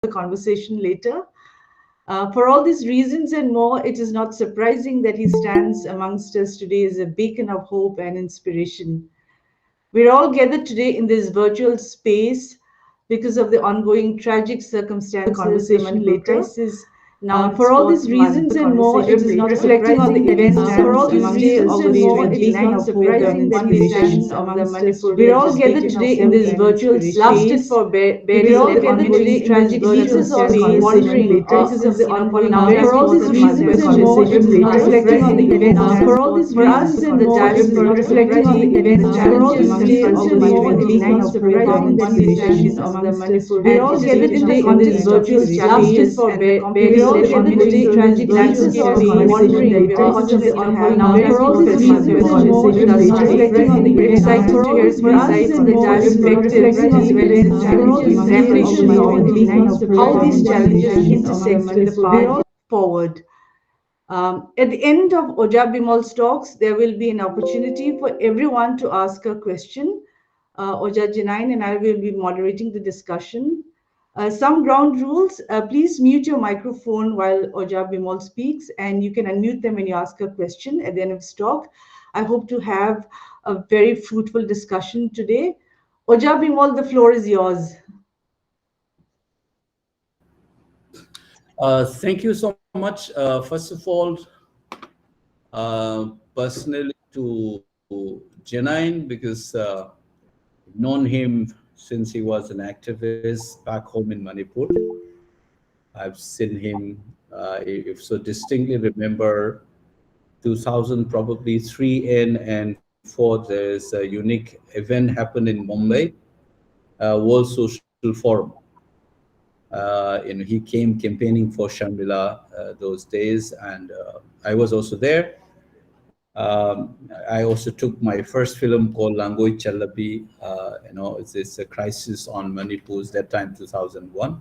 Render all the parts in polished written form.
conversation later. For all these reasons and more, it is not surprising that he stands amongst us today as a beacon of hope and inspiration. We're all gathered today in this virtual space because of the ongoing tragic circumstances, the Manipur crisis. Now, for all these reasons and more, it is not reflecting on the events. For all these reasons and more, it is not surprising that he stands amongst us. We're all gathered today in this virtual space. Lasted for barely all gathered today tragic pieces of wandering because of the ongoing. Now, for all these reasons and more, it is not reflecting on the events. For all these reasons and more, it is not reflecting on the events. For all these reasons and more, it is not surprising that he stands amongst us. We're all gathered today in this virtual space. For all the tragic pieces of wandering because of the ongoing. Now, for all these reasons and more, it is not reflecting on the events. Excited to hear his insights and the perspectives as well as examination of how these challenges intersect with the path forward. At the end of Bimol's talks, there will be an opportunity for everyone to ask a question. Janine and I will be moderating the discussion. Some ground rules. Please mute your microphone while Bimol speaks, and you can unmute them when you ask a question at the end of his talk. I hope to have a very fruitful discussion today. Bimol, the floor is yours. Thank you so much. First of all, personally to Janine, because I've known him since he was an activist back home in Manipur. I've seen him, if so distinctly remember, 2000 probably 3 and 4, there's a unique event happened in Mumbai, World Social Forum. He came campaigning for Shambhala those days, and I was also there. I also took my first film called Akoijam. It's a crisis on Manipur, that time 2001.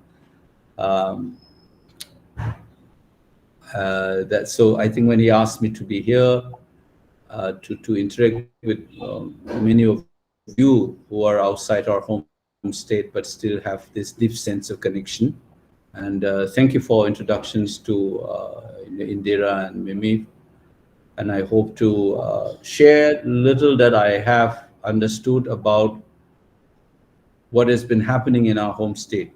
So I think when he asked me to be here to interact with many of you who are outside our home state but still have this deep sense of connection, and thank you for introductions to Indira and Mimi. And I hope to share little that I have understood about what has been happening in our home state.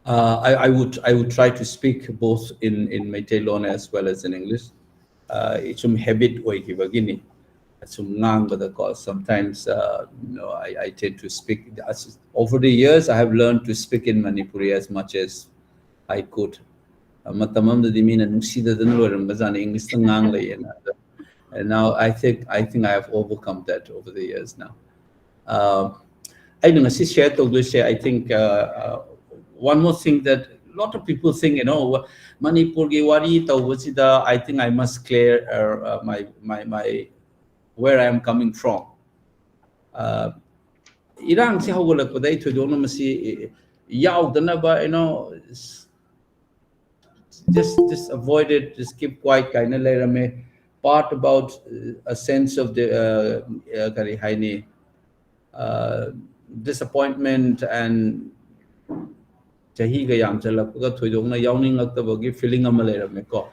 I would try to speak both in Meitei as well as in English. It's some habit begini. Sometimes I tend to speak. Over the years, I have learned to speak in Manipuri as much as I could. And now I think I have overcome that over the years now. I think one more thing that a lot of people think, Manipur I think I must clear my where I am coming from. Irang si hawala ko dai thodono masi yaw danaba just avoid it, just keep quiet kind of later me part about a sense of the disappointment and jahi ga yam chala ko thoidong na yawning ngakta gi feeling am later me ko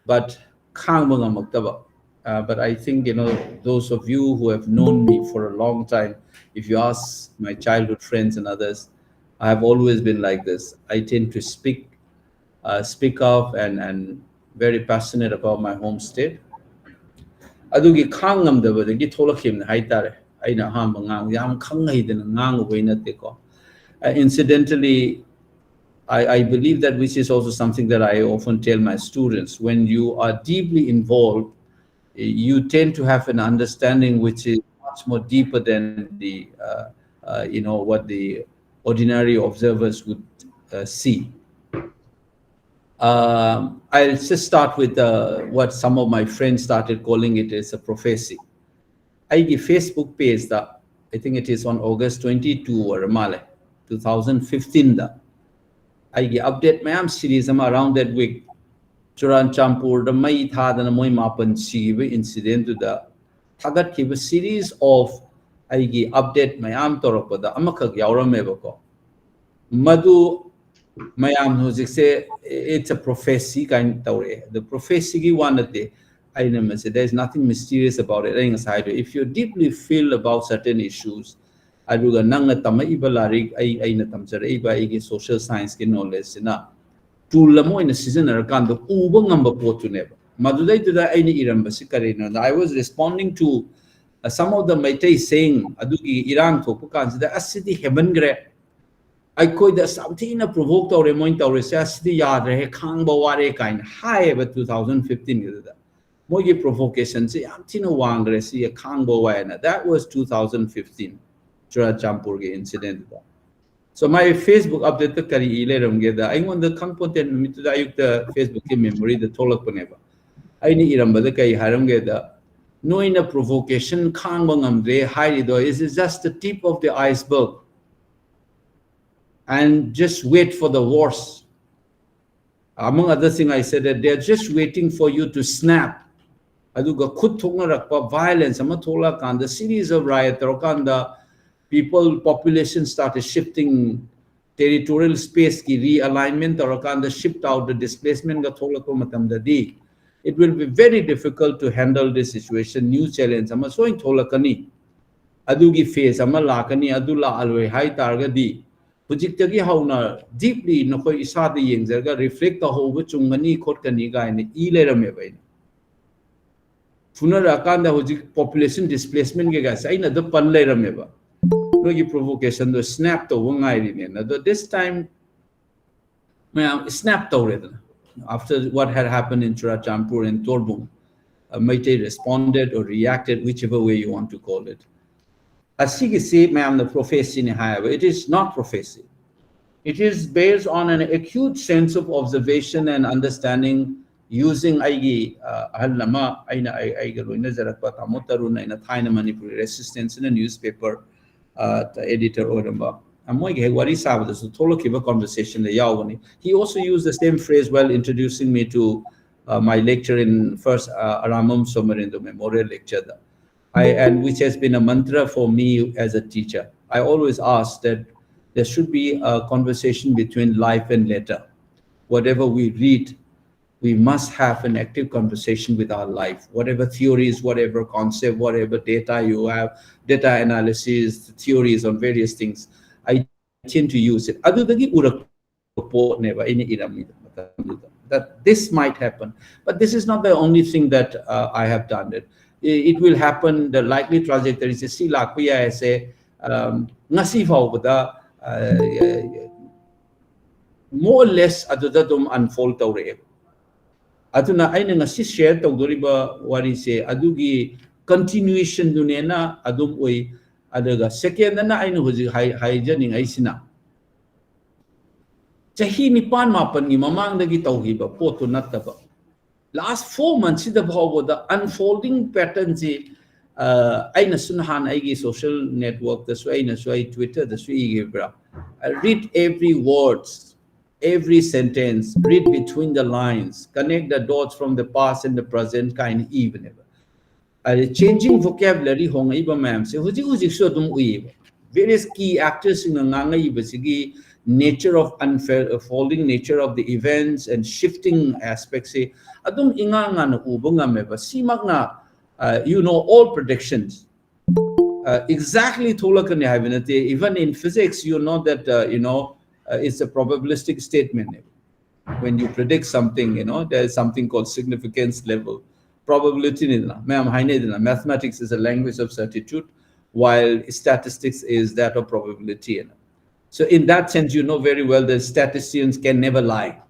but khang ba ngamakta. But I think, those of you who have known me for a long time, if you ask my childhood friends and others, I have always been like this. I tend to speak up and very passionate about my home state. Adugi khangam da ba gi tholakhim na haitare aina ham ngang yam khangai den ngang weina te ko. Incidentally, I believe that, which is also something that I often tell my students, when you are deeply involved, you tend to have an understanding which is much more deeper than the what the ordinary observers would see. I'll just start with what some of my friends started calling it as a prophecy. I give Facebook page that I think it is on August 22 or 2015 that I give update my series around that week. Churan Champur, the Mai Thadana Moi Mapan Siva incident to the Tagat give a series of Aigi update my am Toropa, the Amaka Yaura Mebako. Madu mayam hojik se it's a prophecy kind tawre. The prophecy ki one day I never say there's nothing mysterious about it. If you deeply feel about certain issues, aduga nang na tama ibalarik ay na tamsara iba ay social science ki knowledge na tool mo in a season kando ubang ngamba potu neba. Madulay to that ay ni iram basi karino. I was responding to some of the Meitei saying adugi Iran to pukan the asidi heaven gre. I could the something provoked or remoint or recess the yard kang baware kind high about 2015 Mogi provocation say Antino Wangre see a kang bawana. That was 2015 Chura Champurge incident. So my Facebook update the kari ileram geda. I want the kang content me to the Facebook memory the tolak paneva. I need iramba the kai haram geda. No in a provocation kang bangam de high do is just the tip of the iceberg. And just wait for the worst. Among other things, I said that they're just waiting for you to snap. Aduga kutunga rakpa violence. Amatola kan the series of riot. The people population started shifting territorial space ki realignment. The shift out the displacement. It will be very difficult to handle this situation. New challenge. Ama so in thola kani. Adugi face. Ama lakani adula alwe hai targadi. Projectagi hauna deeply no koi isa the yengzerga reflect the whole chungani khot kani ga ni ilerame bai funara kanda hojik population displacement ge ga sai na the pan lerame ba no gi provocation the snap to wangai ri ne na this time snap to re after what had happened in Churachampur and Torbung Meitei responded or reacted whichever way you want to call it. Asigi say, ma'am, the prophecy, however, it is not prophecy. It is based on an acute sense of observation and understanding using halama Manipur resistance in a newspaper the editor Odamba. Conversation. He also used the same phrase while introducing me to my lecture in first Aramam Somarindo Memorial Lecture. And which has been a mantra for me as a teacher. I always ask that there should be a conversation between life and letter. Whatever we read, we must have an active conversation with our life. Whatever theories, whatever concept, whatever data you have, data analysis, theories on various things, I tend to use it. That this might happen. But this is not the only thing that I have done it. It will happen, the likely trajectory is si lakpiya ese ngasi fawbada more or less adudadum unfold tawre aduna aina ngasi share tawdoriba wari se adugi continuation dunena adum oi adaga second na aina hoji haijaning aisina chahi nipan mapan gi mamangdagi tawhiba potu nattaba last 4 months, the unfolding patterns, aina sunhan aigi social network, the sway Twitter, the sway read every words, every sentence, read between the lines, connect the dots from the past and the present, kind even. Changing vocabulary, hong iba ma'am, say huji so dum uiba. Various key actors in the nganga iba nature of unfolding nature of the events and shifting aspects adum inganga na ubunga meba simakna all predictions exactly tholakane havinate even in physics you know that it's a probabilistic statement when you predict something there is something called significance level probability mathematics is a language of certitude while statistics is that of probability. So in that sense, you know very well that statisticians can never lie.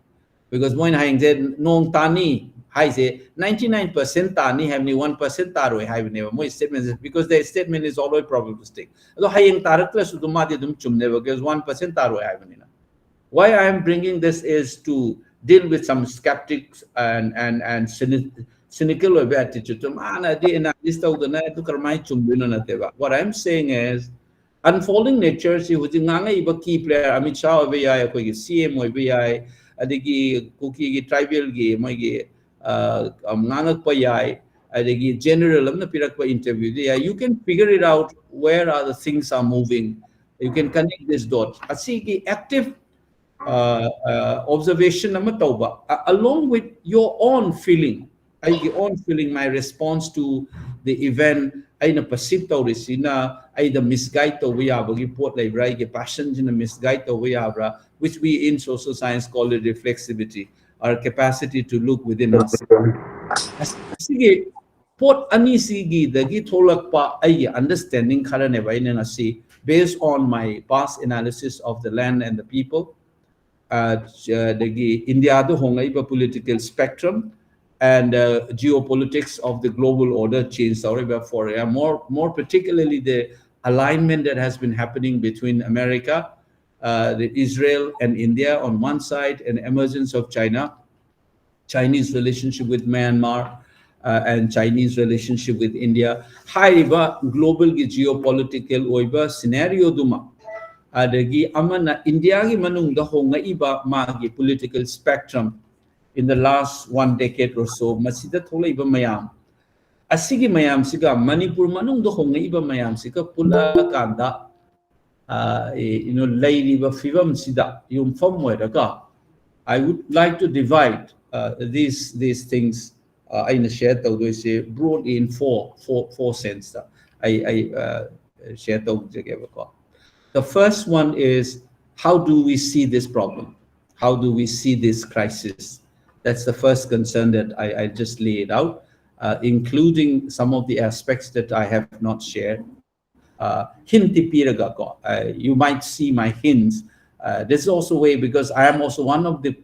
Because when I said, no tani, I say 99% tani have ni 1% taro have never more statements because their statement is always probabilistic. Although hayeng tarakla sudumadi dum chumne because 1% taro have ni. Why I am bringing this is to deal with some skeptics and cynical attitude. What I'm saying is unfolding nature si hujing nga iba key player Amit Shah obe yai koi CM obe yai adigi cookie gi tribal gi moi gi ngangak pa yai adigi general amna pirak pa interview you can figure it out where are the things are moving, you can connect this dot asi ki active observation nama tauba, along with your own feeling, own feeling, my response to the event, aina perceive taurisina, aida misguide tauba yabagi pot laibra, aige passions in a misguide tauba yabra, which we in social science call it reflexivity, our capacity to look within us. Asige pot ani sigi dagi tholakpa ai understanding kharane baina asi based on my past analysis of the land and the people, the India the hongai political spectrum and geopolitics of the global order change for more particularly the alignment that has been happening between America, the Israel and India on one side, and emergence of China, Chinese relationship with Myanmar, and Chinese relationship with India. Haiba global geopolitical oiba scenario duma. Adagi amana India gi manungda honga iba magi political spectrum in the last 1 decade or so. Masida thola iba mayam. Asigi mayam siga Manipur manungda honga iba mayam siga pula kanda. Lady ba fibam sida yung famwera. I would like to divide these things in share broadly in four sense. I share the first one is, how do we see this problem? How do we see this crisis? That's the first concern that I just laid out, including some of the aspects that I have not shared. You might see my hints. This is also a way, because I am also one of the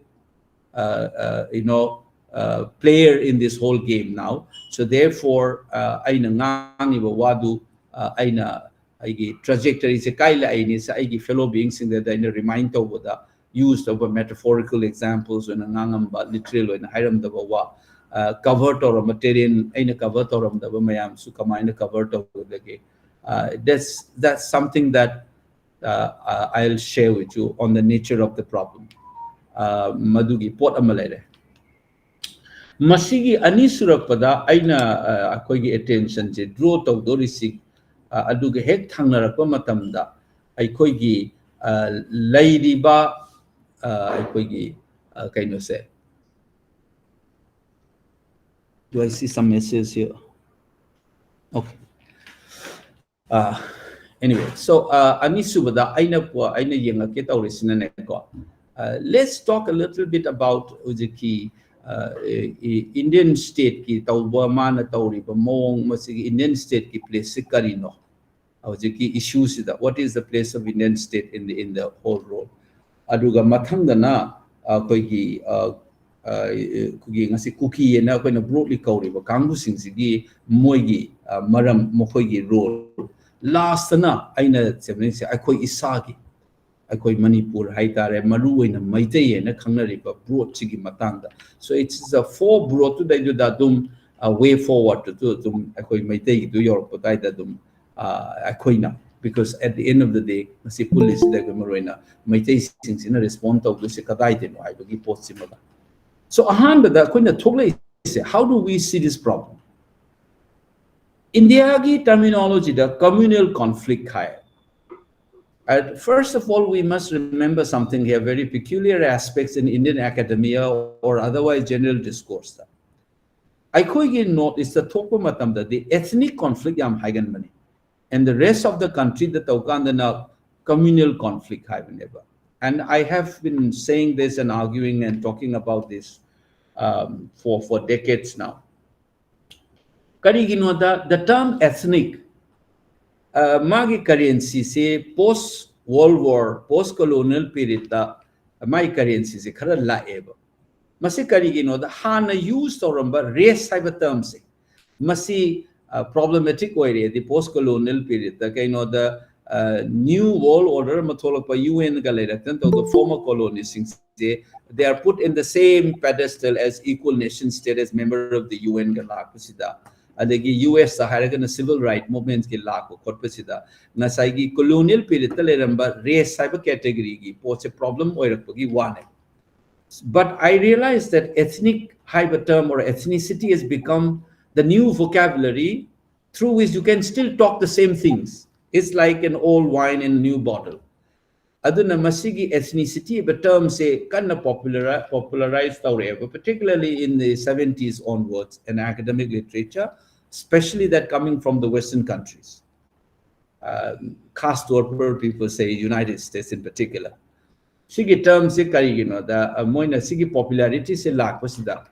player in this whole game now. So therefore, aina ngangiba wadu aina aigi trajectory se kaila aini sa aigi fellow beings in the remind over the used of metaphorical examples and ngangamba literal and hiram the wa covered or material aina covered or the mayam su kamaina covered over the that's something that I'll share with you on the nature of the problem. Madugi pot amalere. Masigi anisurapada aina akoigi attention je draw to dorisi aduga hek thangnarakpa matamda aikoigi lairiba aikoigi kaino se. Do I see some messages here? Okay. Anyway, so anisubada aina po aina yenga kita orisina neko. Let's talk a little bit about the Indian state ki tauba mana tauri ba mong masigi Indian state ki place karino. The issues that what is the place of Indian state in the whole role. Aduga mathanga na koigi kugi ngasi kuki na ko na broadly kauri ba kangu singsigi moigi maram mokoigi role. Last na aina semne se akoi isagi akoi Manipur haitare maru ina maitei na khangnariba broad chigi matangda. So it's a four broad to do that dum way forward to dum akoi maitei do your potai da dum akoi na, because at the end of the day si police da maroina maitei sings in a response of the kadai de no I bagi post simada. So ahanda da akoi na thogle se, how do we see this problem? India ki terminology the communal conflict hai. First of all, we must remember something here, very peculiar aspects in Indian academia or otherwise general discourse. I could note is the Tokumatam that the ethnic conflict yam hagan money, and the rest of the country the Taukandana communal conflict have never. And I have been saying this and arguing and talking about this for decades now. The term ethnic magi currency se post World War, post colonial period my currency se khara laeba. Masi karigino the hana used or race type term se. Masi problematic area the post colonial period the new world order matholapa UN galeratan to the former colonies they are put in the same pedestal as equal nation state as member of the UN galakasida. Adagi US Saharagan civil right movements ki lako korpasida nasai colonial period taleramba race cyber category ki pose a problem oirakpagi one. But I realized that ethnic hyper term or ethnicity has become the new vocabulary through which you can still talk the same things. It's like an old wine in a new bottle. aduna masigi ethnicity but term say kind of popularized tawre, particularly in the 70s onwards in academic literature, especially that coming from the Western countries. Caste or people say United States in particular. Sigi term se kari the moina sigi popularity se lak pasida.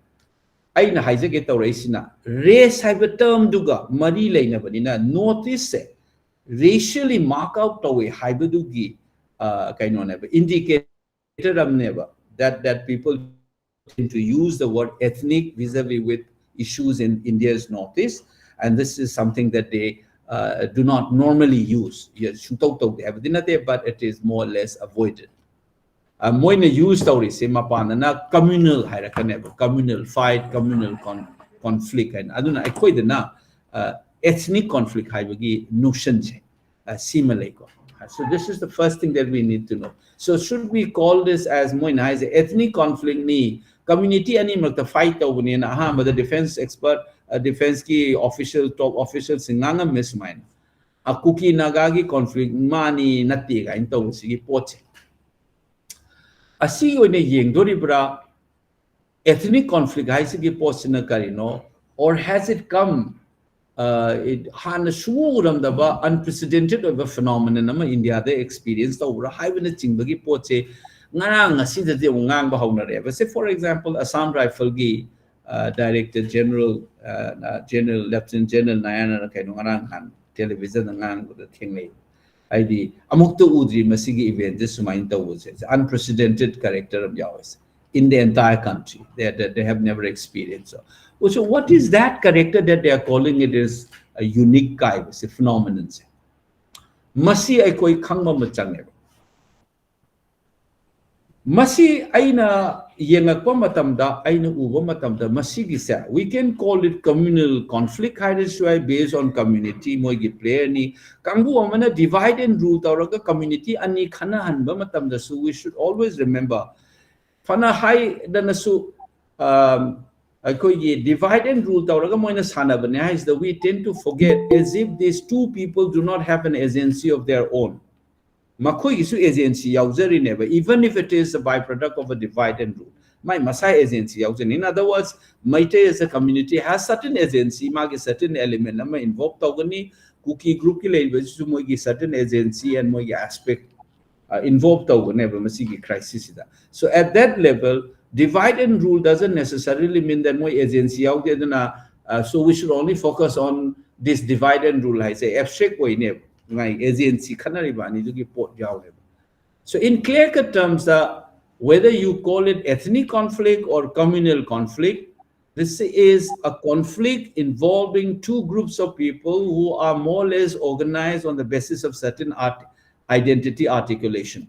Aina haise ke tawre sina race have term duga mari leina banina notice se racially mark out away haibadugi kind of indicator of never that people tend to use the word ethnic vis-a-vis with issues in India's northeast, and this is something that they do not normally use. Yes, but it is more or less avoided. Moina use story se mapana na communal hairakaneba, communal fight, communal conflict, and aduna ekoi na ethnic conflict haibagi notion che similar. So this is the first thing that we need to know. So should we call this as moina has ethnic conflict ni community ani makta fight tawni na ha the defense expert defense ki official top official singanga mismain a kuki nagagi conflict mani natti ga into sigi poche asi oine yengdoribra ethnic conflict haisigi posina karino, or has it come it han shuramdaba unprecedented of a phenomenon nama India they experienced over high when chingbagi poche ngarang asida de ngang ba haunare ba say for example Assam Rifle gi Director General General Lieutenant General Nayana kaino ngarang han television ngang the thing ID amukto udri masigi event this sumain was unprecedented character of Yawis in the entire country they have never experienced. So what is that character that they are calling it is a unique kind of phenomenon? Masi ay koi khangma machange. Masi aina yengakpa matamda aina uba matamda masi gisa. We can call it communal conflict based on community moigi play ni kangu amana divide and rule tawraga community ani khana hanba matamda. So we should always remember fana high danasu divide and rule is that we tend to forget as if these two people do not have an agency of their own. Agency even if it is a byproduct of a divide and rule. My Masai agency. In other words, Maite as a community has certain agency, magi certain element, involved togani, cookie group ki certain agency and mogi aspect involved never masigi crisis. So at that level, divide and rule doesn't necessarily mean that my agency out there so we should only focus on this divide and rule. I say abstract way my agency so in clear cut terms whether you call it ethnic conflict or communal conflict, this is a conflict involving two groups of people who are more or less organized on the basis of certain identity articulation.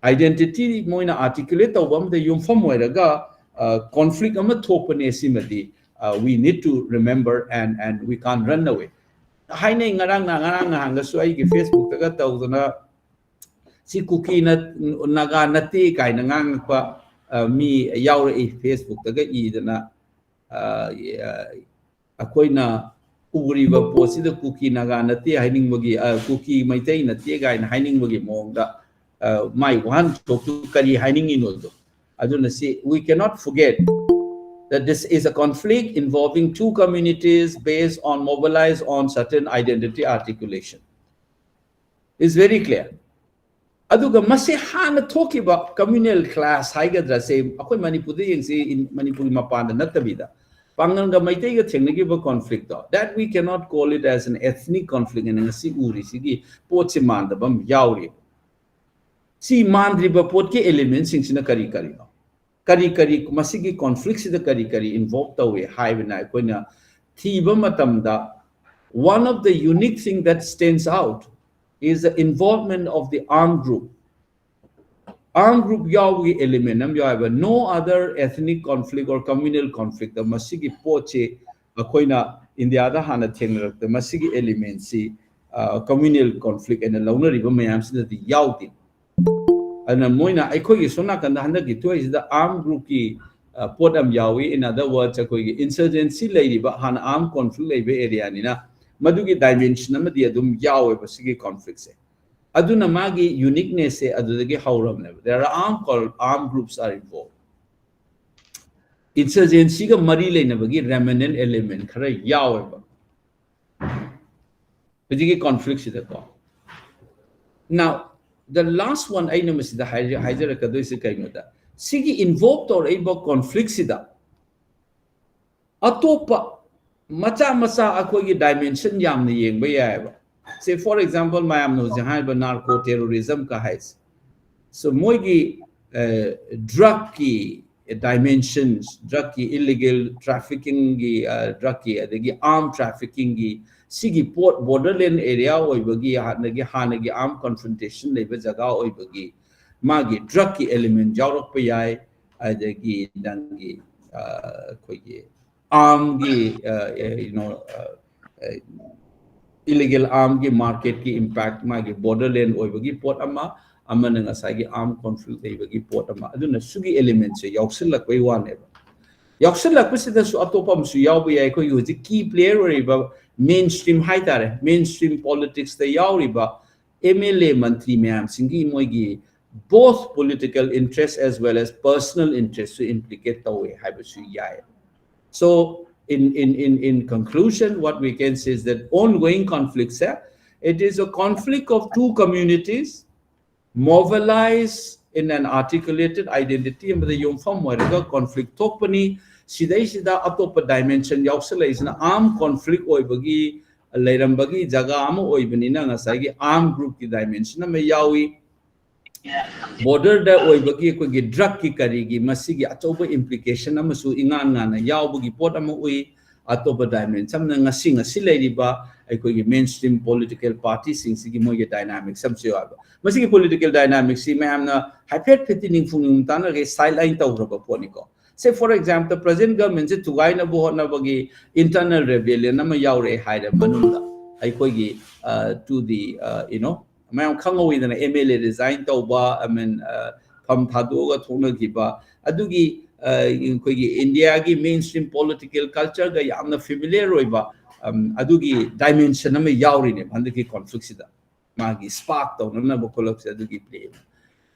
Identity moina articulate the yumfam conflict we need to remember and we can't run away. Haine ngarang hanga so ay Facebook taga tawdana si cookie na naga nati kay nangang pa mi yaw Facebook taga idana akoy na uriba po si the cookie naga nati haining magi cookie maitay nati kay na haining magi mongda my one talk to kari hiding in also. Aduna see we cannot forget that this is a conflict involving two communities based on mobilized on certain identity articulation. It's very clear. Aduga masi hana talk about communal class haigadra say akoy Manipur yung say in Manipur mapanda natabida. Panganga maitay ga technical conflict that we cannot call it as an ethnic conflict and si uri sige poche manda bam yauri. Si mandri ba pot ke elements sing sina kari no kari masigi conflicts the kari involved away high na ko na thiba matamda one of the unique thing that stands out is the involvement of the armed group yawi element nam yawa no other ethnic conflict or communal conflict the masigi poche akoina in the other hand the masigi elements si communal conflict and the launa river mayam sin the yauti and moina akoy sona kan handa gitu is the armed group ki podam yawi in other words akoy insurgency lady ba han armed conflict lebe area ni na madugi dimension na madi adum yawe ba sige conflict se aduna magi uniqueness se adudagi hauram ne. There are armed groups are involved. Insurgency ga mari leinabagi remnant element khara yaweba. Bajigi conflict sida ko. Now, the last one I know is the Hydra Kadosi Kainoda. Sigi invoked or able conflict sida. Atopa macha masa akogi dimension yamni yeng bayaba. Say for example, my am no jahan narco terrorism ka hais. So moigi drug ki dimensions, drug ki illegal trafficking ki drug ki adagi armed trafficking ki sigi port borderland area oibagi hanagi armed confrontation leba jaga oibagi magi drug ki element jawrok pa yai adagi dangi koigi arm ki illegal arm ki market ki impact magi borderland oibagi port amana ngasagi armed conflict oibagi port aduna sugi elements yausilak bai waneba yausilak pasida su atopam su yaubi yai ko yuji key player oriba mainstream haitare mainstream politics the yauriba MLA mantri mayam singi moigi both political interests as well as personal interests to implicate tawe haibasu yai. So in conclusion, what we can say is that ongoing conflicts, it is a conflict of two communities mobilized in an articulated identity and the yumfam where conflict topani sidai sida atopa dimension yausala is an armed conflict oibagi leirambagi jaga ama oibanina ngasagi armed group ki dimension ama yawi border da oibagi ko gi drug ki karigi masigi atoba implication amasu ingan ngana yawbugi pot ama ui atoba dimension samna ngasi leiriba aikogi mainstream political parties sigi moge dynamics samse yaba masigi political dynamics si mamna hyper fitting fungum tana ge sideline tawraba poniko. Say for example, the present government is to guide a internal rebellion. Nama yaure hide manunda. Aikogi to the I am coming with an MLA design tauba. I mean, from Tadoga Tona Giba. Adugi in India mainstream political culture. Ga yamna familiar roiba. Adugi dimension nama yaure ne. Handiki conflicts ida. Magi spark tau. Nama bokolok adugi play.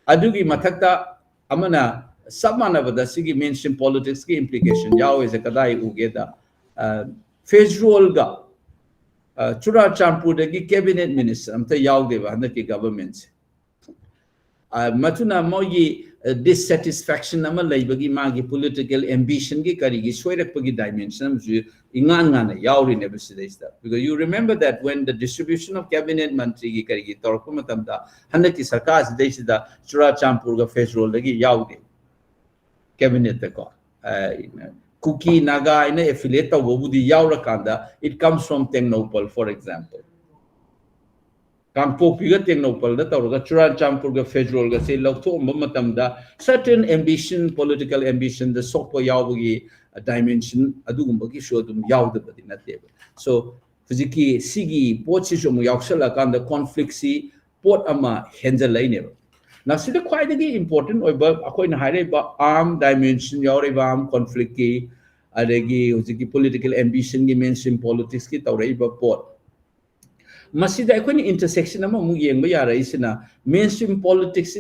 Adugi matakta amana. Samana bada sigi mainstream politics ki implication yao is a kadai ugeda federal ga chura champu de ki cabinet minister amta yao deva handaki government matuna moyi dissatisfaction ama laibagi magi political ambition ki karigi soirak pagi dimension ju ingan ngana yao ri nebesidesta because you remember that when the distribution of cabinet mantri ki karigi torko matamda handaki sarkar sidesida chura champu ga federal dagi yao de cabinet ko Kuki Naga in affiliate Wobudi Yaurakanda, it comes from Technopal, for example. Kampo Piga Technopal, the Chura Champurga Federal say Lokto Mamatamda, certain ambition, political ambition, the Sopo Yawi dimension, Adumbaki showed them Yaw the Badina table. So Fiziki Sigi, Port Sishum Yaksala kan the conflict see Port Ama Henzelane. Now, see the quite important according to armed dimension, armed conflict, political ambition, mainstream politics, port. Masida equine intersection among Muyang mainstream politics,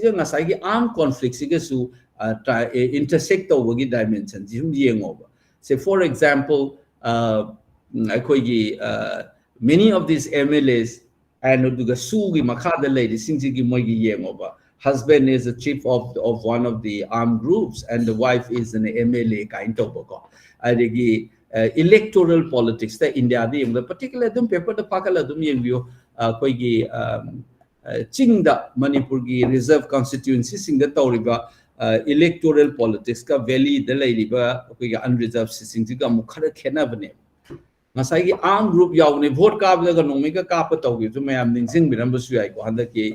armed conflicts, intersect over dimensions. Say, for example, many of these MLAs and the Sugi Makada lady, Singigi Mogi Yang over. Husband is the chief of one of the armed groups, and the wife is an MLA kind of electoral politics. The India, the particular paper the Pakala view, Chingda Manipur reserve constituency, sing the Tauriba electoral politics. Ka valley the lady unreserved sing Mukara Kenavane. Masai armed group yaune vote card the Nomika Kapato, to may am Ning Birambusu,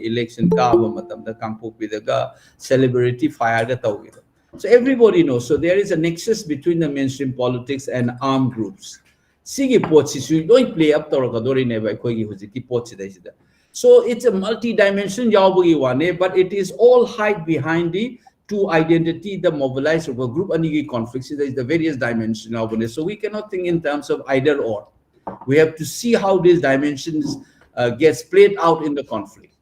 election card, the Kampo with the celebrity fire the Tawid. So everybody knows. So there is a nexus between the mainstream politics and armed groups. Sigi Potsi, you don't play up Torokadori never Kogi Huziki Potsi. So it's a multi-dimension Yabugi one, but it is all hide behind the to identity the mobilized of a group and conflicts. There is the various dimensions of it. So we cannot think in terms of either or. We have to see how these dimensions gets played out in the conflict.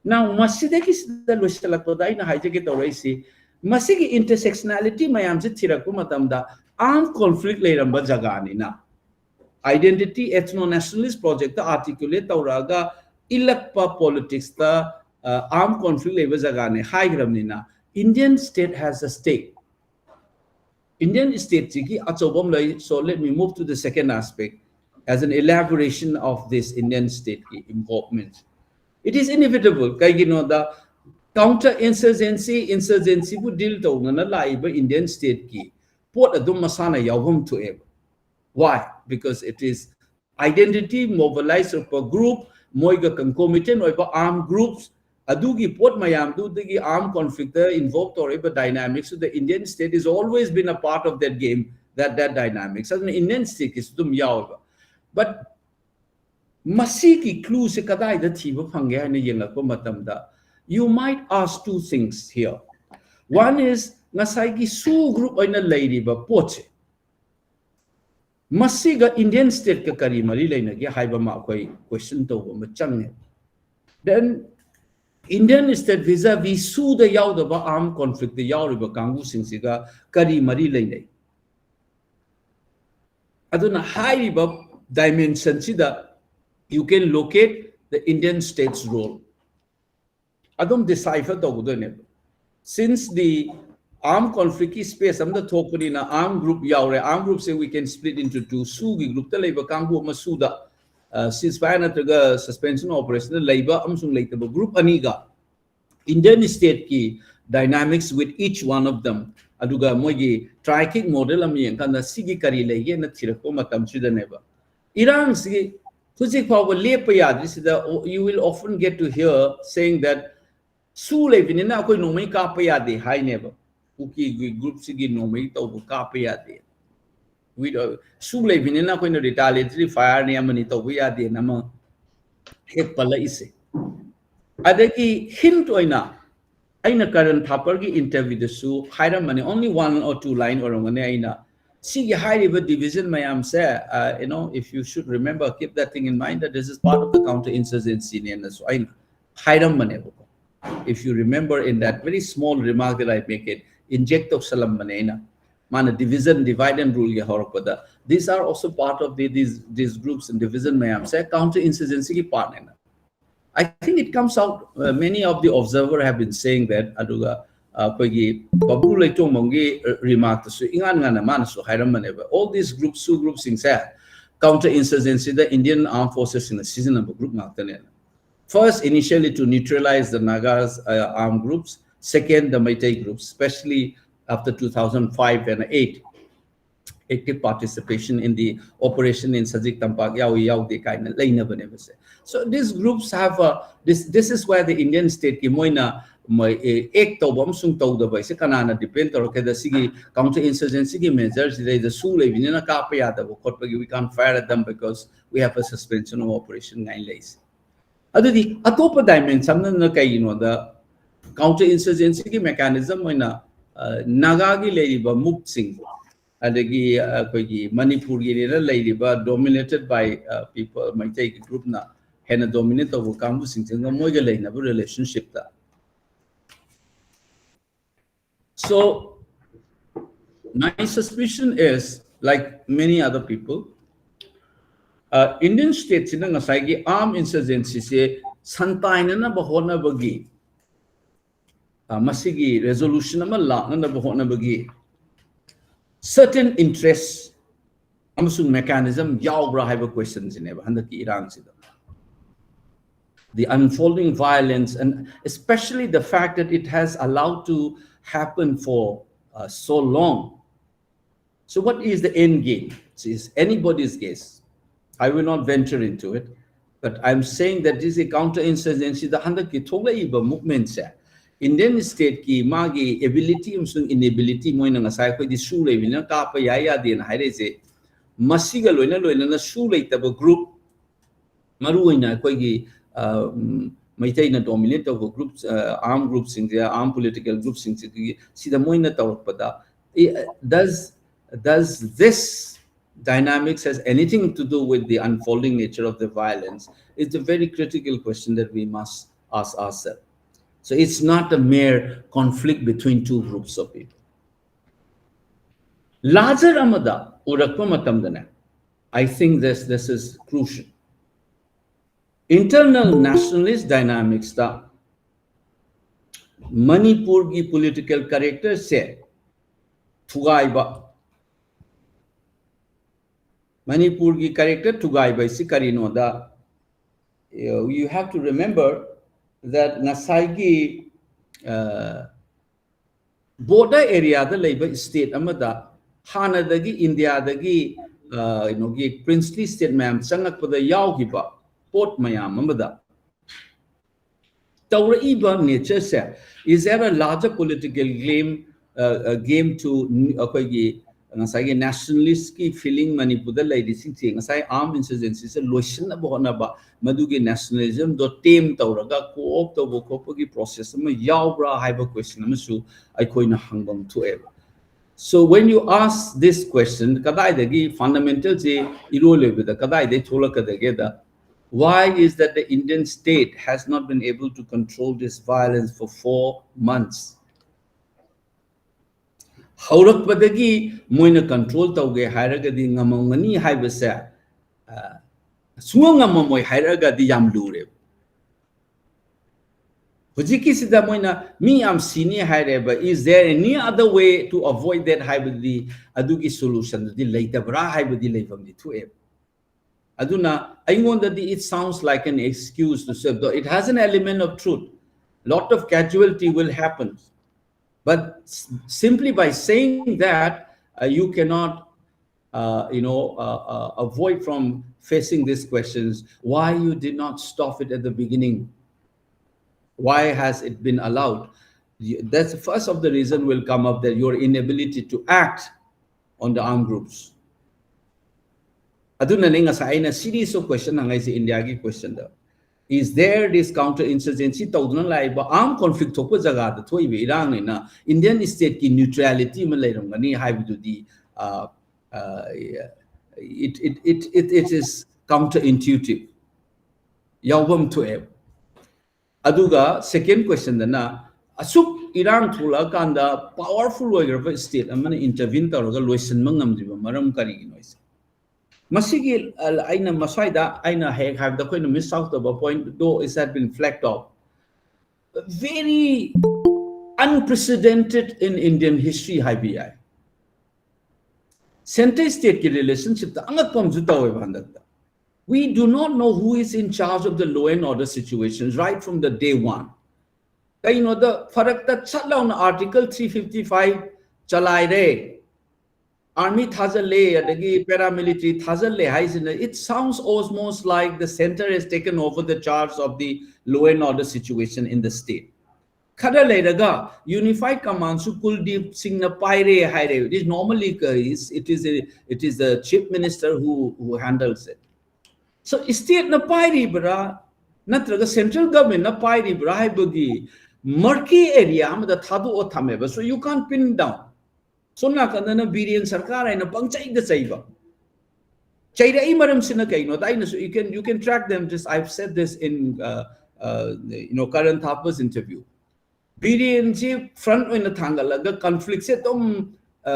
Now, masidagi sida loisalakpada aina haijage tawraisi masigi intersectionality mayam se thirakpa matamda armed conflict leiramba jagani na identity ethno nationalist project ta articulate tawraga ilakpa politics ta armed conflict leiba jagani haigramni na Indian state has a stake. Indian state ki achobam lai. So let me move to the second aspect as an elaboration of this Indian state ki involvement. It is inevitable. Kaigino the insurgency bu deal to na laiba Indian state ki pot adum masana yawhum to ever. Why? Because it is identity mobilized of a group, moiga concomitant or armed groups. Adugi pot mayam do the armed conflict involved or ever dynamics. So the Indian state has always been a part of that game, that dynamics. As an Indian state is dum yawa. But masiki clue se kadai da thiba phange na yenga ko matamda. You might ask two things here. One is ngasai ki su group oina lady ba poche. Masiga Indian state ka kari mari laina ki haiba ma koi question to ma changne. Then Indian state vis-a-vis su da yaw da ba armed conflict da yaw riba kangu singsiga kari mari laina. Aduna high riba dimension sida you can locate the Indian state's role. Adum decipher the since the armed conflict space, I'm the talk in an armed group yaure. Armed group say we can split into two. Sugi group the labor kangu masuda ceasefire suspension operation the labor amsung later group aniga. Indian state ki dynamics with each one of them. Aduga mogi triking model ami and kanda sigi kari lege na tirako matam chida never. Iran sigi Kusik power lepaya. This is the you will often get to hear saying that Su levinina koi no mai kapaya de high never. Uki group sigi no mai to kapaya de. We su levinina koi no retaliatory fire ni amani to we are de nama hek pala ise. Adaki hint oina. Aina current papergi interview the su hire money only one or two line or one aina. See high river division mayam say you know if you should remember keep that thing in mind that this is part of the counter-insurgency and so aina hire money. If you remember in that very small remark that I make it, inject of salam manena, mana division, divide and rule ya. These are also part of these groups and division mayam say counter-insurgency ki part nena. I think it comes out. Many of the observers have been saying that aduga koigi babu leitong mongi remark to ingan ngana mana so hairam maneva. All these groups, two groups in say counter-insurgency, the Indian armed forces in the season of group mark. First, initially to neutralize the Nagas armed groups. Second, the Meitei groups, especially after 2005 and 8. Active participation in the operation in Sajik Tampak, so these groups have this is where the Indian state kimoina ek tobam sung tawda ba se kanana depend or kada sigi counter-insurgency measures the su levinina kapaya da we can't fire at them because we have a suspension of operation 9 days. Adudi atopa dimension na kay the counter-insurgency mechanism moina Naga gi leiriba Muk Singh adagi koigi Manipur gi leiriba dominated by people Meitei group na hena dominate of Kambu Singh moiga leina relationship da. So my suspicion is like many other people Indian states in the armed insurgency say santaina na bahona bagi masigi resolution ama la na bahona bagi certain interests amasung mechanism yawbra have questions in ever handaki Iran sida the unfolding violence and especially the fact that it has allowed to happen for so long. So what is the end game? It is anybody's guess. I will not venture into it, but I'm saying that this is a counter-insurgency. The handaki thola iba movement sa Indian state ki magi ability umsung inability mo nang asay ko di sule bina kapa yaya din haire se masiga loina na sule taba group maruin na ko gi Meitei na dominate of groups armed groups in there armed political groups in sida mo na tawpada does this dynamics has anything to do with the unfolding nature of the violence? It's a very critical question that we must us ourselves. So it's not a mere conflict between two groups of people. Larger amada urakpa matamdana, I think this is crucial. Internal nationalist dynamics da Manipur ki political character se thugaiba. Manipur ki character thugaiba isi karino da. You have to remember that Nasaigi border area da labor state amada Hana dagi India dagi princely state mayam sangak pada yaw giba port mayam amada Tauraiba nature se is there a larger political game to Nasai nationalist ki feeling Manipur da lady sing Nasai armed insurgency se lotion na bahona ba Madugi nationalism do tame Tauraga co-op to Bokopogi process yawbra hyper question amasu I coin hangbam to ever. So when you ask this question, kadai degi fundamental je irole with the kadai de thola kadageda. Why is that the Indian state has not been able to control this violence for 4 months? Haurak padagi moina control tauge hairagadi ngamangani haibasa suangamamoi hairagadi yamlure. Hujiki sida moina mi am senior haireba. Is there any other way to avoid that haibadi adugi solution? The later bra haibadi levam the two. Aduna, I wonder it sounds like an excuse to serve, though it has an element of truth. Lot of casualty will happen. But simply by saying that, you cannot, avoid from facing these questions. Why you did not stop it at the beginning? Why has it been allowed? That's the first of the reason will come up that your inability to act on the armed groups. Aduna ninga sa aina series of question hangai si India ki question da. Is there this counter-insurgency tawduna lai ba armed conflict thokpa jaga da thoi be irang na Indian state ki neutrality ma lairam gani haibidu di it is counter-intuitive. Yawbam to eb. Aduga second question da na asuk irang thula kanda powerful oigraba state amana intervene tawraga loisan mangamdiba maram kari noise. Masigi aina masaida aina have the kind of miss out of a point though is that been flagged off. Very unprecedented in Indian history HBI. Center state relationship we do not know who is in charge of the law and order situations right from the day one. You know the farakta chatlaun article 355 chalai re. Army thazale adagi paramilitary thazale haisina. It sounds almost like the center has taken over the charge of the law and order situation in the state. Khada ledaga unified command su Kuldeep Singh na paire haire. It is normally it is the chief minister who handles it. So state na paire bra natraga central government na paire bra haibagi murky area amada thadu o thameba. So you can't pin down. So na kanana Birian Sarkar and a punchay the Saiba. Chaida Imaram Sinakaino, so you can track them. Just I've said this in Karan Thapa's interview. Birian front in the Tangalaga conflicts at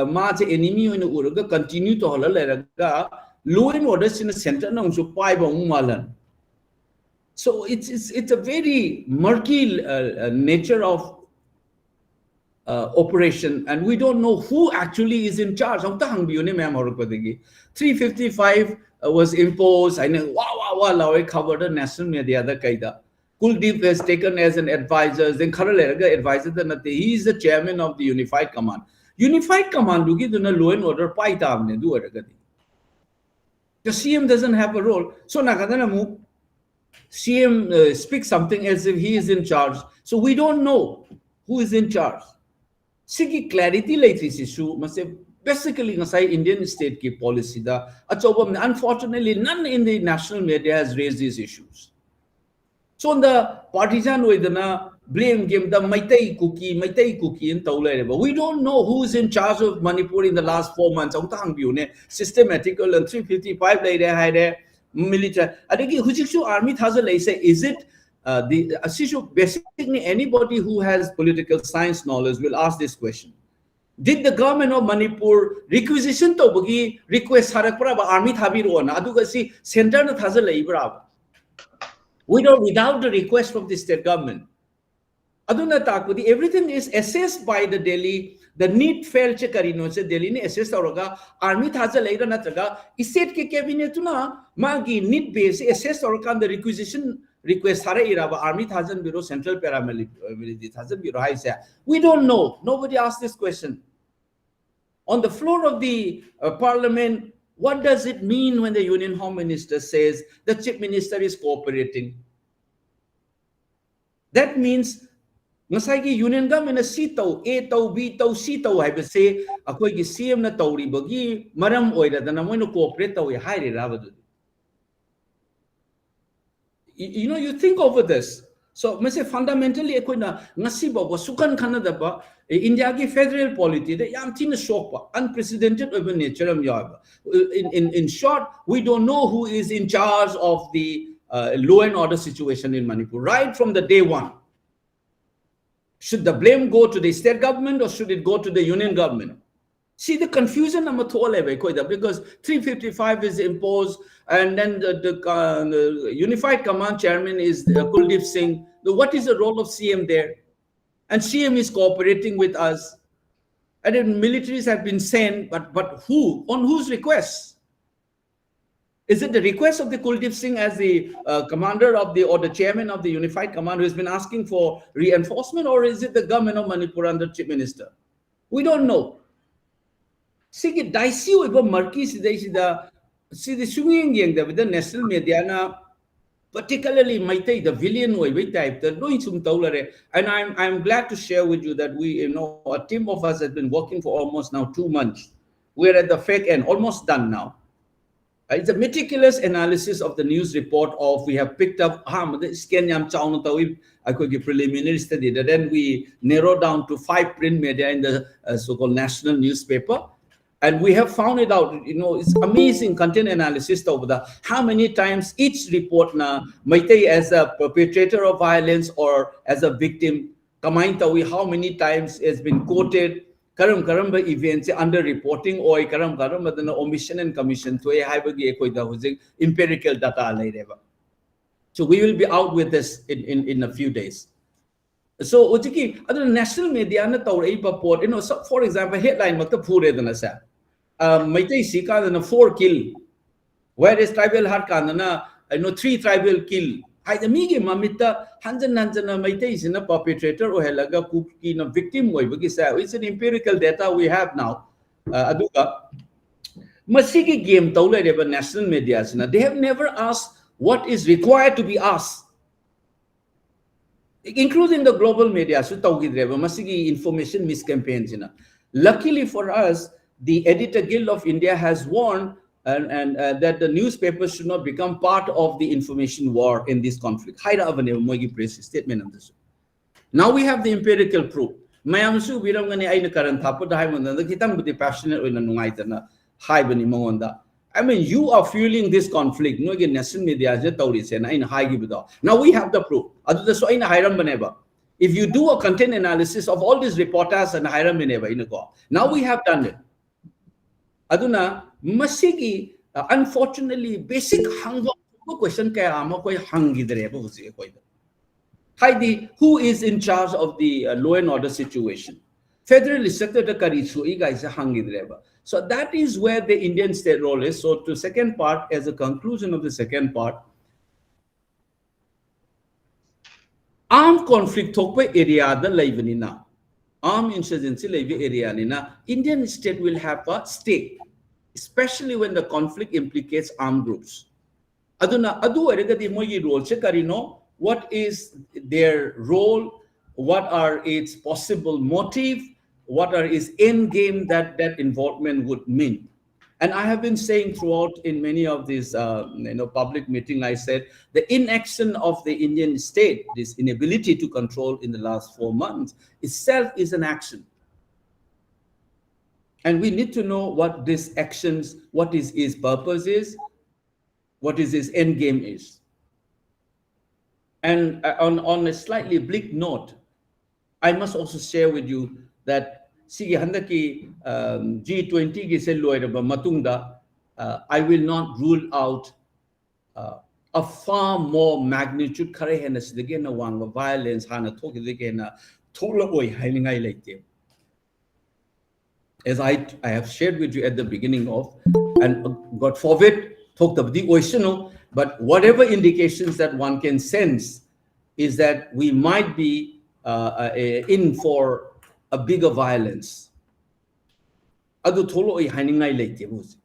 March enemy in the Uraga continue to Holalaga, law and orders in the center now so Paiba Umalan. So it's a very murky nature of operation, and we don't know who actually is in charge. 355 was imposed. I know, wow, covered the national media. Kuldeep was taken as an advisor. Then Kharalaga advisor, he is the chairman of the Unified Command. Unified Command, law and order. The CM doesn't have a role. So Nakadana CM speaks something as if he is in charge. So we don't know who is in charge. Sigi clarity like this issue must have basically ngasai Indian state ki policy da unfortunately none in the national media has raised these issues. So on the partisan way the blame game the Maitai cookie in Taulere. But we don't know who is in charge of Manipur in the last 4 months. Systematical and 355 later had a military. I think Hujiksu army has a say, is it basically anybody who has political science knowledge will ask this question. Did the government of Manipur requisition to bagi request harakpra ba army thabiro na aduga si center na thaza leibra without the request from the state government? Aduna takudi everything is assessed by the Delhi. The need fail che karino se Delhi ne assess auraga army thaza leira natraga state ke cabinet na magi need base assess auraga the requisition request hara iraba army thajan bureau central paramilitary thajan bureau hai se we don't know. Nobody asked this question on the floor of the parliament. What does it mean when the union home minister says the chief minister is cooperating? That means ngasai union government na C tau A tau B tau C tau hai base akoi gi CM na tauri bagi maram oira da na moi no cooperate tau hai re rabadu. You know, you think over this. So, I say fundamentally, ngasi ba sukan khana da ba India ki federal polity de yam tin shock pa unprecedented of nature am yaba. In short, we don't know who is in charge of the law and order situation in Manipur right from the day one. Should the blame go to the state government or should it go to the union government? See the confusion because 355 is imposed, and then the Unified Command Chairman is Kuldeep Singh. What is the role of CM there? And CM is cooperating with us. And then militaries have been sent, but who? On whose request? Is it the request of the Kuldeep Singh as the commander of or the chairman of the Unified Command who has been asking for reinforcement, or is it the government of Manipur under chief minister? We don't know. See, dicey over murky see the swinging with the national media, particularly Maitai, the villain way type, the doing some tolerate. And I'm glad to share with you that we, a team of us has been working for almost now 2 months. We're at the fake end, almost done now. It's a meticulous analysis of the news report of we have picked up the preliminary study. Then we narrow down to 5 print media in the so-called national newspaper. And we have found it out, it's amazing content analysis over the how many times each report na Maitai as a perpetrator of violence or as a victim, kamaintawi how many times has been quoted, karamba events under reporting or karamba the omission and commission to a empirical data. So we will be out with this in a few days. So other national media na report, so for example, headline makta pure dana sa. Maitai Sika than a 4 kill, whereas tribal Harkana, 3 tribal kill. I the Migi Mamita, Hanjana Maitai is in a perpetrator or Helaga cookie in a victim way. It's an empirical data we have now. Aduka Masiki game Taula ever national media. They have never asked what is required to be asked, including the global media. So Masiki information miscampaigns. Luckily for us, the Editor Guild of India has warned and that the newspapers should not become part of the information war in this conflict. Statement. Now we have the empirical proof. I mean, you are fueling this conflict. Now we have the proof. If you do a content analysis of all these reporters and now we have done it. Aduna masigi unfortunately basic hang question kaya ama koi hangi dere ba husi koi Heidi, who is in charge of the law and order situation? Federal sector the karisu guys hangi dere ba. So that is where the Indian state role is. So to second part, as a conclusion of the second part, armed conflict thokpe area the livenina. Armed insurgency area nina, Indian state will have a stake, especially when the conflict implicates armed groups. Aduna adu erigadi moyi role chekarino, what is their role, what are its possible motive, what are its end game that involvement would mean. And I have been saying throughout in many of these public meetings, I said the inaction of the Indian state, this inability to control in the last 4 months itself is an action. And we need to know what this actions, what is his purpose is, what is his end game is. And on a slightly bleak note, I must also share with you that sigi handaki G20 gi se loiraba matungda, I will not rule out a far more magnitude kare hena sidege na wanga violence hana thoki dege na thola oi hailingai leite. As I have shared with you at the beginning of, and God forbid, talked of the ocean, but whatever indications that one can sense is that we might be in for a bigger violence. Adu tholo I haningai leite buzi.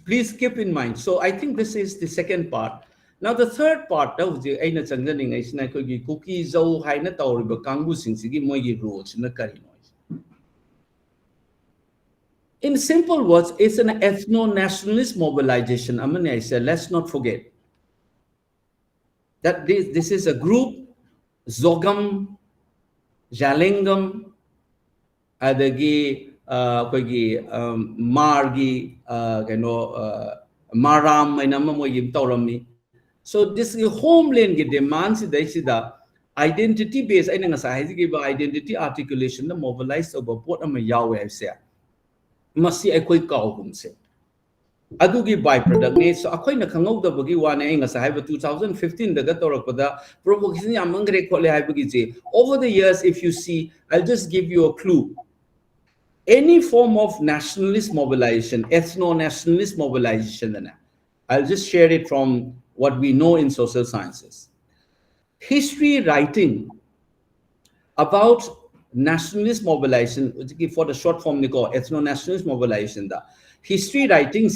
Please keep in mind. So I think this is the second part. Now the third part of the aina changani ngai sina ko gi cookie zo haina tawriba kangbu singsigi moigi rules na kari noise. In simple words, it's an ethno-nationalist mobilization. Amani I said, let's not forget that this is a group, Zogam, Jalingam, adagi koigi margi maram ainama moigi tawrami. So this homeland ge demands the identity based identity articulation the mobilized over port ama yawe se masi akoi kaugum se adugi byproduct ne so akoi na khangau da bagi wane nga sa 2015 daga torakpada provocation yamangre khole haibagi je. Over the years, if you see, I'll just give you a clue. Any form of nationalist mobilization, ethno-nationalist mobilization, I'll just share it from what we know in social sciences. History writing about nationalist mobilization, for the short form, ethno-nationalist mobilization. History writing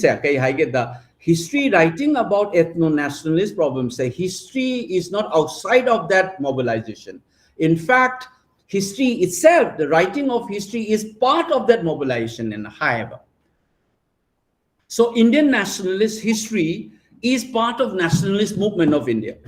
history writing about ethno-nationalist problems. History is not outside of that mobilization. In fact, history itself, the writing of history is part of that mobilization in however. So Indian nationalist history is part of nationalist movement of India.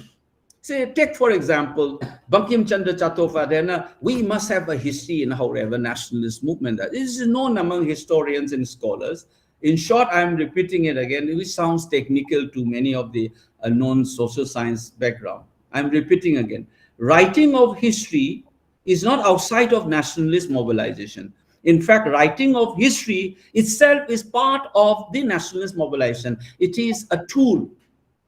Say, take for example, Bankim Chandra Chattopadhyay, we must have a history in however nationalist movement. This is known among historians and scholars. In short, I'm repeating it again, which sounds technical to many of the known social science background. I'm repeating again. Writing of history is not outside of nationalist mobilization. In fact, writing of history itself is part of the nationalist mobilization. It is a tool.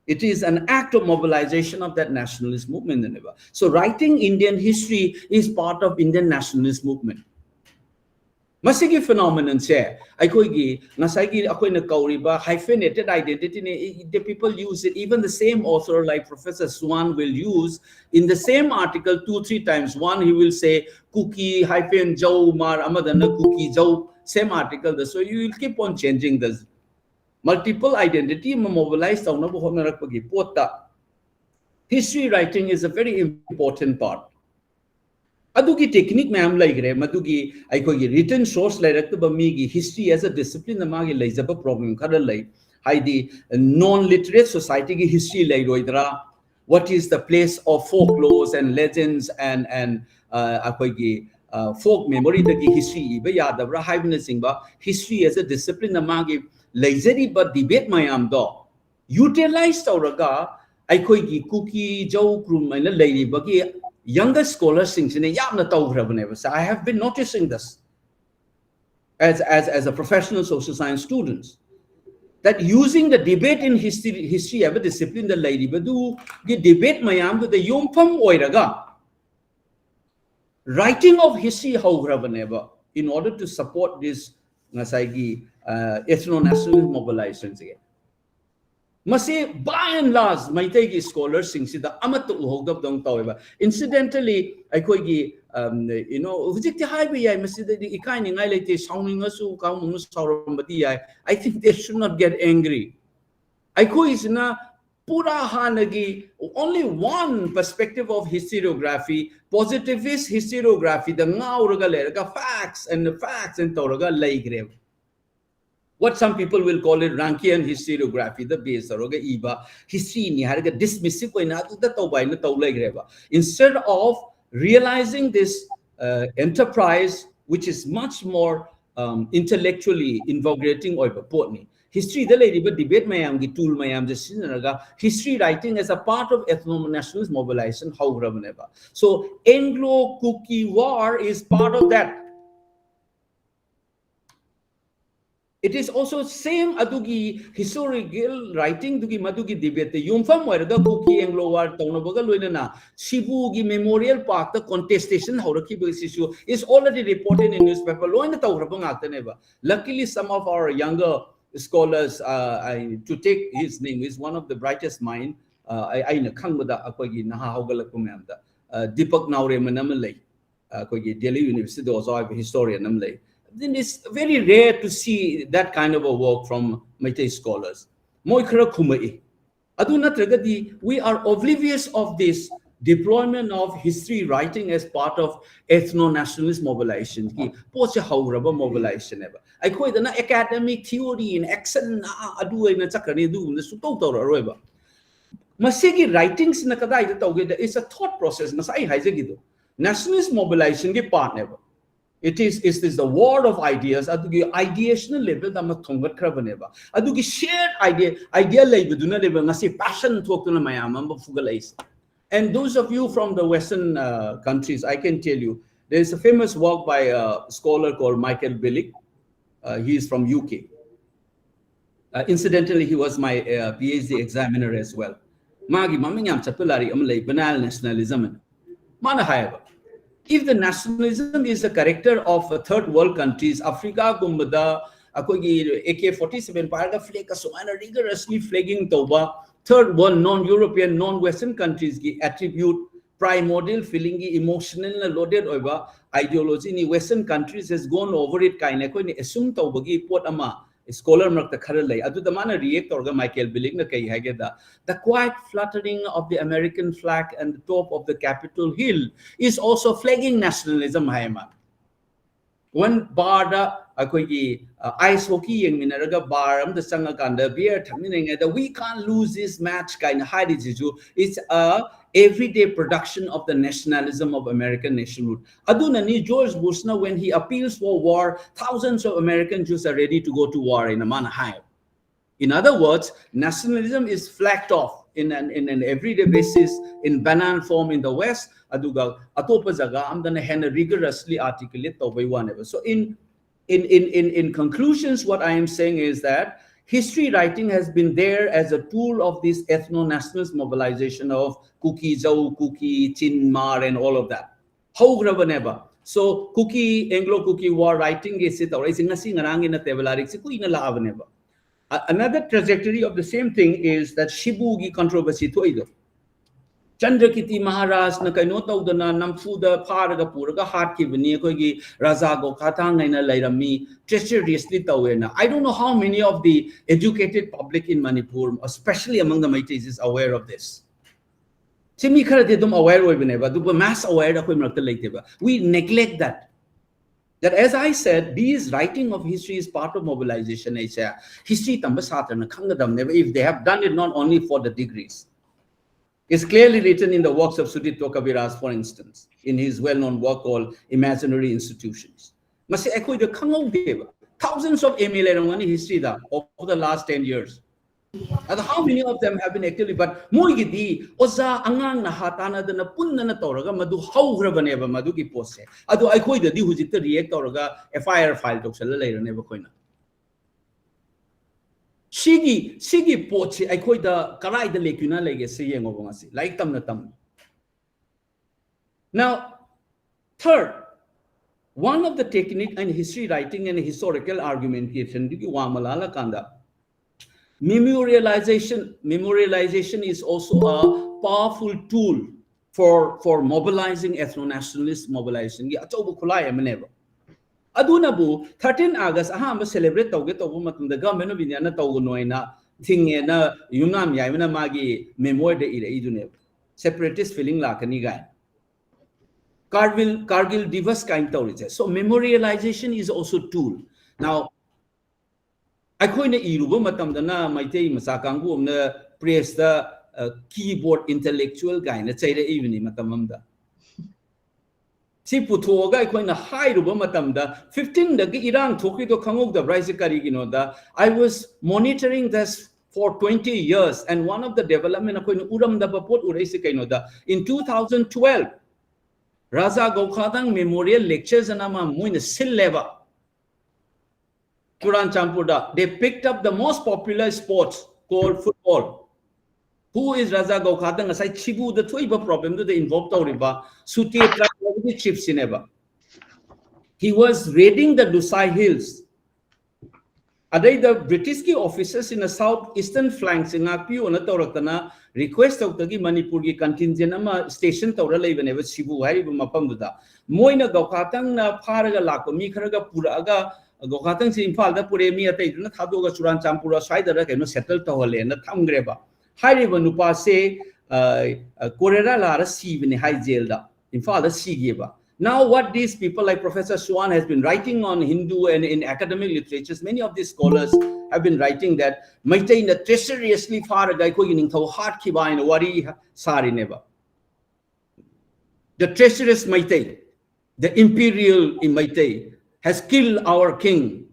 It is an act of mobilization of that nationalist movement. So writing Indian history is part of Indian nationalist movement. Masigi phenomenon se aikoigi nasaigi akoina kauriba hyphenated identity the people use it. Even the same author like Professor Swan will use in the same article 2-3 times. One he will say cookie hyphen jau mar amadana cookie jau, same article. So you will keep on changing this multiple identity mobilized. History writing is a very important part. Adugi technique ma'am like madugi aikogi written source like migi history as a discipline amagi laizaba problem kada like the non-literate society ki history like roidra. What is the place of folklores and legends and akoigi folk memory the history ba yadabra haibna singba history as a discipline amagi laizari but debate mayam do utilize tauraga aikoigi cookie jau krum maina lairi bagi younger scholars things in a so I have been noticing this as a professional social science students that using the debate in history ever discipline the lady but do the debate mayam to the yompam oiraga writing of history how in order to support this nasagi ethno-national mobilizations again. Masi by and large, Maitegi scholars sing the Amatu Hogab Dong Taweba. Incidentally, I could you know, Vijiti Highway, I must say the Ikani Nilete sounding us who come I think they should not get angry. I is na Pura Hanagi, only one perspective of historiography, positivist historiography, the Ngauraga facts and Toraga Laigrave. What some people will call it Rankian historiography, the base aroga iba history ni haraga dismissive instead of realizing this enterprise which is much more intellectually invigorating or potni. history the lady but debate mayam gi tool mayam just history writing as a part of ethno-nationalist mobilization how never. So Anglo-Kuki war is part of that. It is also same adugi historical writing dugi madugi debate yumfam waraga Kuki Anglo war taunabaga loinana Shibu gi memorial park the contestation hauraki issue is already reported in newspaper loina taurabang neba. Luckily some of our younger scholars to take his name is one of the brightest mind I na khangbada akogi naha haugalak pumamda Deepak Naure manamlay akogi Delhi University also a historian namlay. Then it's very rare to see that kind of a work from Meitei scholars. Moikra kumai. Aduna tragadi, we are oblivious of this deployment of history writing as part of ethno-nationalist mobilization. Ki poche hauraba mobilization ever. I call it an academic theory in action adu na chakani du na sutau tawra roiba. Masigi writings na kadai ta tawge is a thought process na sai haijegido. Nationalist mobilization ki part never. It is the war of ideas. Adugi ideational level dama thongat krabaneba. Adugi shared idea level duna level ngasi passion talk to na mayama fugalais. And those of you from the Western countries, I can tell you, there is a famous work by a scholar called Michael Billig. He is from UK. Incidentally, he was my PhD examiner as well. Magi mamingam chapulari amlay banal nationalism. Mana hayaba. If the nationalism is the character of third world countries, Africa, Gumbada, AK-47 paraga flag sumana rigorously flagging toba third world non-European, non-Western countries attribute primordial feeling emotional loaded over ideology in Western countries has gone over it kind of assume tobagi pot ama scholar mark the kharalay adu the mana react orga Michael Billig na kai hageda the quiet fluttering of the American flag and the top of the Capitol Hill is also flagging nationalism haima. One barda akoigi ice hockey yang minaraga baram the sangakanda beer thamning that we can't lose this match kind of high jiju. It's a everyday production of the nationalism of American nationhood. Adunani George Bush now when he appeals for war, thousands of American Jews are ready to go to war in a manahai. In other words, nationalism is flagged off in an everyday basis in banal form in the West. Aduga atopa zaga amdana hen rigorously articulate tawai whatever. So in conclusions, what I am saying is that history writing has been there as a tool of this ethno-nationalist mobilization of Kuki, Zhou, Kuki, Chin, Mar, and all of that. How never. So Kuki, Anglo-Kuki war writing is it or is in a singarang in a tevelarik, never. Another trajectory of the same thing is that Shibugi controversy to either. Chandrakiti Maharaj na kaino tawdana namfuda pharaga puraga hat kibani koigi raja go khatang na lairami treacherously tawena. I don't know how many of the educated public in Manipur, especially among the Meiteis, is aware of this. Simi khara de dum aware oibneba du mass aware da koi marta leiteba. We neglect that. That as I said, these writing of history is part of mobilization. History tambasatra na khangadam never if they have done it not only for the degrees. It's clearly written in the works of Sudipto Kaviraj, for instance, in his well-known work called Imaginary Institutions. Thousands of MLA history over the last 10 years. And how many of them have been actively, but Moigidi, Oza, Angang, Nahatana, the Napunana Toraga, Madu, how Ravaneva, Maduki Pose. Ado I quite the Dihujita react Toraga, a fire file to later never coin. Sigi poche, I quite the Karai the Lakuna legacy and Ovasi, like Tamnatam. Now, third, one of the technique and history writing and historical argumentation, Wamalala Kanda. Memorialization is also a powerful tool for mobilizing ethno-nationalist mobilization. Adunabu 13 August ahamba celebrate tawge tawu matunda government of India na tawu noina thinge na yunam yaimana magi memoir de ire idune separatist feeling lakani guy Kargil divas kind tawri. So memorialization is also tool. Now I coin iruba matamdana Maitei Masakangu na praise the keyboard intellectual guy na say the evening matamamda. si puthoga akoina hairuba matamda 15 da irang thoki to khangok da rise karigino da I was monitoring this for 20 years, and one of the development akoina uram da pot uraisi kaino da in 2012 Raja Gokhatang Memorial Lectures anama muina silleva Turan Champuda. They picked up the most popular sports called football. Who is Raja Gokhatang? Asai chibu the tuiba problem to the involved riba suti the chips in ever. He was raiding the Lusai Hills. Adai the British officers in the southeastern flanks in Apiu on a Toratana request of the Manipur contingent station Torala even ever Shibu Mapamduda. Moina Gokhatang Paraga Lako Mikaraga Puraga Gokhatang Simpal the Puremi at Tadoga Suran Champura Saidara can settle Tohole and the Tamgreba. High Nupa say Korera Lara Siv in high jailda. In father Sigeba. Now, what these people like Professor Swan has been writing on Hindu and in academic literatures, many of these scholars have been writing that Maitai na treacherously far a guy going to heart kiba in a wari sari never. The treacherous Maitai, the imperial in Maitai, has killed our king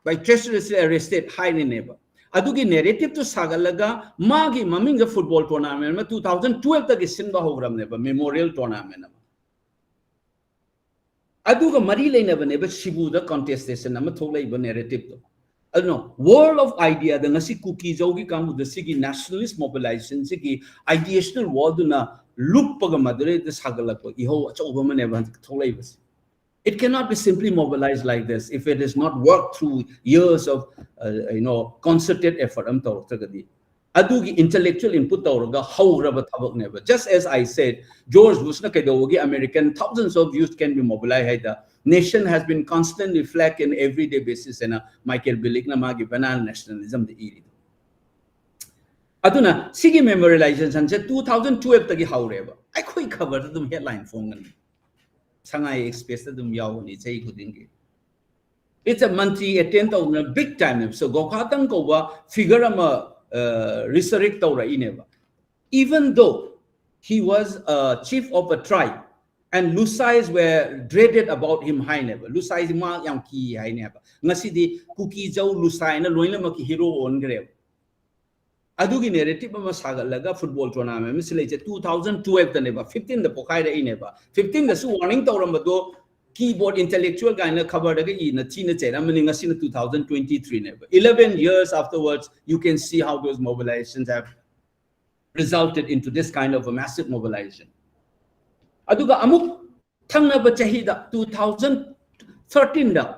by treacherously arrested highly never. Adugi narrative to Sagalaga, Magi Maminga football tournament 2012 the Simba Hogram never memorial tournament. Aduga Marile never Shibu the contestation, I'm a tola narrative. I don't know, world of idea, the Nasi cookies, Ogi come with the Sigi nationalist mobilization, Sigi ideational warduna, look Pagamadre, the Sagalako, Iho, Chogoman ever tola. It cannot be simply mobilized like this if it is not worked through years of concerted effort. I'm talking Adugi intellectual input tawraga hawraba thabak never. Just as I said, George Bushna Kedogi American thousands of youth can be mobilized. The nation has been constantly flagged in everyday basis and Michael Billig na magi banal nationalism the iri. Aduna Sigi memorialization said 2012 tagi hawreba. I could cover the headline phone. Sangai expressed them yawni say kudingi. It's a monthly attempt on a big time. So Gokhatang Kova figure resurrect ineva. Even though he was chief of a tribe and Lusais were dreaded about him high never. Lusais ma yang ki high never. Ngasi di kuki jau Lusai na loina maki hero on grave. Adugi narrative ma sagalaga football tournament misle 2012 the never 15 the pokaida ineva 15 the su warning tawramado keyboard intellectual kind of covered again in China 2023 never 11 years afterwards you can see how those mobilizations have resulted into this kind of a massive mobilization. Aduga amuk thangna bachahida 2013 da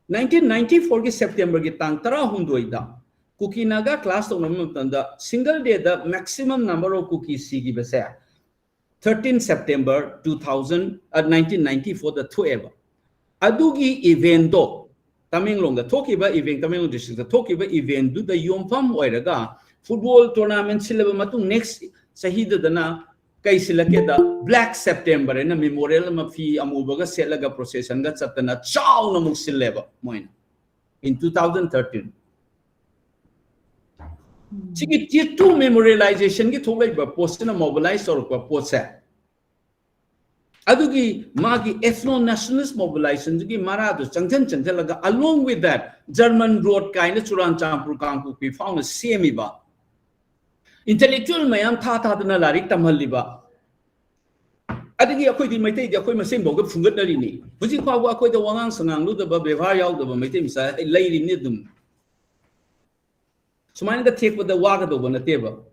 1994 ki September ki tang tara hundoi da Kukinaga class the single day the maximum number of cookies sigi basa 13 September 1994 the two ever. Adugi event do Taminglong the Tokiba event Taminglong district the Tokiba event do the Yompam Oiraga football tournament syllabus next Sahida Dana Kaisilakeda Black September and a memorial mafi amubaga selaga procession got satana chow no musileva moina in 2013. Chiki two memorialization ki thogai ba post na mobilize or ko post hai adugi magi ethno nationalist mobilization ki maradu changchen laga along with that German road kind of churan champur kangku ki found a semi ba intellectual mayam tha dana larik tamhalli ba adigi akoi di maitai di akoi masem boga fungat na rini buji kwa wa akoi da wangang sangang lu da ba bevar yaw da ba maitai misa lairi ni dum Sumani the take with the water over the table.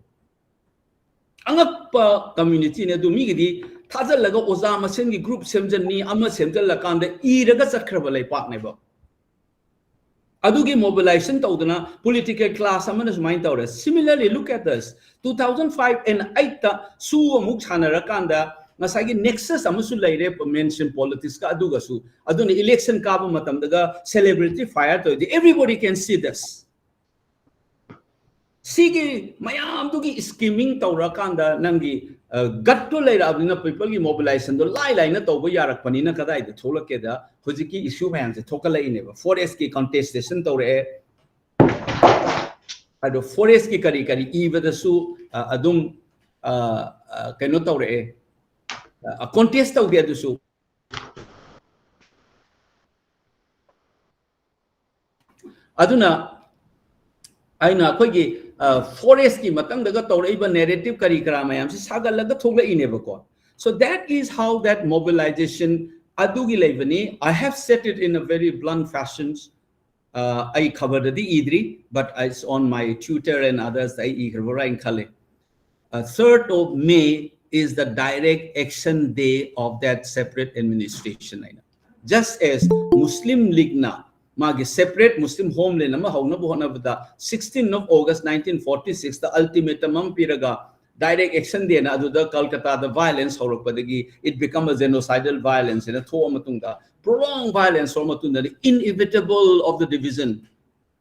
Angap community ne do migidi, Taza Lago Ozama Sengi group Semjani, Ama Semtel Lakan, the Iraga Sakrabale partner. Adugi mobilization Taudana, political class, Amanas mind out. Similarly, look at this 2005 and Aita Su Mukhana Rakanda, Nasagi Nexus Amasulaire mentioned politics Adugasu, Aduni election Kabamatam, the celebrity fire to everybody can see this. Sige mayam dugi scheming tawrakanda nangi gatto laira abina people ki mobilization do lai na tawbo yarak panina kadai de tholake da hojiki issue mayam se thokalai ne ba forest ki contestation tawre ado forest ki kari eva da su adum kaino tawre contest tawge adusu aduna aina akoigi forest ki matang daga tawraiba narrative kari kara mayam si sagalaga thogla ineba ko. So that is how that mobilization adugi leibani. I have said it in a very blunt fashion. I covered the idri, but it's on my Twitter and others. I in Kale. 3rd of May is the direct action day of that separate administration. Just as Muslim League na magi separate Muslim homeland nama hauna buhana bada 16th of August 1946 the ultimatum piraga direct action day na aduda Kolkata the violence horakpadagi it become a genocidal violence in a thoa matunda prolonged violence or matunda the inevitable of the division.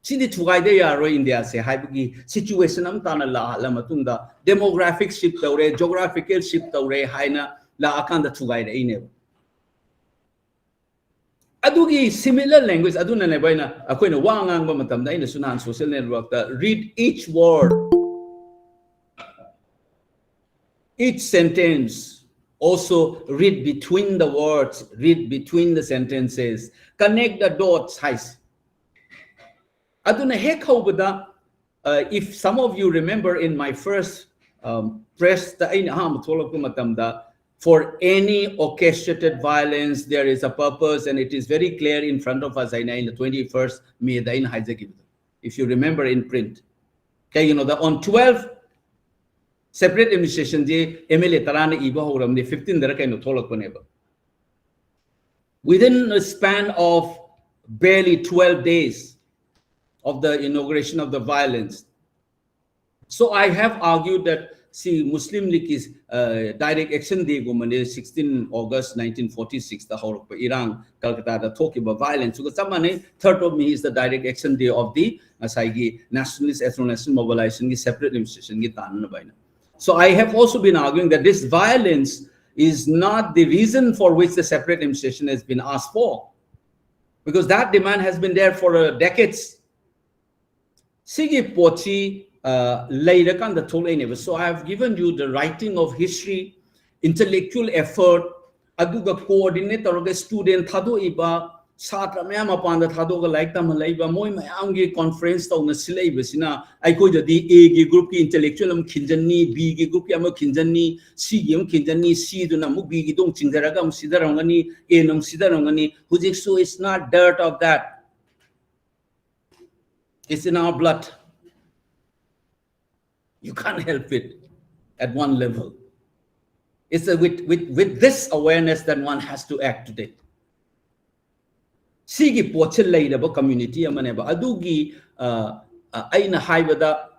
Sindi thugaide yaro India se haibagi situation am tana la matunda demographic shift tawre geographical shift tawre haina la akanda thugaide ine adugi similar language aduna ne baina akoina wa ngang ba matamda ina sunan social network ta read each word, each sentence, also read between the words, read between the sentences, connect the dots. Aduna hek hobada. If some of you remember in my first press ta ina ham tholok matamda, for any orchestrated violence there is a purpose and it is very clear in front of us in the 21st May da in hijack. If you remember in print, okay, you know that on 12 separate administration je MLA tarana iba horam the 15 dara kaino tholok paneba. Within a span of barely 12 days of the inauguration of the violence. So I have argued that see Muslim League is direct action day gumane 16 August 1946 the whole Iran Calcutta the talk about violence because somebody 3rd of May is the direct action day of the Asaigi nationalist ethno-national mobilization ki separate administration ki tanna baina. So I have also been arguing that this violence is not the reason for which the separate administration has been asked for, because that demand has been there for decades. Sigi pochi so I have given you the writing of history, intellectual effort, aduga coordinator student thado iba satra mayam apanda thado ga like tam laiba moi mayam gi conference taw na silai besina ai ko jadi A gi group ki intellectual am khinjanni B gi group ki am khinjanni C gi am khinjanni C du na mu B gi dong chingdaraga am sidarangani A nam sidarangani hujik so it's not dirt of that, it's in our blood. You can't help it at one level. It's with this awareness that one has to act today. Sigi pochel laida ba community amane ba adugi aina haibada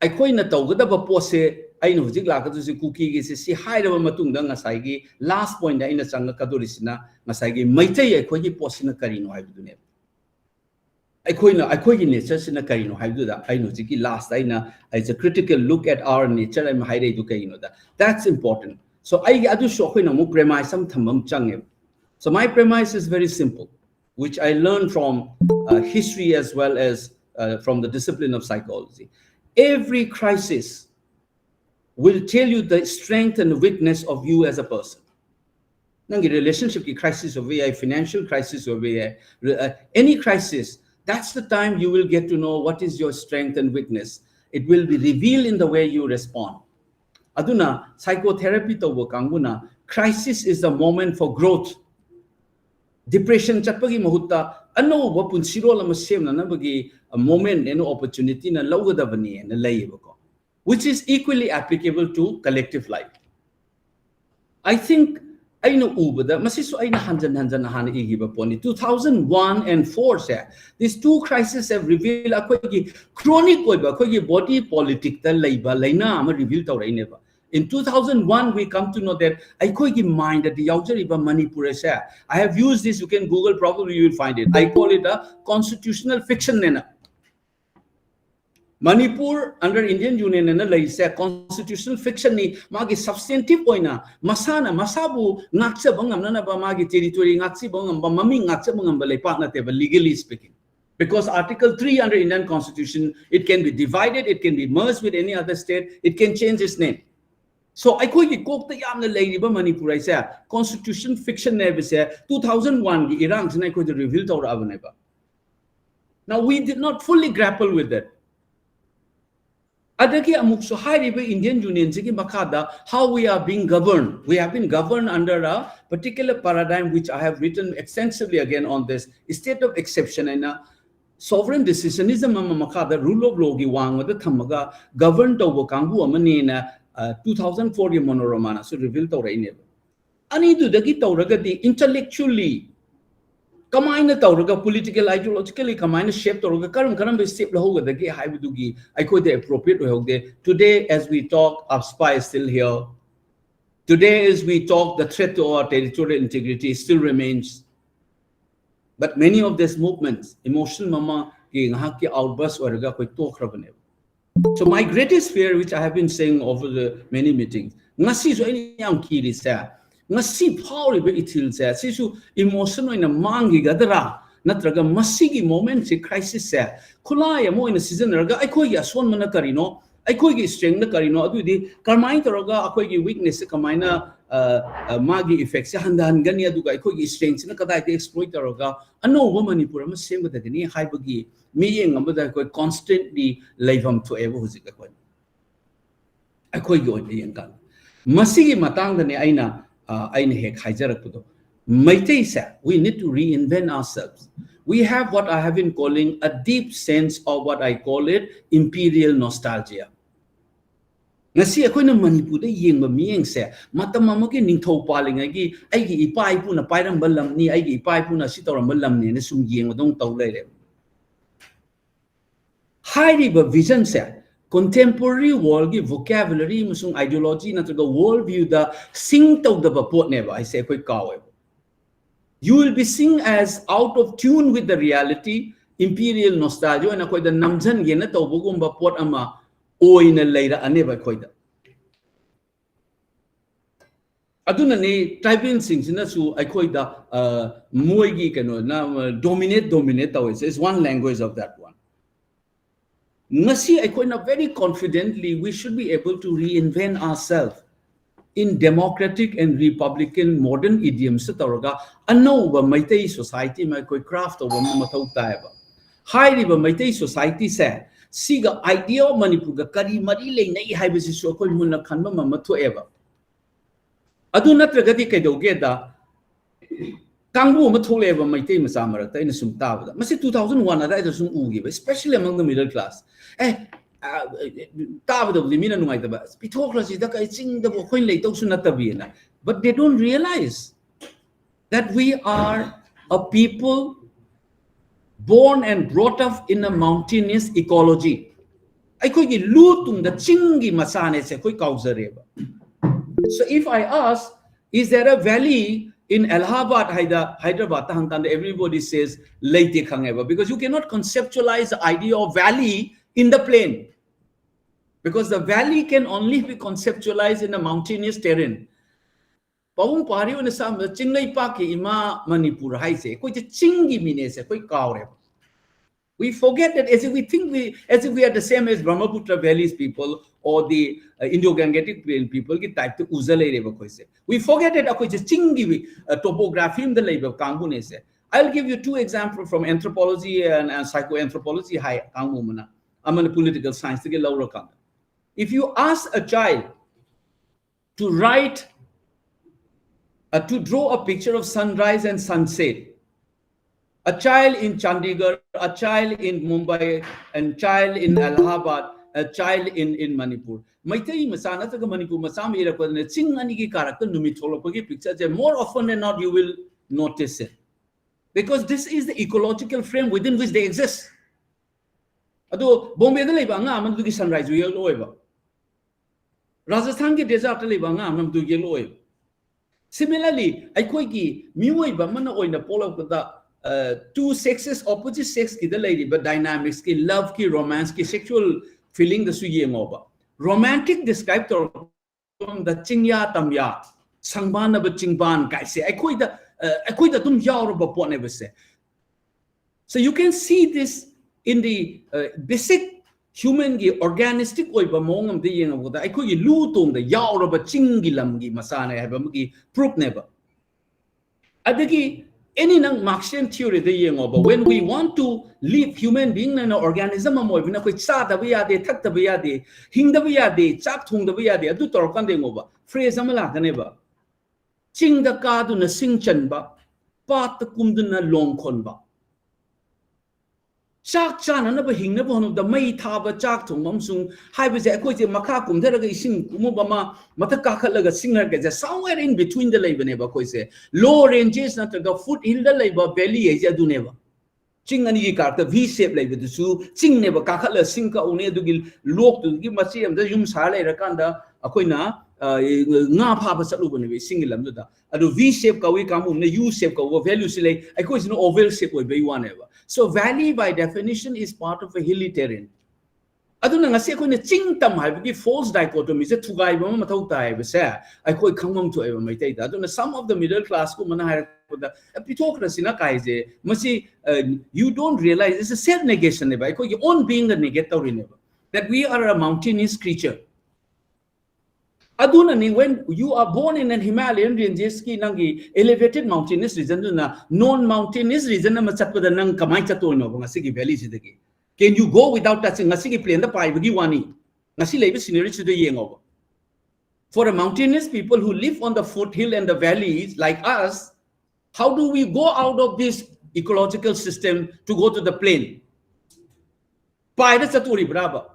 aikoina tawgada ba pose aina hujik lakadu si cookie gi si haida ba matungda ngasai gi last point aina changa kadorisina ngasai gi maitai aikoi gi posina karino haibudune Akoigi nature sina karino haiduda I know jiki last aina it's a critical look at our nature I'm haide du kaino da that's important. So I adu shokhina mu premise am thamam change. So my premise is very simple, which I learned from history as well as from the discipline of psychology. Every crisis will tell you the strength and weakness of you as a person. Nangi relationship ki crisis over financial crisis over any crisis. That's the time you will get to know what is your strength and weakness. It will be revealed in the way you respond. Aduna psychotherapy to kanguna crisis is the moment for growth. Depression chatpagi mahutta ano ba punsiro lama sem na bagi a moment and opportunity na lawgadabani na layibako, which is equally applicable to collective life. I think I know ubada masiso ay hanjan hana igiba poni 2001 and 4 sa these two crises have revealed akoigi chronic oiba akoigi body politic ta laiba laina ama reveal tawrai ba. In 2001 we come to know that akoigi mind that the yaujariba Manipur sa I have used this, you can Google, probably you will find it. I call it a constitutional fiction nena. Manipur under Indian Union and a constitutional fiction ni magi substantive poina masana masabu ngaksa bangam nana ba magi territory ngaksi bangam ba mami ngaksa bangam ba lepak na te ba legally speaking, because Article 3 under Indian Constitution it can be divided, it can be merged with any other state, it can change its name. So I koi ki kok ta yam na lei ba Manipur ai sa constitution fiction ne be se 2001 gi irang sina koi reveal ta ra ba. Now we did not fully grapple with that. Adaki amuk so high Indian Union sigi makada how we are being governed. We have been governed under a particular paradigm which I have written extensively again on this state of exception and sovereign decisionism makada rule of law gi wang the thamaga govern to kangbu amani na 2004 monoromana so reveal to ra ine. Ani du dagi to ragadi intellectually Kamaina Tauraga political ideologically Kamaina shape Tauraga Karam be step Lahoga the gay Haibudugi, I could the appropriate way. Today, as we talk, our spy is still here. Today, as we talk, the threat to our territorial integrity still remains. But many of these movements, emotional mama, outbursts or so my greatest fear, which I have been saying over the many meetings, ngasi so any young kid is there. Ngasi power ibe itil sa sisu emotional ina mangi gadara natraga masigi moment si crisis sa khula ya mo ina season raga aikoi ya son mana karino aikoi gi strength na karino adu di karmai taraga akoi gi weakness kamaina magi effects handan gani adu ga aikoi gi strength na kadai te exploit taraga ano wo Manipur ma sem ga dani haibagi mi yeng amada koi constantly leivam to ever huzik akoi gi oi yeng kan masigi matang dani aina we need to reinvent ourselves. We have what I have been calling a deep sense of what I call it imperial nostalgia. Ngasi ako na Manipur da yeng ba miyeng se matam mamaki ningthaw paling agi aigi ipai pu na pairam balam ni aigi ipai pu na sitoram balam ni na sum yeng dong taw lai le. High vision se contemporary world gi vocabulary musung ideology na the world view the sing to the pot never I say quick kawe you will be seen as out of tune with the reality imperial nostalgia and akoi the namjan ge na to bugum ba pot ama oina leira aneba khoi da aduna ni tribal sing na su akoi da moi gi kano na dominate is one language of that one. Ngasi aikoina very confidently we should be able to reinvent ourselves in democratic and republican modern idioms tawraga anova maitai society ma koi craft of mathau taiba high riba maitai society se siga idea of Manipur ga kari mari leinai haibasi so koi munna khanba mamatho eba adu natragati kaidoge da Kangbu matholeba maitai macha marakta ina sum tabada masi 2001 ada sum ugi especially among the middle class tabada limina nungai taba pitocracy da kai ching da khoin lei tok sunna tabina but they don't realize that we are a people born and brought up in a mountainous ecology ai koi gi lutung da chingi masane se koi kauzareba so if I ask is there a valley in Allahabad, Hyderabad, everybody says Laite Khangeba because you cannot conceptualize the idea of valley in the plain. Because the valley can only be conceptualized in a mountainous terrain. Paung pari on some Chingai Paki Ima Manipur Haise, quite a chingi minese, quite kaure. We forget that as if we are the same as Brahmaputra Valley's people or the Indo-Gangetic Plain people get type to Uzale Reva Koise. We forget that Akoijam chingi topography in the labor Kangune. I'll give you two examples from anthropology and psychoanthropology. Hi, Kangumana. I'm a political science to get Laura Kanga. If you ask a child to write, to draw a picture of sunrise and sunset, a child in Chandigarh, a child in Mumbai, and child in Allahabad, a child in Manipur. Maitai masana taka Manipur masam ira ko ne chingani ki character numitology picture more often than not you will notice it because this is the ecological frame within which they exist. Ado Bombay da leiba nga amam du sunrise we loiba. Rajasthan ke desert leiba nga amam du loiba. Similarly, aikoi ki mioi ba mana oina polo da two sexes, opposite sex ki the lady, but dynamics ki love ki romance ki sexual feeling the suye ngoba. Romantic described from the chingya tamya, sangbana ba chingban kai se. Akoi da tum yauro ba pone se. So you can see this in the basic human gi organistic oiba mong am de yeng aboda ai khoi gi lu tong da yaw ro ba ching gi lam gi masana ha ba gi proof never adagi any nang Marxian theory de yeng oba when we want to live human being na organism amoy bina khoi cha da ba ya de thak da ba ya de hing da ba ya de chak thong da ba ya de adu tor kan de ngoba phrase amala ka ne ba ching da ka du na sing chan ba pat kum du na long khon ba chak chan na ba hing na ba no da mai tha ba chak thong mam sung hai ba je khoi je makha kum da ga ising kum ba ma mata ka khat la ga singer ga je somewhere in between the lay ba ne ba khoi se low ranges na ta ga foot hill da lay ba valley e ja du ne ba ching ani gi ka ta v shape lay ba du su ching ne ba ka khat la sing ka u ne du gi lok du gi ma chi am da yum sa lay ra kan da akoi na nga pha ba salu ba ne be sing lam da adu v shape ka wi ka mu ne u shape ka wo value si lay ai khoi no oval shape oi be one ever so valley by definition is part of a hilly terrain aduna ngasi ko ne chingtam hai bi false dichotomy se thugai ba ma thau tai ba se ai khoi khangmam to ai ba mai tai da aduna some of the middle class ko mana hai ko da pitocracy na kai je masi you don't realize it's a self negation ne ba ko your own being the negator ne ba that we are a mountainous creature aduna ni when you are born in an Himalayan ranges ki nangi elevated mountainous region na non mountainous region na machat da nang kamai chato no ngasi ki valley sidagi can you go without touching ngasi ki plane da pai bagi wani ngasi lebe scenery sido yengo for a mountainous people who live on the foothill and the valleys like us how do we go out of this ecological system to go to the plain pai da chaturi brava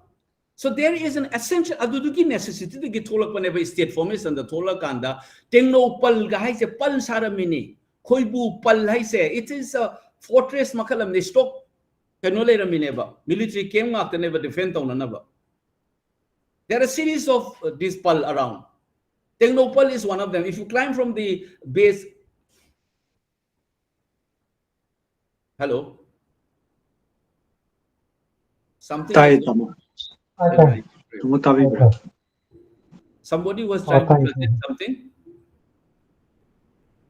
so there is an essential aduduki necessity to get tholak whenever state formation the tholak kanda tengno pal ga hai se pal sara mini khoibu pal hai se it is a fortress makalam ne stock kanole ramineba military came after never defend on another there are a series of these pal around tengno pal is one of them if you climb from the base hello something somebody was trying to present something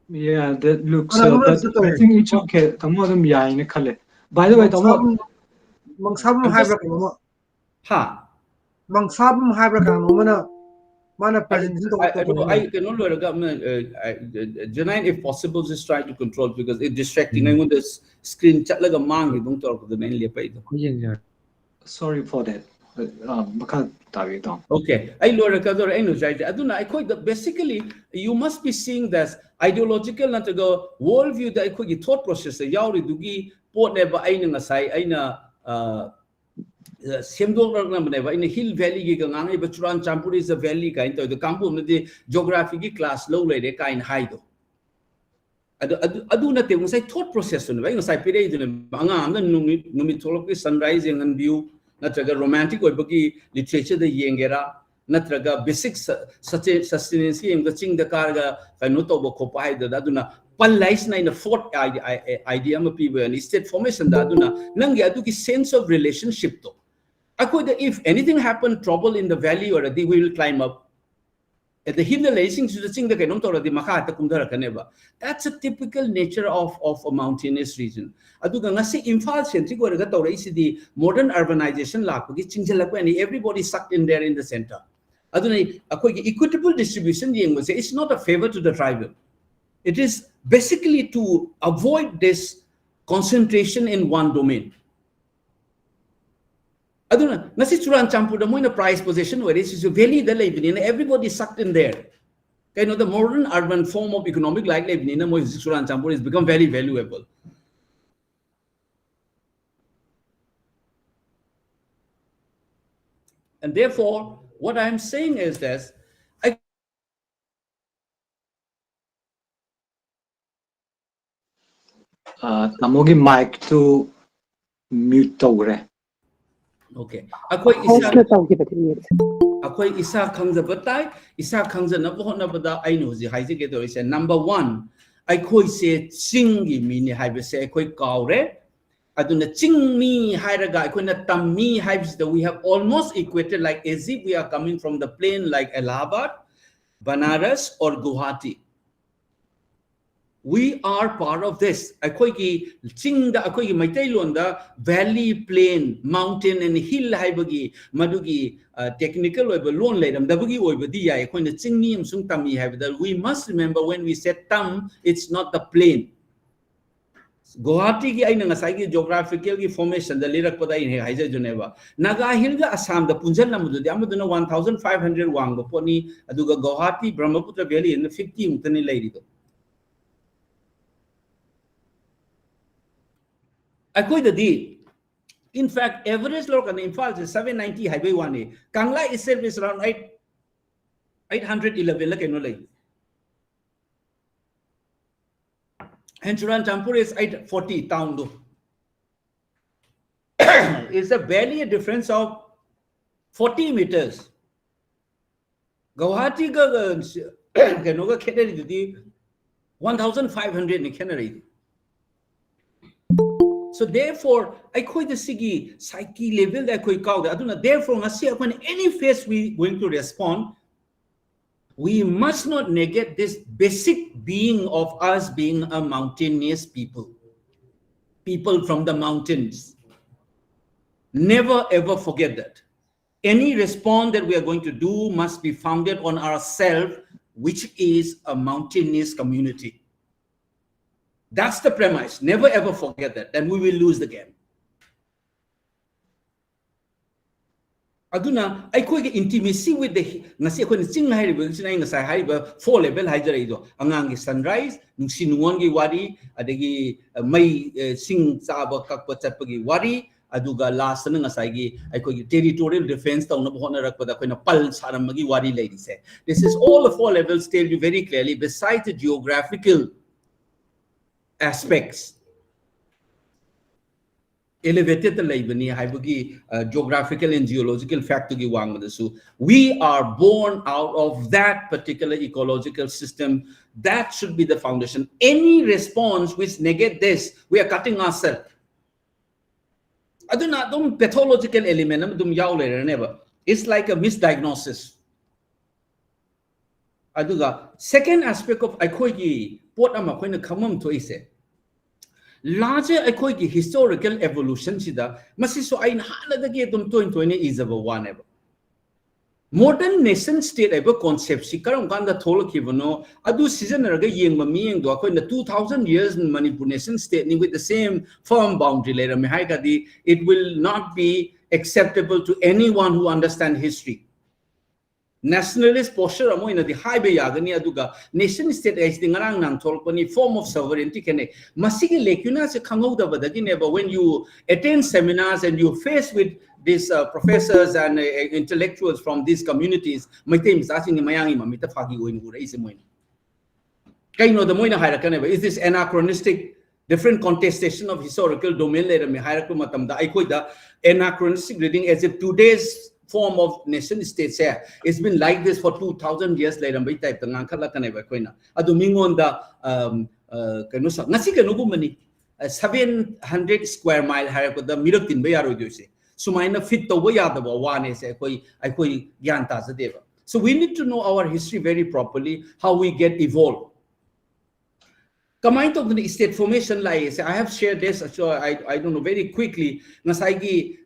yeah that looks but I think it's okay tamo dum yai ne khale by the way tamo mangsabum hybrid kamo ha mangsabum hybrid kamo mana presentation I can only Janine if possible just try to control because it's distracting I want this screen chat like a mang don't talk the name sorry for that okay I basically you must be seeing this ideological na tago worldview that I thought process yauri dugi pot never aina ngasai aina semdok na in a hill valley gi gangai bachuran champur is a valley kind of the kampu the geography gi class low le kind high do adu na te ngasai thought process no ngasai pire du anga am numi tholok sunrise and view natraga romantic oibagi literature the yengera natraga basic sustenance em ga ching the karga kaino to bo khopai da aduna pallais na in a fourth idea ma people and state formation da aduna nangi adu ki sense of relationship to if anything happen trouble in the valley or we will climb up at the Himalayas that's a typical nature of a mountainous region. The modern urbanization everybody sucked in there in the center. Equitable distribution it's not a favor to the tribal. It is basically to avoid this concentration in one domain. Aduna nasi churan champu da moina price position where is valley the living everybody sucked in there. The modern urban form of economic like living in churan champu has become very valuable. And therefore, what I am saying is this: Tamogi mic to mute tore. Okay. Akoy isa khangjabatai isa khangjana bohna bada ainu ji haije ke to is number 1 akoy se chingi mini haibe se akoy kaure aduna chingmi hairaga akoy na tammi haibs that we have almost equated like as if we are coming from the plain like Allahabad, Banaras or Guwahati. we are part of this. Akoigi chingda akoigi maitai londa valley, plain, mountain and hill haibagi madugi technical oiba lon leidam dabugi oiba di ya akoina chingni amsung tami haibada. We must remember when we said tam, it's not the plain. Guwahati ki ay nangasay geographical ki formation da lirak pada in haija juneba Naga Hill ga Assam da punjan namudu di amuduna 1500 wang po ni aduga Guwahati Brahmaputra Valley in 50 mutani lady do Akoi the di in fact average log an Imphal is 790 highway 1 Kangla itself is around 811 la keno lay and Churanchandpur is 840 town do. It's a barely a difference of 40 meters. Guwahati ga Canary di 1,500 ni Canary. So therefore, I quite the sigi psyche level that I call that. Therefore, when any phase we going to respond, we must not negate this basic being of us being a mountainous people. People from the mountains. Never ever forget that. Any response that we are going to do must be founded on ourselves, which is a mountainous community. That's the premise. Never ever forget that. Then we will lose the game. Aduna, I could intimacy with the Nasi Sing Hariba, 4 level Hajarido, Angangi sunrise, Nusinuangi Wadi, Adegi May Sing Saba Kakpatapagi Wadi, Aduga last and Nasagi, I could territorial defense down the Honorak with a Pal Saramagi Wadi lady say. This is all the 4 levels tell you very clearly, besides the geographical aspects. Elevated the labani haibugi geographical and geological fact to give we are born out of that particular ecological system. That should be the foundation. Any response which negate this, we are cutting ourselves. Aduna dum pathological element dum yaule never. It's like a misdiagnosis. Aduga second aspect of akoigi pot ama koina kamam to ise. Larger akoigi historical evolution sida masiso ay nahalagagi dum 2020 is of one ever. Modern nation state ever concept si karong kanda thol kibono adu season raga yeng mami do ako in the 2000 years in Manipur nation state with the same firm boundary later mehai it will not be acceptable to anyone who understand history. Nationalist posture amo ina di highway yagani aduga nation state as the ngarang nang tholpani form of sovereignty kene masigi lekuna se khangauda badagi never when you attend seminars and you face with these professors and intellectuals from these communities maitei misasing mayangi mamita phagi oin ura ise moina kaino the moina hairakane is this anachronistic different contestation of historical domain later me hairakku matamda ai koida anachronistic reading as if today's form of nation states here. It's been like this for 2,000 years later. By type the Nankala Kaneva Koina. Adumingon the Kanusa Nasi Kanugumani 700 square mile higher with the Mirutin Bayaro Jose. So mine fit the way out of one is I Yanta Zadeva. So we need to know our history very properly, how we get evolved. Comment of the state formation lies. I have shared this, so I don't know very quickly. Nasagi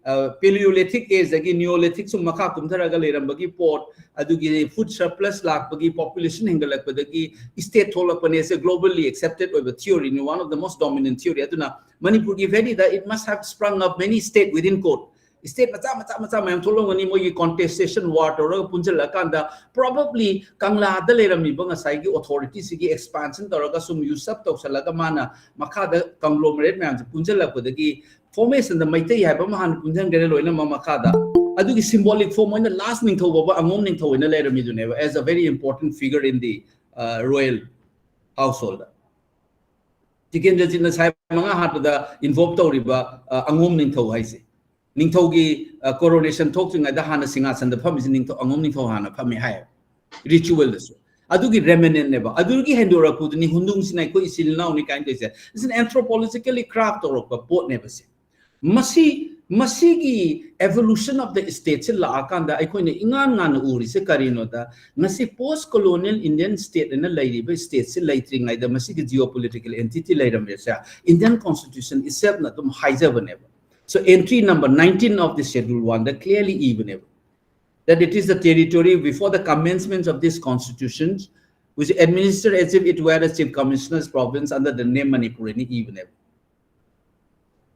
Paleolithic age, again Neolithic, so Makakum Taragalerambagi port, Adugi food surplus, Lakbagi population Hingalakadagi, state Tolapan is a globally accepted over theory, one of the most dominant theory. Aduna Manipur Givedi that it must have sprung up many states within code. State I'm told contestation water punjalakanda probably Kangla Dalerami Bangasagi authority sigi expansion Taraga sum use up to Salagamana Makada conglomerate man Punjala Pudagi formation the Maite Habamahan Punjan Gerelo in Mamakada. Adugi symbolic form in the last Ninto Among Ninto in the letter Miduneva as a very important figure in the royal household. Chicken Jajin Saimanga had the invoked river Angom Ninto I say. Ningtogi coronation talking at the Hana Singas and the Pumis Ningto Angomnito Hana Pami High ritual. Adugi remnant never. Adugi Hendora Kudni Hundung Sinako is now kind of it's an anthropologically craft or a boat never say. Masi masigi evolution of the state se la akanda aikoine ingan ngan uri se karino da masi post colonial Indian state na lairi ba state se laitring ai da masigi geopolitical entity lairam sa Indian constitution itself na tum haiza baneba. So entry number 19 of the schedule 1 that clearly even that it is the territory before the commencement of this constitution which is administered as if it were a chief commissioner's province under the name Manipur even.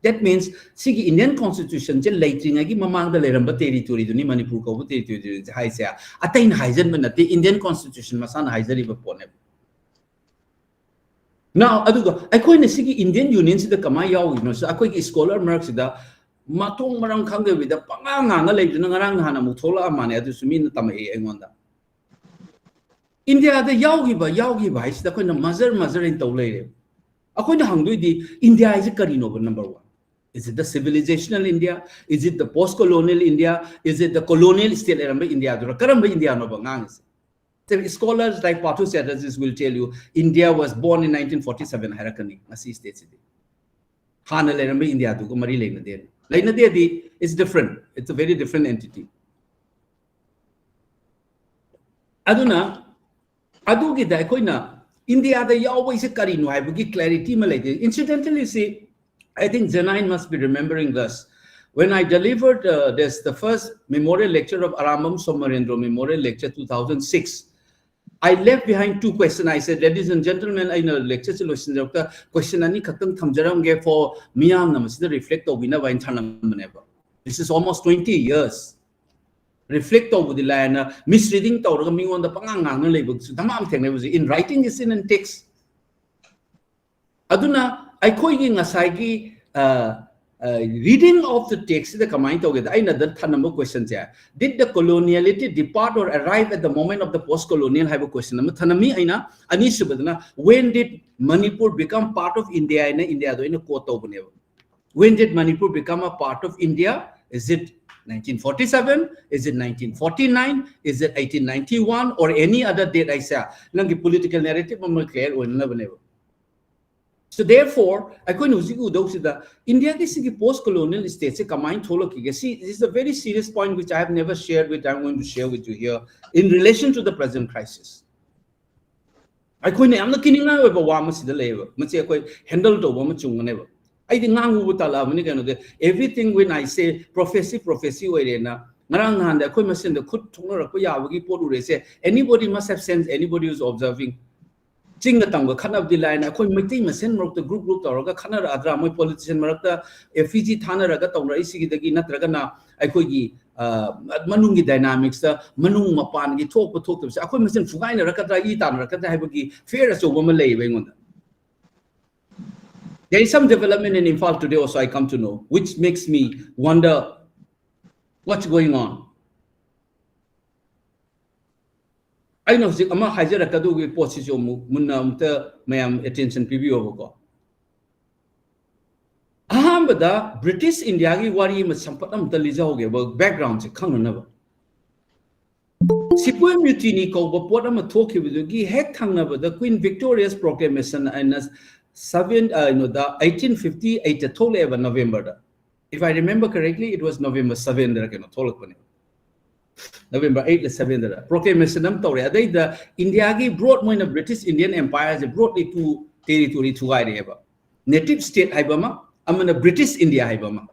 That means sigi Indian constitution je laitring agi mamang da leramba territory duni Manipur ko territory haisa atain haizen manate Indian constitution masan haizari ba pone. Now aduga akoi ne sigi Indian union sida kamai yaw no so akoi scholar mark sida matong marang khangge with the panganga leiduna ngarang hana mu thola mane adu sumin tamai engonda India the yawgi ba sida koi na mazar in tawle akoi na hangdui di India is karino number 1. Is it the civilizational India? Is it the post-colonial India? Is it the colonial state India? India no. Scholars like Patu Chatterjee will tell you India was born in 1947. Harakani, Asi state. Hana India to Mari Lena there. Lena there it's different. It's a very different entity. Aduna Adugi da koina India the always a karino. I will give clarity malay. Incidentally, see. I think Janine must be remembering this. When I delivered the first memorial lecture of Arambam Somarendra Memorial Lecture 2006, I left behind 2 questions. I said, ladies and gentlemen, I know lecture solution question ani khatam thamjaram for miyam namasida reflect over na vain thanam. This is almost 20 years. Reflect over the line, misreading tawraga mingon da pangangang na label. Tamam theng in writing is in text. Aduna Akoigi ngasagi reading of the text the kamai together. I know that number questions here. Did the coloniality depart or arrive at the moment of the post-colonial? Have a question. Thanami aina anisubadana. When did Manipur become part of India? India do in a quote. When did Manipur become a part of India? Is it 1947? Is it 1949? Is it 1891 or any other date? I say, langi political narrative clear or never. So therefore, I couldn't use India is post-colonial states. See, this is a very serious point which I have never shared with. I'm going to share with you here in relation to the present crisis. I couldn't. I'm not kidding. I have a warm the labor. Handle to woman never. I think everything when I say prophecy, anybody must have sense. Anybody who's observing. Chinga tangga khanab di line akoi maitai masen marok the group tawraga khanar adra moi politician marakta FG thanaraga tawra isigi dagi natraga na akoi gi manungi dynamics ta manung mapan gi thok se akoi masen fugai na rakatra I tan rakatra haibagi fair as over malay bengonda. There is some development in Imphal today also I come to know, which makes me wonder what's going on. I know the Ama Hajara Kadu with Position Munamta Mayam attention preview. Ahambada British Indiagi Wari Masampatam Talizoge backgrounds a Kanganava. Sipua Mutini Koba Potama Toki with the Gi Hektanava, the Queen Victoria's proclamation and the 1858 Tole November. If I remember correctly, it was November 7 that I can Tolakone. November 8 7 proclamation the India brought one of British Indian Empire they brought it to territory to Haibama. Native state Haibama, I'm in a British India Haibama.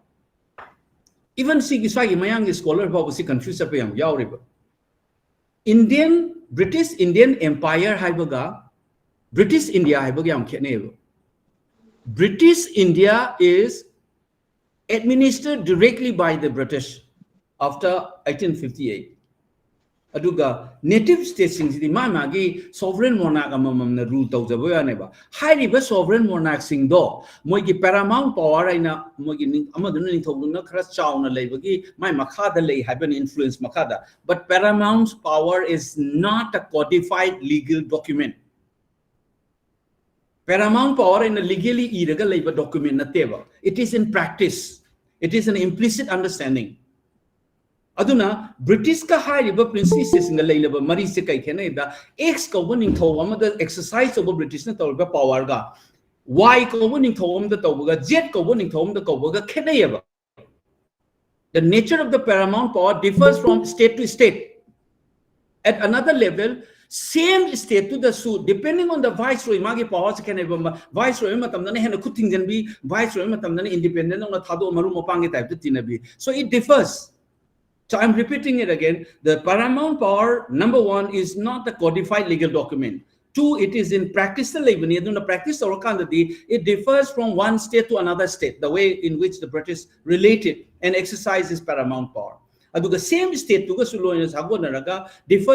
Even Sigiswagi Mayang scholar who confused up Yaw River. British Indian Empire Haibaga, British India Haibagam Kenevo. British India is administered directly by the British. After 1858, aduga native states the mamagi sovereign monarch amamna rule tawjabo neba high sovereign monarch sing do moigi paramount power aina moigi amaduna ni thoguna khara chauna leibagi mai makhada lei have an influence makhada, but paramount power is not a codified legal document. Paramount power in a legally iraga labor document nateva. It is in practice. It is an implicit understanding. Aduna British ka high princesses in the labor Marisa Canada, X governing Tom, the exercise of British power ga. Y governing Tom the Toga, Jet governing Tom the Koboga Caneva. The nature of the paramount power differs from state to state. At another level, same state to the suit, depending on the viceroy, magi powers can have viceroy matamna hen kuting can be viceroy matamna independent on the thado maru mopangi type to tinabi. So it differs. So I'm repeating it again. The paramount power, number one, is not a codified legal document. Two, it is in practice level. It differs from one state to another state, the way in which the British related and exercises paramount power. The same state differs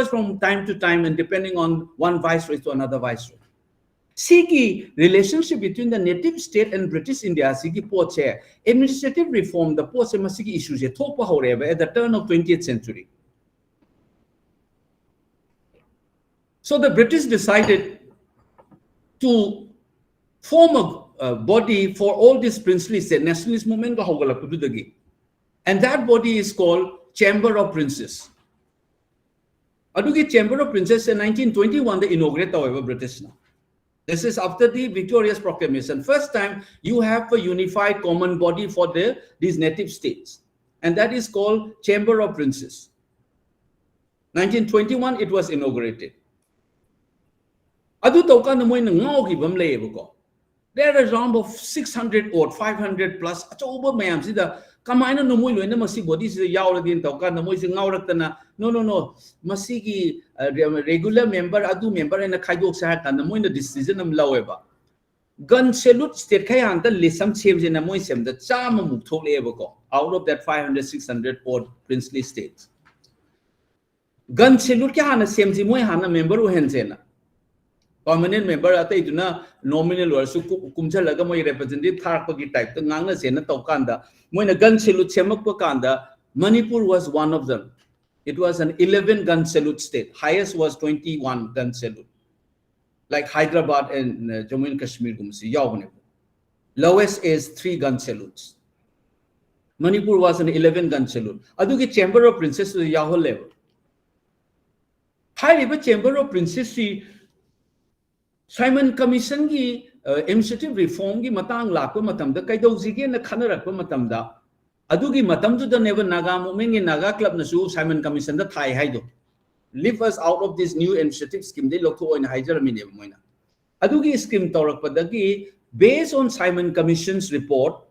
from time to time and depending on one viceroy to another viceroy. Siki relationship between the native state and British India, Siki poche administrative reform, the poche masiki issues at the turn of 20th century. So the British decided to form a body for all these princely states, nationalist movement, and that body is called Chamber of Princes. Adugi Chamber of Princes in 1921 they inaugurated however British now. This is after the Victoria's Proclamation. First time you have a unified common body for these native states, and that is called Chamber of Princes. 1921 it was inaugurated. There are around of 600 or 500 plus. Kamaina no moy loina masi body se yaw din tawka na moy se ngawraktana no masigi regular member adu member ena khaidok sa ta na moy na decision am laweba gun salute state khay hang ta lisam chemje na moy sem da chama muk thok leba ko out of that 500 600 odd princely states gun salute kya hana semji moy hana member u hensena permanent member atai duna nominal or su kumchalaga moy representative tharpagi type to ngangna sena tawkanda moy na gun salute semakpa kanda Manipur was one of them. It was an 11 gun salute state. Highest was 21 gun salute. Like Hyderabad and Jammu and Kashmir gumsi yaw. Lowest is 3 gun salutes. Manipur was an 11 gun salute. Adugi Chamber of Princes to the yaw level. High level Chamber of Princes Simon Commission ki administrative reform ki matang lakpa matamda kaidaw sige na khanarakpa matamda adugi matamdu da never naga movement in naga club na su Simon Commission da thai haido leave us out of this new administrative scheme de lokto in haijar mine moina adugi scheme tawrakpa dagi based on Simon Commission's report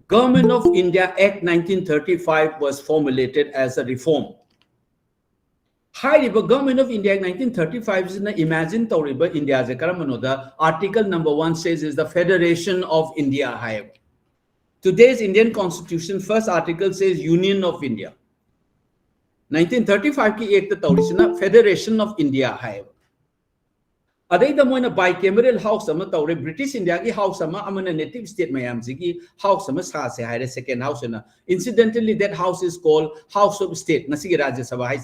Government of India Act 1935 was formulated as a reform. High Government of India 1935 is imagine Tauriba India Zekaramanoda. Article number 1 says is the Federation of India. However, today's Indian Constitution, first article says Union of India. 1935 ki ek Taurisana Federation of India. However, Adai the Moina bicameral house ama Tauri British India ki house ama amana native state mayamziki house ama sa se high second house na. Incidentally, that house is called House of State. Nasigi Rajya Sabha hai.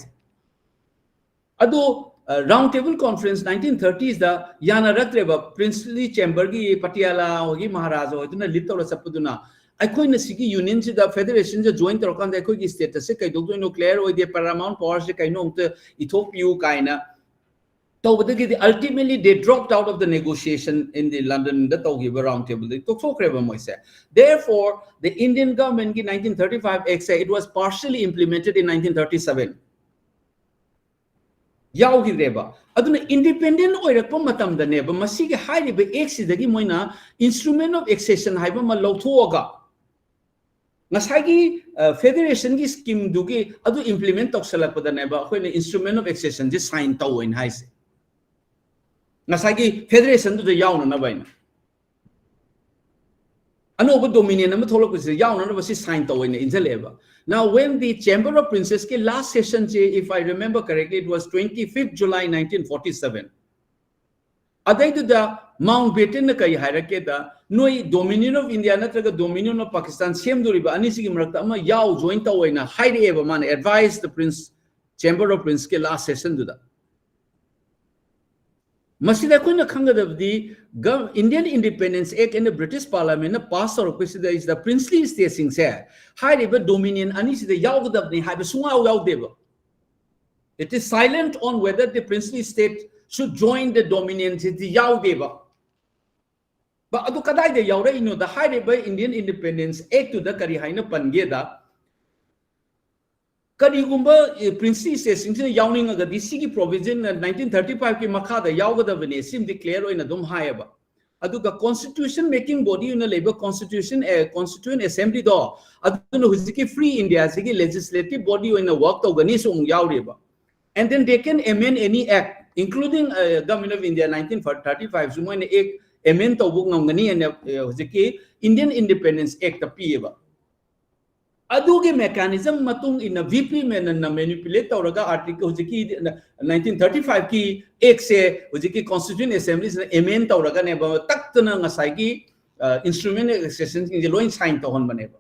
Ado round table conference 1930s the yana rakreba princely chamber gi Patiala hogi Maharaja hoiduna litawra sapaduna aikoi na sigi union si the federation jo join torkan da aikoi gi status se kai dogdo no clear oi de paramount power se kai no te Ethiopia kaina to badagi ultimately they dropped out of the negotiation in the London the togi round table they to sokreba moi se therefore the Indian government ki 1935 act say it was partially implemented in 1937 Yaugi reba. Aduna independent oirakpa matamda neba masigi hairiba exidagi moina instrument of accession haiba ma lawthoga. Ngasagi federation gi scheme dugi adu implement toksalakpada neba akoina instrument of accession ji sign tawin haise. Ngasagi federation du yauna na baina. Anoba dominion nama tholok is yauna na basi sign tawin injaleba. Now, when the Chamber of Princes ke last session, if I remember correctly, it was 25th July 1947. Adai to the Mountbatten na kai hierarchy da noi Dominion of India na traga Dominion of Pakistan same duriba anisi ki marakta ama yaw join ta hoina haide eba man advise the Prince Chamber of Prince ke last session do da. Masida ko na khanga the Indian Independence Act and the British Parliament na pass or is the princely states sing say high river dominion ani si the yaw ni have sunga yaw deba. It is silent on whether the princely state should join the dominion to the yaw deba. But adu kadai de yaw the high river Indian Independence Act to the kari haina pangeda Karigumba princesses in Yawning the DC provision 1935 ki Makada Yawga Vene seem declare in a dom hayaba. Aduga constitution making body in a labor constitution a constituent assembly door. Adunu Huziki free India Siki legislative body in a work organism Yawriba. And then they can amend any act, including Government of India 1935 Suman Act amend to book Nongani and Huziki Indian Independence Act the Pieva. Aduge mechanism matung in a VP men na manipulate oraga article hujiki 1935 ki ek se hujiki constituent assemblies na amend oraga ne ba tak na ngasai ki instrument accession in the loin sign to hon baneba.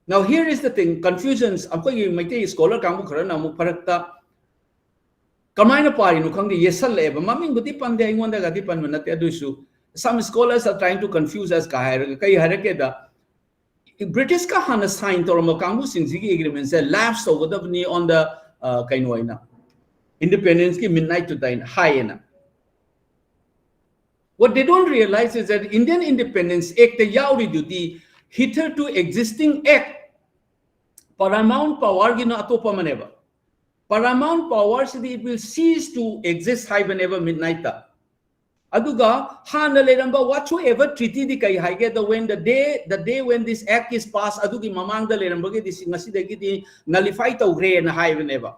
Now here is the thing, confusions apko maite scholar kamu khara na mu parakta kamaina pari no khang di yesal leba maming buti pande ingonda gadi pan manate adusu. Some scholars are trying to confuse us kai harake da British ka hana sign to Makangu Sinzigi agreement said lapse over the on the Kainoina independence ki midnight to dine high. What they don't realize is that Indian Independence Act the Yauri duty hitherto existing act paramount power gina atopa maneva. Paramount power said it will cease to exist high whenever midnight. Aduga hana leramba whatsoever treaty di kai haige the day when this act is passed adugi mamang da leramba ge this ngasi dagi di nullify to gre na high whenever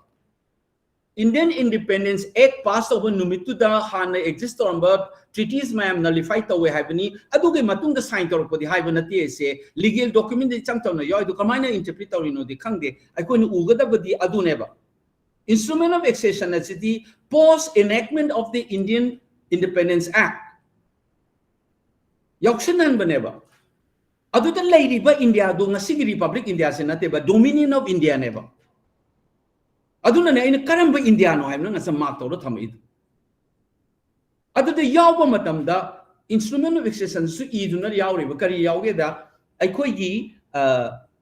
Indian Independence Act passed over numitu da hana exist number treaties ma'am nullify to we have ni adugi matung da sign to ko di high wenati se legal document di chang to na yo du kamana interpret to no di khangde ai ko ni ugada badi adu neba instrument of accession as the post enactment of the Indian Independence Act. Yokshanan baneba. Adu the lady ba India do ngasigi Republic India senate ba Dominion of India neba. Adu na in karamba India no ham na sa mark to thamid. Adu the yawba matamda instrument of accession su iduna yawri ba kari yawge da aikoi gi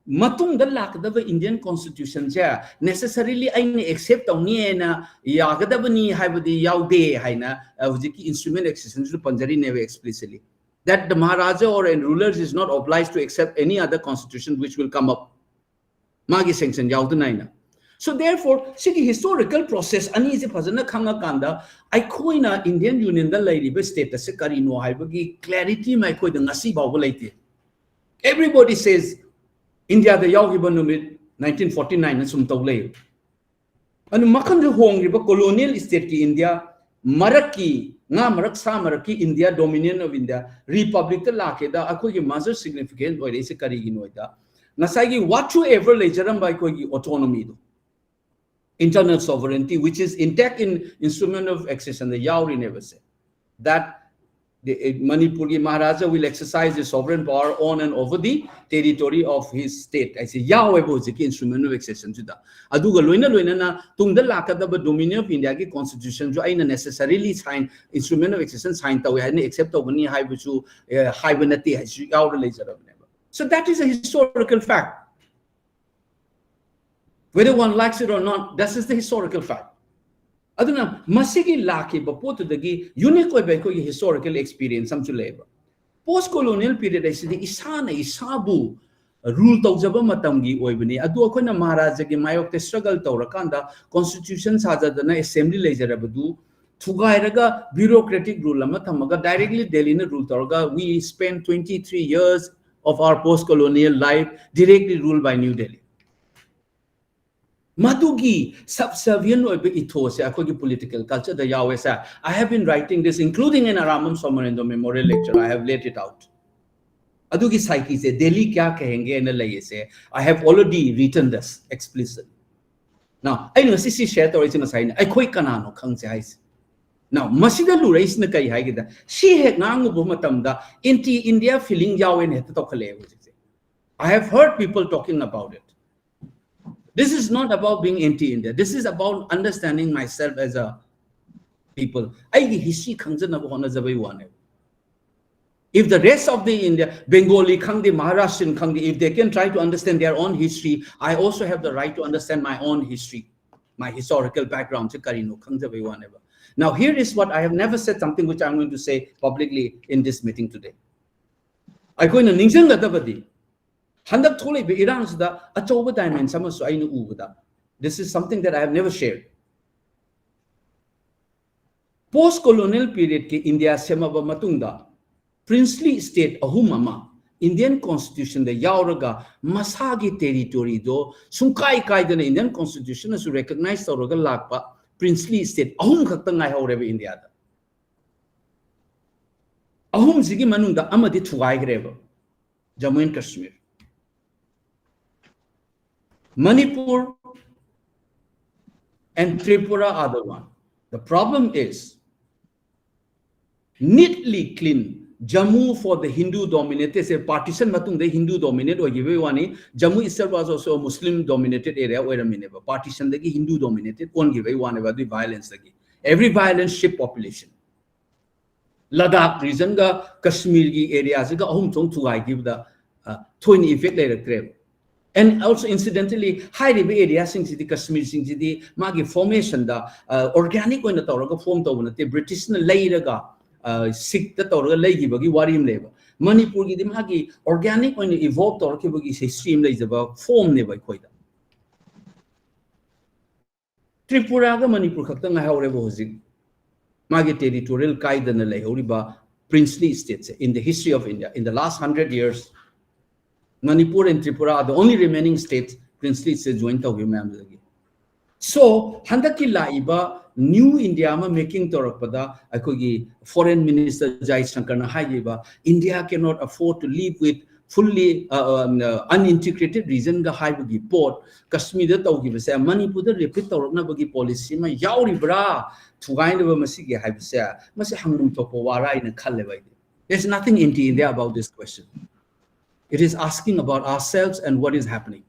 matung da lakadaba Indian constitution ja necessarily aini accept awni na yagadaba ni haibadi yaude haina hujiki instrument accession to panjari neve explicitly that the Maharaja or rulers is not obliged to accept any other constitution which will come up magi sanction yaudanaina. So therefore sigi historical process ani je phajana khanga kanda aikoina Indian Union da lairiba status se karino haibagi clarity mai koi da ngasi bawo laite. Everybody says India the Yagiba numit 1949 and sum tawlay. And Makan the Hong river colonial state ki India, Maraki, Na Marak Sa Maraki, India, Dominion of India, Republic the Lakeda, Akoigi Mazur significant or is a Kariginoida. Nasagi whatsoever lajaram by Kogi autonomy, internal sovereignty, which is intact in instrument of accession, the Yauri never said. That the Manipur Maharaja will exercise his sovereign power on and over the territory of his state. I say, Yahweh Boziki instrument of accession to that. Aduga Luina na Tunda Lakada, but Dominion of India constitution, jo aina necessarily sign instrument of accession sign to except of any high which you hibernate has our laser of never. So that is a historical fact. Whether one likes it or not, that is the historical fact. Aduna masigi laki bapoto dagi unique ko historical experience some labor. Post colonial period I said isana isabu rule tawjaba matamgi oibani adu akona Maharaja gi mayok struggle tawrakanda constitution sajadana assembly lejarabadu thugairaga bureaucratic rule ama thamaga directly Delhi na rule tawraga we spent 23 years of our post colonial life directly ruled by New Delhi. Madugi subservient ethos political culture the Yahweh said. I have been writing this, including in Aramam Somarendo memorial lecture. I have laid it out. Adugi psyche se Delhi kya kahenge na laye se. I have already written this explicitly. Now, I know sisi share to original sign. I koi kanano khang se hais. Now, masida lurais na kai haigida. She had nangu bumatamda inti India feeling Yahweh ne to khale. I have heard people talking about it. This is not about being anti-India. This is about understanding myself as a people. If the rest of the India, Bengali, Khangdi, Maharashtrian, Khangdi, if they can try to understand their own history, I also have the right to understand my own history, my historical background. Now, here is what I have never said something which I'm going to say publicly in this meeting today. I go in a Handak thole be Iran da achoba diamond sama so ainu ubada. This is something that I have never shared. Post-colonial period ke India semaba matungda princely state ahum ama Indian constitution the yauraga masagi territory do sungkai kaidana Indian constitution su recognize tauraga lakpa princely state ahum khakta ngai haureba India da ahum sigi manungda amadi thugai greba Jammu and Kashmir, Manipur and Tripura are the one. The problem is neatly clean Jammu for the Hindu dominated, say partition matung the Hindu dominated or give one. Jammu itself was also a Muslim dominated area where a minute partition the Hindu dominated, one give one about the violence again. Every violence shape population. Ladakh region ga Kashmir areas ga home to I give the twin effect later. And also incidentally, high area sing city Kashmir sing city magi formation da organic when the Toraga form to British later ga sick the Toraga lagi bagi warim labor. Manipur gi magi organic when evolved or kibagi say stream laser form never quite. Tripura ga Manipur Katanga however was it. Magi territorial kaidana lay Horiba princely states in the history of India in the last 100 years. Manipur and Tripura are the only remaining states princely states joined to human. So, handaki laiba new India ma making torakpada akogi foreign minister Jai Shankarna haiba India cannot afford to live with fully unintegrated region ga haibugi port Kashmir da tawgi basa Manipur da repeat torakna bagi policy ma yauri bra thugai na ba masigi haibasa masi hangum topo wara ina khalle bai. There's nothing anti-India about this question. It is asking about ourselves and what is happening.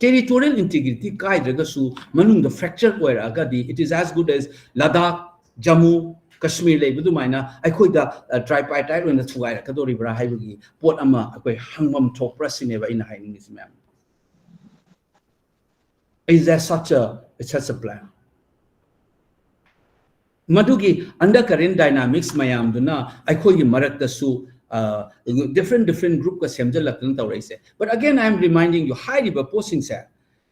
Territorial integrity kaidagasu manung the fracture where agadi it is as good as Ladakh, Jammu, Kashmir lebudu maina akoi da tripartite when the thugai kadori bra haibugi port ama akoi hangmam thopra sineba in hiding is ma'am. Is there such a plan? Madugi undercurrent dynamics mayam duna akoi marakta su different group ka semja laktan taw raise. But again, I am reminding you, highly proposing sir.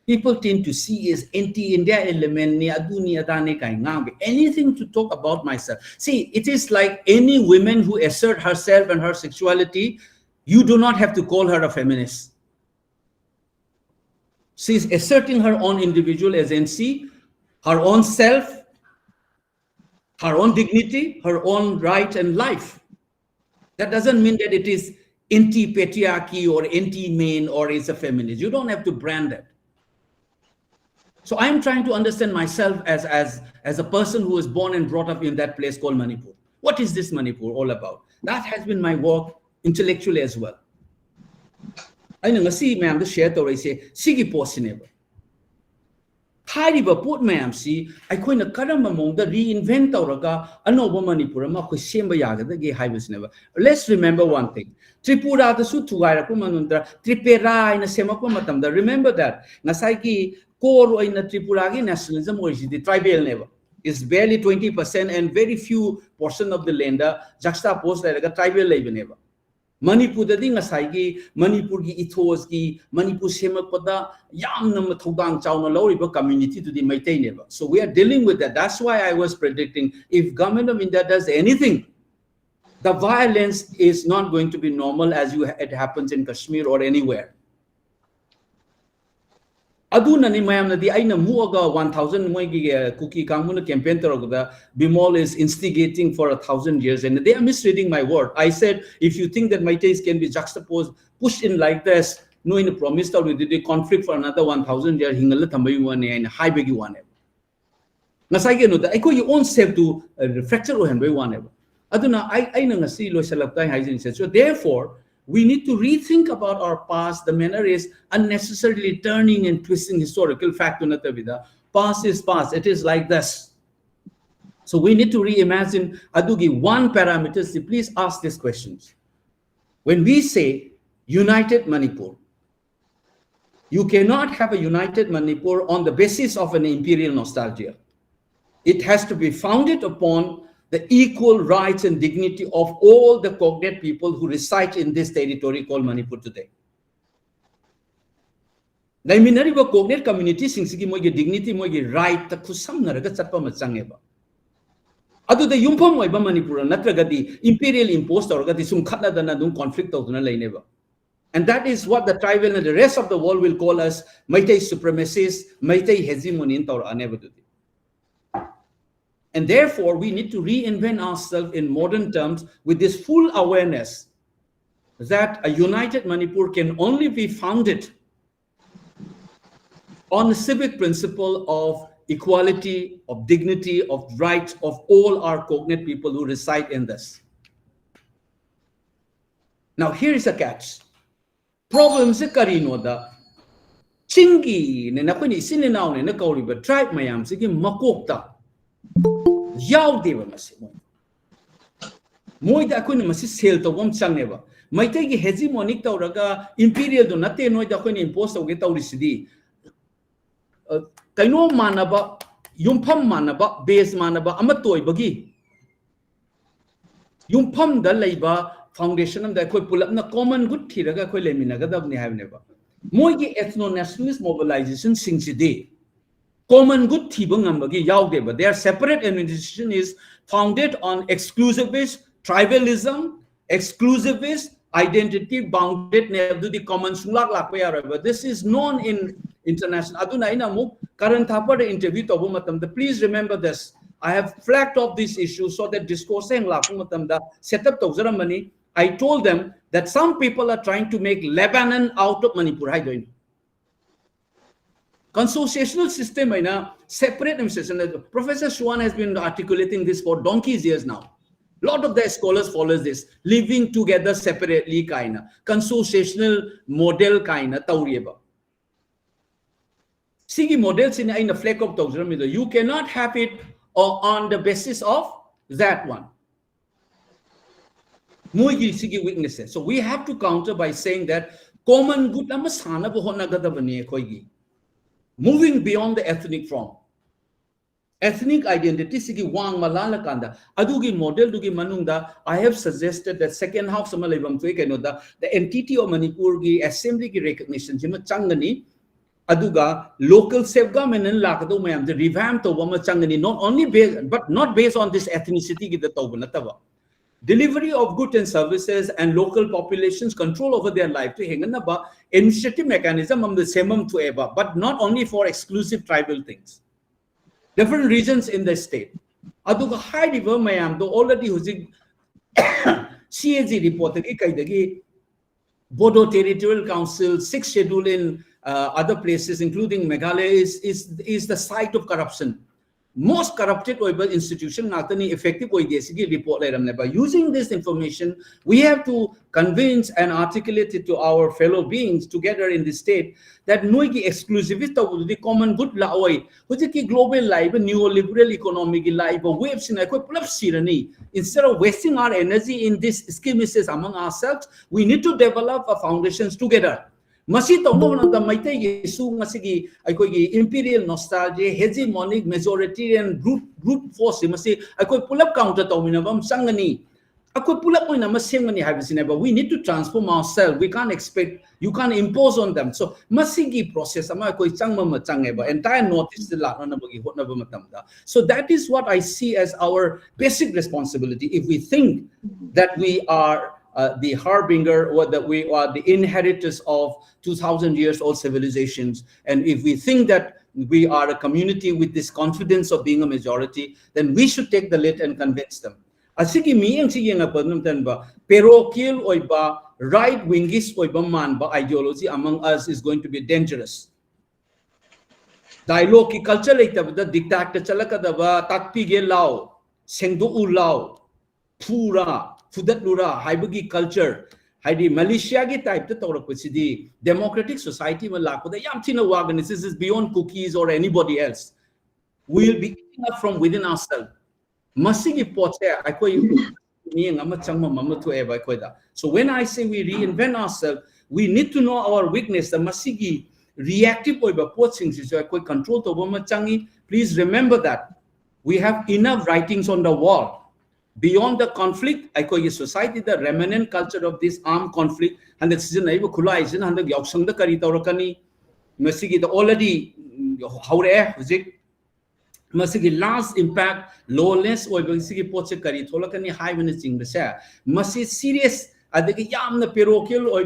People tend to see as anti-India element ni aduni adane kai ngambe. Anything to talk about myself. See, it is like any woman who assert herself and her sexuality, you do not have to call her a feminist. She is asserting her own individual agency, her own self, her own dignity, her own right and life. That doesn't mean that it is anti-patriarchy or anti-men or is a feminist. You don't have to brand it. So I'm trying to understand myself as a person who was born and brought up in that place called Manipur. What is this Manipur all about? That has been my work intellectually as well. I know see ma'am the share to say sigi possible. Hariba put ma'am see I coin a karamamong the reinvent oraga anoba Manipur ma ko semba yaga the gay highways never. Let's remember one thing. Tripura the suit to Irakumanundra, Tripera in a semakumatam. Remember that Nasaiki core in the Tripuragi nationalism or the tribal never. It's barely 20% and very few portion of the land juxtaposed like a tribal labor never. Manipur the thing aside, Manipur gi ethos gi Manipur semapada yam nam thogang chawna loriba community to the Meitei never. So we are dealing with that. That's why I was predicting if government of India does anything, the violence is not going to be normal as it happens in Kashmir or anywhere. Aduna ni mayam na di aina muaga 1,000 moigi cookie kamuna campaign taroga Bimol is instigating for 1,000 years and they are misreading my word. I said if you think that Meiteis can be juxtaposed, pushed in like this, no in a promise that we did a conflict for another 1,000 years hingala thambayu one and high begi one. Nasai no that I call your own self to fracture or handby one. Aduna I know see lo salaptai hygiene said so therefore. We need to rethink about our past. The manner is unnecessarily turning and twisting historical fact to Natavida. Past is past. It is like this. So we need to reimagine Adugi one parameter. So please ask these questions. When we say united Manipur, you cannot have a united Manipur on the basis of an imperial nostalgia. It has to be founded upon the equal rights and dignity of all the cognate people who reside in this territory called Manipur today. Laiminariba cognate community singsigi moigi dignity moigi right ta khusamnaraga chatpa ma changeba. Adu the yumpham oiba Manipur natragadi imperial imposed orgadi sum khatna dana dum conflict tawduna laineba. And that is what the tribal and the rest of the world will call us Meitei supremacists, Meitei hegemony in Taura anebadudi. And therefore, we need to reinvent ourselves in modern terms with this full awareness that a united Manipur can only be founded on the civic principle of equality, of dignity, of rights of all our cognate people who reside in this. Now, here is a catch. Problem se karino da chingi ne na kuni sininaw ne na kauriba tribe mayam sige makokta yaw deba masi moi da kuni masi sel to bom changneba maitei gi hegemonic tawraga imperial do nate noi da kuni impose tawge tawrisidi kaino manaba yumpham manaba base manaba amatoi bagi yumpham da leiba foundation of the pull up na common good thiraga koi leminaga dabni have never moigi ethno nationalist mobilization singsidi common good thibangambagi yaugde but their separate administration is founded on exclusivist tribalism, exclusivist identity bounded never the common sulak lakwa. This is known in international aduna ina mu current thapa interview to matam the please remember this. I have flagged off this issue so that discourse set up money. I told them that some people are trying to make Lebanon out of Manipur. How doing? Consociational system, separate administration. Professor Swan has been articulating this for donkey's years now. A lot of the scholars follow this, living together separately, kinda consociational model, kinda taurieba. Sigi models in a fleck of Tauziram, you cannot have it on the basis of that one. Weaknesses. So we have to counter by saying that common good moving beyond the ethnic form. Ethnic identity sigi wang malala kanda. Adugi model dugi manungda. I have suggested that second half samalibam the entity of Manipur gi assembly gi recognition jima changani aduga local self-government and lakado mayam the revamp to wama changani not only based but not based on this ethnicity gi the tawbanatava. Delivery of goods and services and local populations control over their life to henganaba initiative mechanism the semam to eba, but not only for exclusive tribal things. Different regions in the state. Aduga high river mayam do already husig CAG reported kaidagi Bodo Territorial Council 6th schedule in other places including Meghalaya is the site of corruption. Most corrupted institution natani effective report. By using this information, we have to convince and articulate it to our fellow beings together in the state that noigi exclusivist the common good la oi hujiki global life neoliberal economic life waves in sirani. Instead of wasting our energy in this skirmishes among ourselves, we need to develop a foundations together. Masi tawno na maitei su masigi aikogi imperial nostalgia hegemonic majoritarian group force masi akoi pull up counter tawminabam sangani akoi pull up moina masengani habisineba. We need to transform ourselves. We can't expect, you can't impose on them. So masigi process ama akoi changma changeba entire notice the la na bagi hotna ba matamda. So that is what I see as our basic responsibility. If we think that we are the harbinger, or that we are the inheritors of 2,000 years old civilizations, and if we think that we are a community with this confidence of being a majority, then we should take the lead and convince them. Asigi miyang sige nga panumtan ba parochial oiba right wingist oiba man ba ideology among us is going to be dangerous. Dialogue ki culture like the dictator chalakada ba takpi ge lao sengdo u lao pura Fudat Lura, Haibagi culture, Haidi Malaysia type to Taurakosidi, democratic society Malako, the Yamtina Wagan, this is beyond cookies or anybody else. We'll be eating up from within ourselves. Masigi Pote, so when I say we reinvent ourselves, we need to know our weakness. The Masigi reactive control to Wamachangi. Please remember that we have enough writings on the wall. beyond the conflict, I society, the remnant culture of this armed conflict, and the season I kula is and the yoksang the Karitorakani, Masigi already how masigi last impact lawless or basically poche kari tholakani high when it's in the share. Masi serious adagi yamna parochial or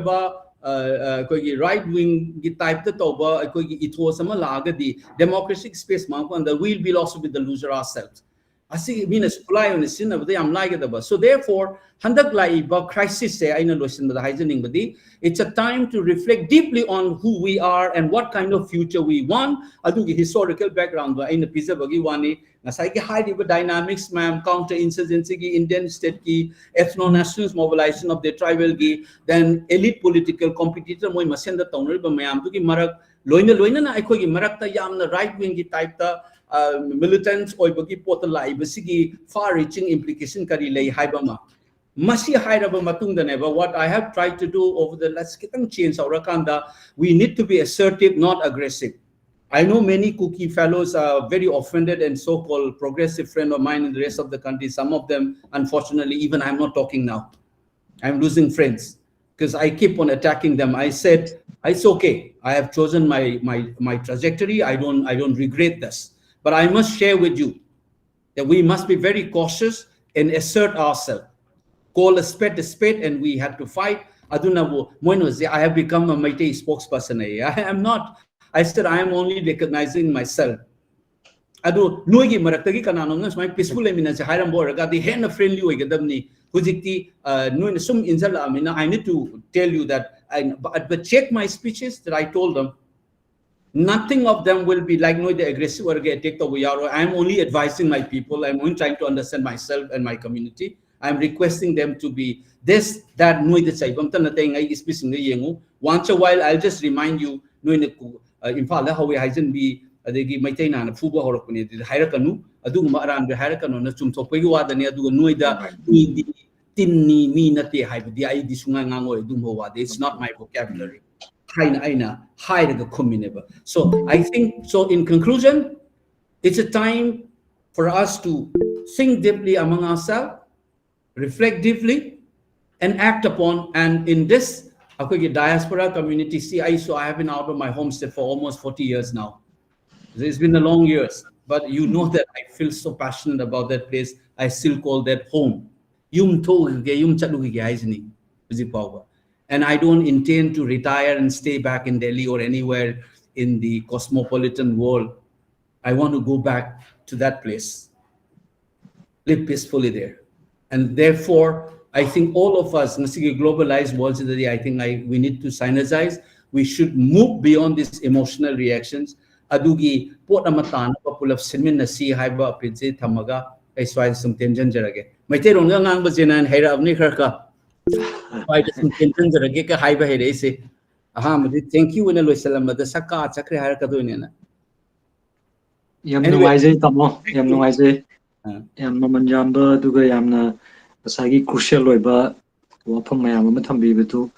right wing type the toba it was a malagadi democratic space monk and the will be also with the loser ourselves. I see mean a supply on the sin of the I'm like it. So therefore, handak laiba crisis say I know the hygienic body. It's a time to reflect deeply on who we are and what kind of future we want. I do the historical background in the pizza bagi wani. Nasai high dynamics, ma'am, counter insurgency, Indian state ki, ethno-nationalist mobilization of the tribal ki, then elite political competitor moi masenda toner ba mayam to ki marak loina na aiko ki marak ta yam na right wing ki type ta militants or bagi portal basigi far-reaching implication kari lay haibama. Masi hairaba matunda neba. What I have tried to do over the last kitang change our kanda, we need to be assertive, not aggressive. I know many Kuki fellows are very offended and so-called progressive friend of mine in the rest of the country. Some of them, unfortunately, even I'm not talking now. I'm losing friends because I keep on attacking them. I said, it's okay. I have chosen my trajectory. I don't regret this. But I must share with you that we must be very cautious and assert ourselves. Call a spade, and we had to fight. I have become a Meitei spokesperson. I am not. I said I am only recognizing myself. Adu nuigi maraktagi kananong nas may peaceful emina sa hiram boraga the hen friendly oigadamni hujikti nuin sum inzala amina. I need to tell you that but check my speeches that I told them. Nothing of them will be like no the aggressive or get attacked over yaro. I am only advising my people. I'm only trying to understand myself and my community. I'm requesting them to be this, that, no the say. Once a while, I'll just remind you, no in fact, how we hasn't be the maintain and football or the Hirakanu, a do around the Hirakano, Chum Topegua, the near do Nuida, Tinni, me not the hype, the ID Sungango, Dumova. It's not my vocabulary. Hide the community. So I think so. In conclusion, it's a time for us to think deeply among ourselves, reflect deeply, and act upon. And in this diaspora community, see, I have been out of my homestead for almost 40 years now. It's been a long years, but you know that I feel so passionate about that place. I still call that home. And I don't intend to retire and stay back in Delhi or anywhere in the cosmopolitan world. I want to go back to that place, live peacefully there. And therefore, I think all of us, in a globalized world today, I think we need to synergize. We should move beyond these emotional reactions. Adugi pot amatan papulap sinmin na si haiba pinse thamaga ay swai sum tenjan jarage. Maite ronga ngang ba jenan haira abni kharka. Why doesn't tension jarage ka haiba here se. Aha madi thank you wena loisalam da sakka chakre haira ka doine na. Yam nuwaizay tamo, yam nuwaizay. Yam mamanjamba duga yamna basagi crucial loiba wafam mayam ama thambibetu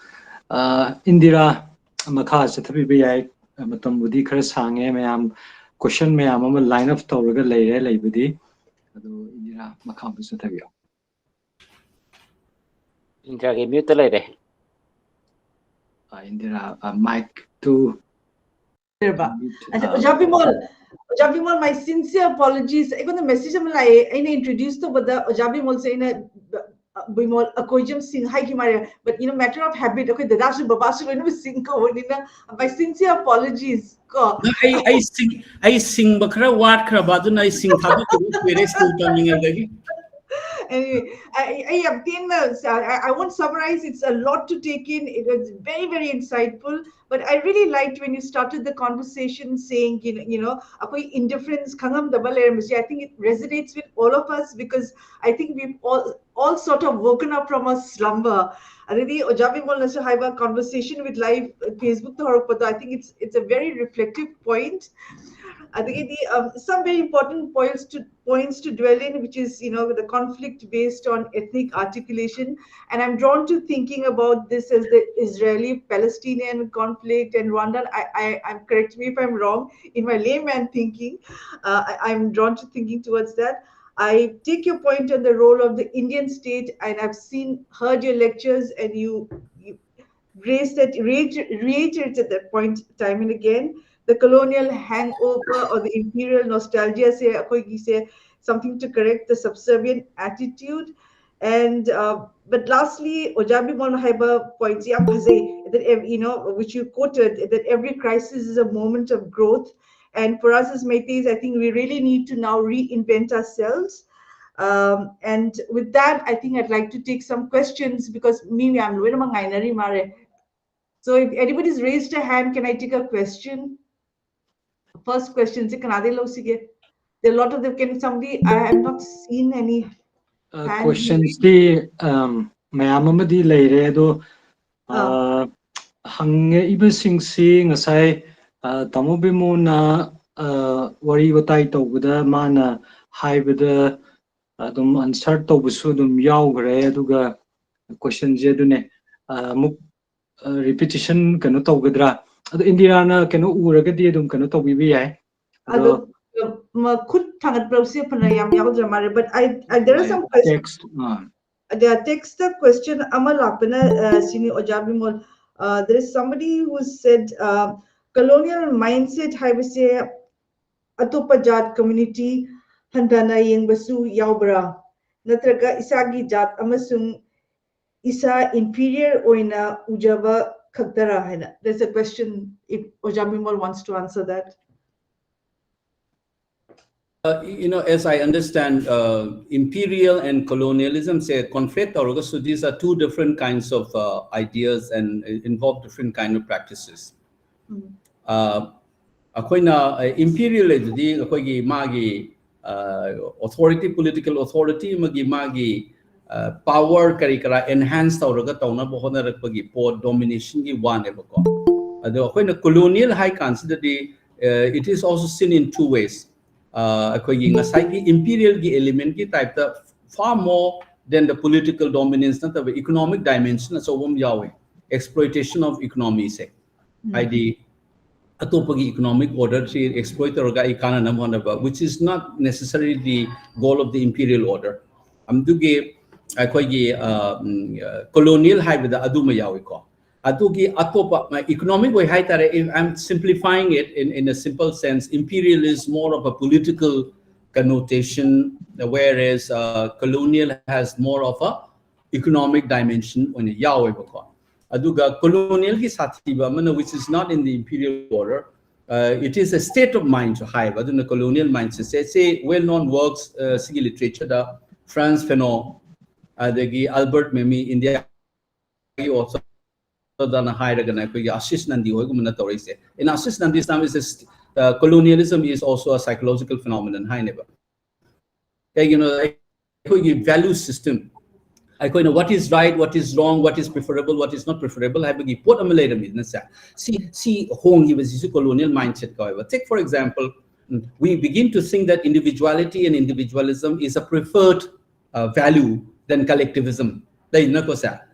Indira makha se thabibe yai matam budi khara sange mayam question mayam ama line of tawraga leire leibudi adu Indira makha bu se thabiyo Indira ge mute leire Indira mic to Ojabimol, my sincere apologies. I got the message I introduced to the Ojabimol saying Bimol Akoijam sing hi Kimaria, but matter of habit. Okay, the Dashi Babasu when we sing my sincere apologies. I sing bakra wat krabadun I sing thabu to school coming again. Anyway, I won't summarize. It's a lot to take in. It was very, very insightful. But I really liked when you started the conversation saying, akoi indifference, khangam dabal ermisi. I think it resonates with all of us because I think we've all sort of woken up from a slumber. Already, Ojabi Mol Nasu Haiba conversation with live Facebook to Horokpata. I think it's a very reflective point. I think some very important points to dwell in, which is the conflict based on ethnic articulation, and I'm drawn to thinking about this as the Israeli-Palestinian conflict and Rwanda. I'm correct me if I'm wrong in my layman thinking. I'm drawn to thinking towards that. I take your point on the role of the Indian state, and I've heard your lectures, and you reiterated that point time and again. The colonial hangover or the imperial nostalgia, say something to correct the subservient attitude. And but lastly, Ojabi Monhaiba points that which you quoted, that every crisis is a moment of growth. And for us as Meiteis, I think we really need to now reinvent ourselves. And with that, I think I'd like to take some questions because I'm very mangainari mare. So if anybody's raised a hand, can I take a question? First question, there are a lot of them. Can somebody? I have not seen any hand. Questions di mayam amadi leire do hange ibasingsi ngasai tamo bimona wari watai tawbada mana haibada adum answer tawbusu dum yaugre aduga question je dune muk repetition kano tawgadra adu Indira na kano uragadi adum kano tawbibi yai ado khud thangat browse phana yam yaudra mare, but there are some questions. The text question amal apana sini Ojabimol. There is somebody who said colonial mindset haibase atopa jat community handana yengbasu yaubra natraga isagi jat amasung isa inferior oina ujaba khaktara haina. There's a question if Ojabimol wants to answer that. As I understand, imperial and colonialism say conflict, or so these are two different kinds of ideas and involve different kind of practices. Akoina imperial edi akoigi magi authority, political authority magi power karikara enhanced auraga tauna bohona rakpagi port domination gi one ebako. Ado akoina colonial high consider it is also seen in two ways. Imperial element ki type far more than the political dominance, the economic dimension, so exploitation of economy se. ID atopagi economic order exploiter which is not necessarily the goal of the imperial order. Amduge colonial hybrid aduma yawiko. Adugi atopa economic way if I'm simplifying it in a simple sense, imperial is more of a political connotation, whereas colonial has more of a economic dimension on the yawe bako. Aduga colonial ki satiba mana which is not in the imperial order. It is a state of mind to high, but in the colonial mindset, say well-known works, sigi literature, the Franz Fanon, the Albert Memmi, India also. In Assist Nandi Islam is colonialism is also a psychological phenomenon. Value system. What is right, what is wrong, what is preferable, what is not preferable. See, colonial mindset. Take for example, we begin to think that individuality and individualism is a preferred value than collectivism.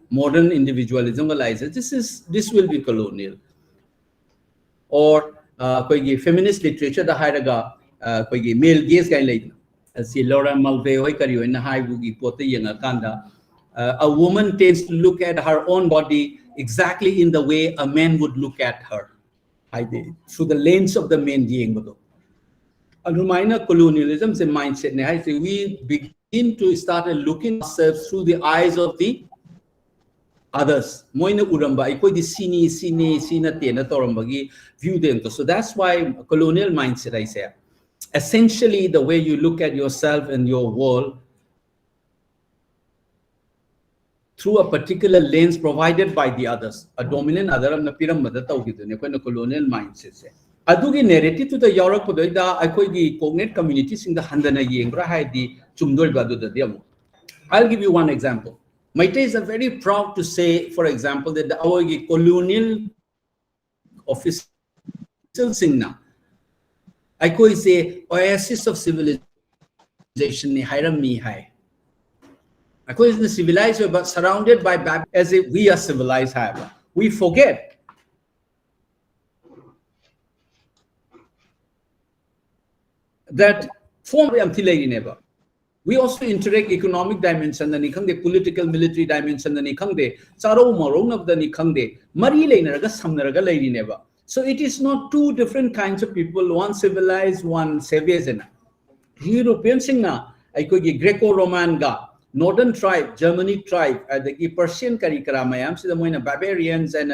Modern individualism realizes this will be colonial. Or feminist literature the hiraga male gaze guy like see Laura Mulvey in the high boogie pote kanda. A woman tends to look at her own body exactly in the way a man would look at her. Through the lens of the man being. Colonialism is a mindset. We begin to start looking ourselves through the eyes of the others. Moina uramba iko di sini sina tena torambagi view them. So that's why colonial mindset I say. Essentially the way you look at yourself and your world through a particular lens provided by the others. A dominant other am na piramada tawgidune ko na colonial mindset se. Adugi narrative to the Europe podoida akoigi cognate communities in the handana yengra haidi chumdol badu da diamo. I'll give you one example. Meiteis are very proud to say, for example, that our colonial officials singna. I could say oasis of civilization ni hiram mi hai. I could say civilized but surrounded by as if we are civilized however. We forget that form never. We also interact economic dimension the nikhangde, political military dimension the nikhangde, charo morong of the nikhangde, mari lainaraga samnaraga lady never. So it is not two different kinds of people, one civilized, one savage. European singna, I could get Greco-Roman ga, Northern tribe, Germanic tribe, the Persian karikaramayam, so the Moina barbarians and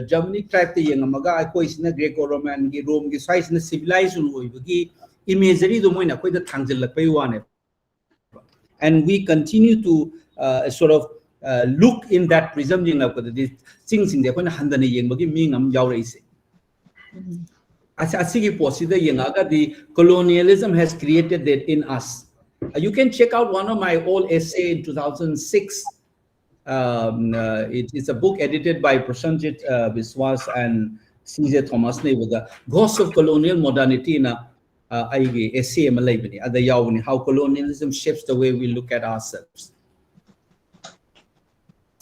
Germanic tribe, the Yangamaga, I cois in the Greco-Roman, Rome, size in the civilized imagery, the Moina, quite the Tanzil Paywane. And we continue to sort of look in that prism, these things in the Handani Yangagi, Mingam Yaurese. The colonialism has created that in us. You can check out one of my old essay in 2006. It's a book edited by Prasanjit Biswas and C.J. Thomas with the Ghosts of Colonial Modernity in essay how colonialism shapes the way we look at ourselves.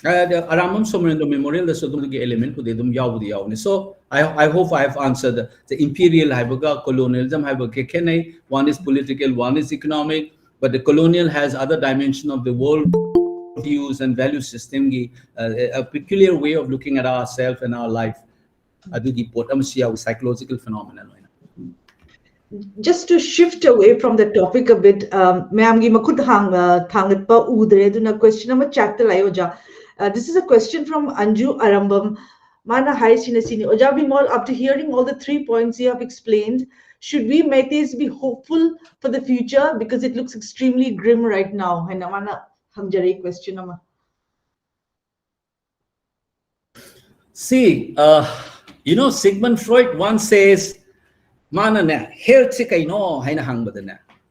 Aramam Somerendo Memorial, the Sodumugi element to the Yaudi. So I hope I have answered the imperial hyboga, colonialism hyboga. One is political, one is economic, but the colonial has other dimension of the world views and value system, a peculiar way of looking at ourselves and our life. Psychological phenomenon. Just to shift away from the topic a bit, ma'am, question this is a question from Anju Arambam. Mana Hai Sinasini. Oja Bimol, after hearing all the 3 points you have explained, should we Metis be hopeful for the future? Because it looks extremely grim right now. And Mana Hamjari question. See, Sigmund Freud once says, Mana health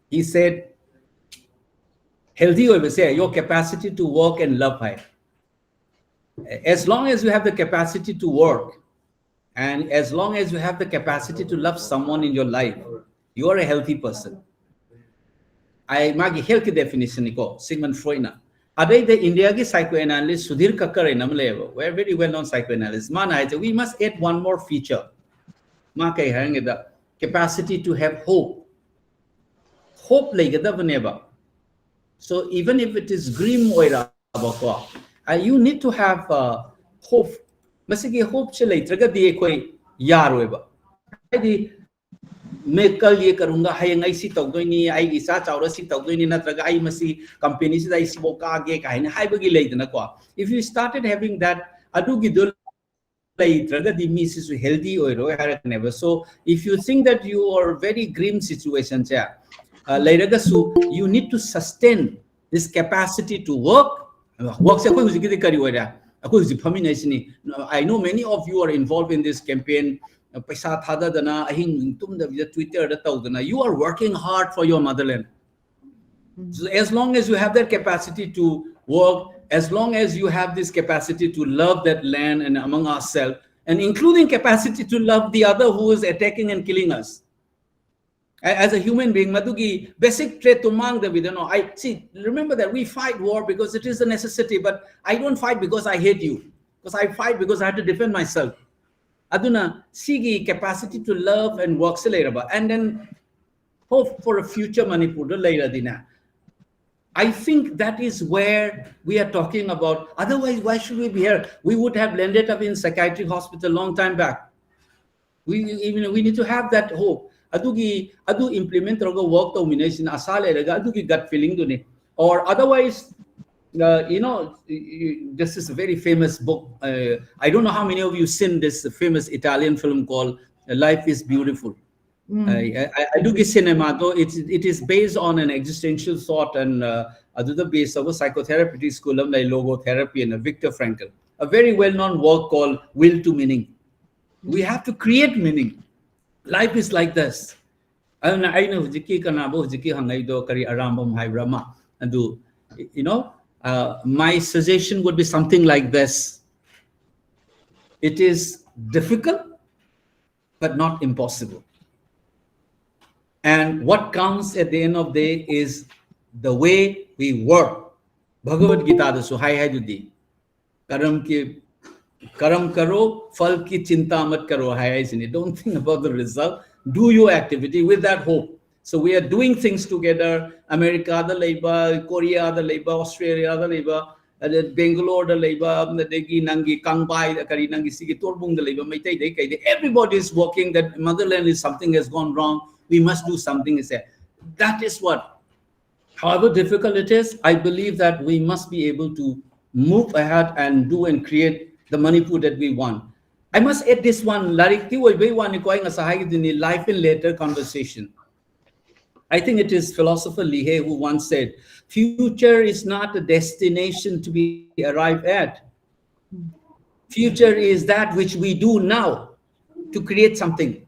he said, healthy over say your capacity to work and love high. As long as you have the capacity to work and as long as you have the capacity to love someone in your life, you are a healthy person. I magi healthy definition Sigmund Freud. Adai the India psychoanalyst Sudhir Kakkar namlevo, we're very well known psychoanalyst. We must add one more feature. The capacity to have hope. Hope like the so even if it is grim or you need to have hope. Masigi hope chalai traga diye koi yaroeba. Adi मैं कल ये करूँगा हायंग ऐसी तौगोइनी आईगी सा चावरसी तौगोइनी नत्रगा आई मसी company से ऐसी बोका आगे काहिने हाय बगी लेइदना को. If you started having that adugi dul laitra the miss is healthy or never. So if you think that you are very grim situation later so you need to sustain this capacity to work. I know many of you are involved in this campaign. You are working hard for your motherland. So as long as you have that capacity to work, as long as you have this capacity to love that land and among ourselves, and including capacity to love the other who is attacking and killing us. As a human being, Madugi, basic trait to mang the video. I see, remember that we fight war because it is a necessity, but I don't fight because I hate you. Because I fight because I have to defend myself. Aduna, sigi capacity to love and work and then hope for a future Manipur later dina. I think that is where we are talking about. Otherwise, why should we be here? We would have landed up in psychiatric hospital long time back. We need to have that hope. Adu implement work domination asale adugi gut feeling dune. Or otherwise, this is a very famous book. I don't know how many of you seen this famous Italian film called Life is Beautiful. I do get cinema though it is based on an existential thought and the base of a psychotherapy school like logotherapy and Viktor Frankl, a very well-known work called Will to Meaning. We have to create meaning. Life is like this. I know Jiki Kanabo Jiki Hangaido Kari Arambam Haibrama and do my suggestion would be something like this. It is difficult but not impossible. And what counts at the end of the day is the way we work. Bhagavad Gita dasu hai dudi. Karam karo, fal ki chinta mat karo hai isini. Don't think about the result. Do your activity with that hope. So we are doing things together. America, the labor, Korea, the labor, Australia, the labor, Bangalore, the labor, the Degi Nangi, Kangbai, the Kari Nangi Sigi, Torbung, the labor, everybody is working that motherland is something has gone wrong. We must do something. That is what, however difficult it is, I believe that we must be able to move ahead and do and create the Manipur that we want. I must add this one, life and later conversation. I think it is philosopher Lihe who once said, future is not a destination to be arrived at. Future is that which we do now to create something.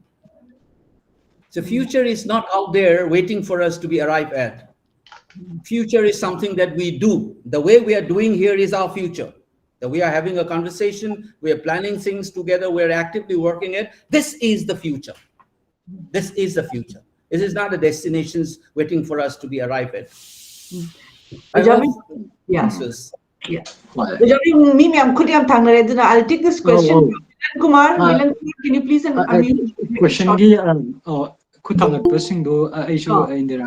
So future is not out there waiting for us to be arrived at. Future is something that we do. The way we are doing here is our future. That we are having a conversation, we are planning things together, we're actively working it. This is the future. This is the future. This is not the destinations waiting for us to be arrived at. Yes. Yeah. I'll take this question. Milan Kumar, can you please unmute? Question Kutang pressing do issue in the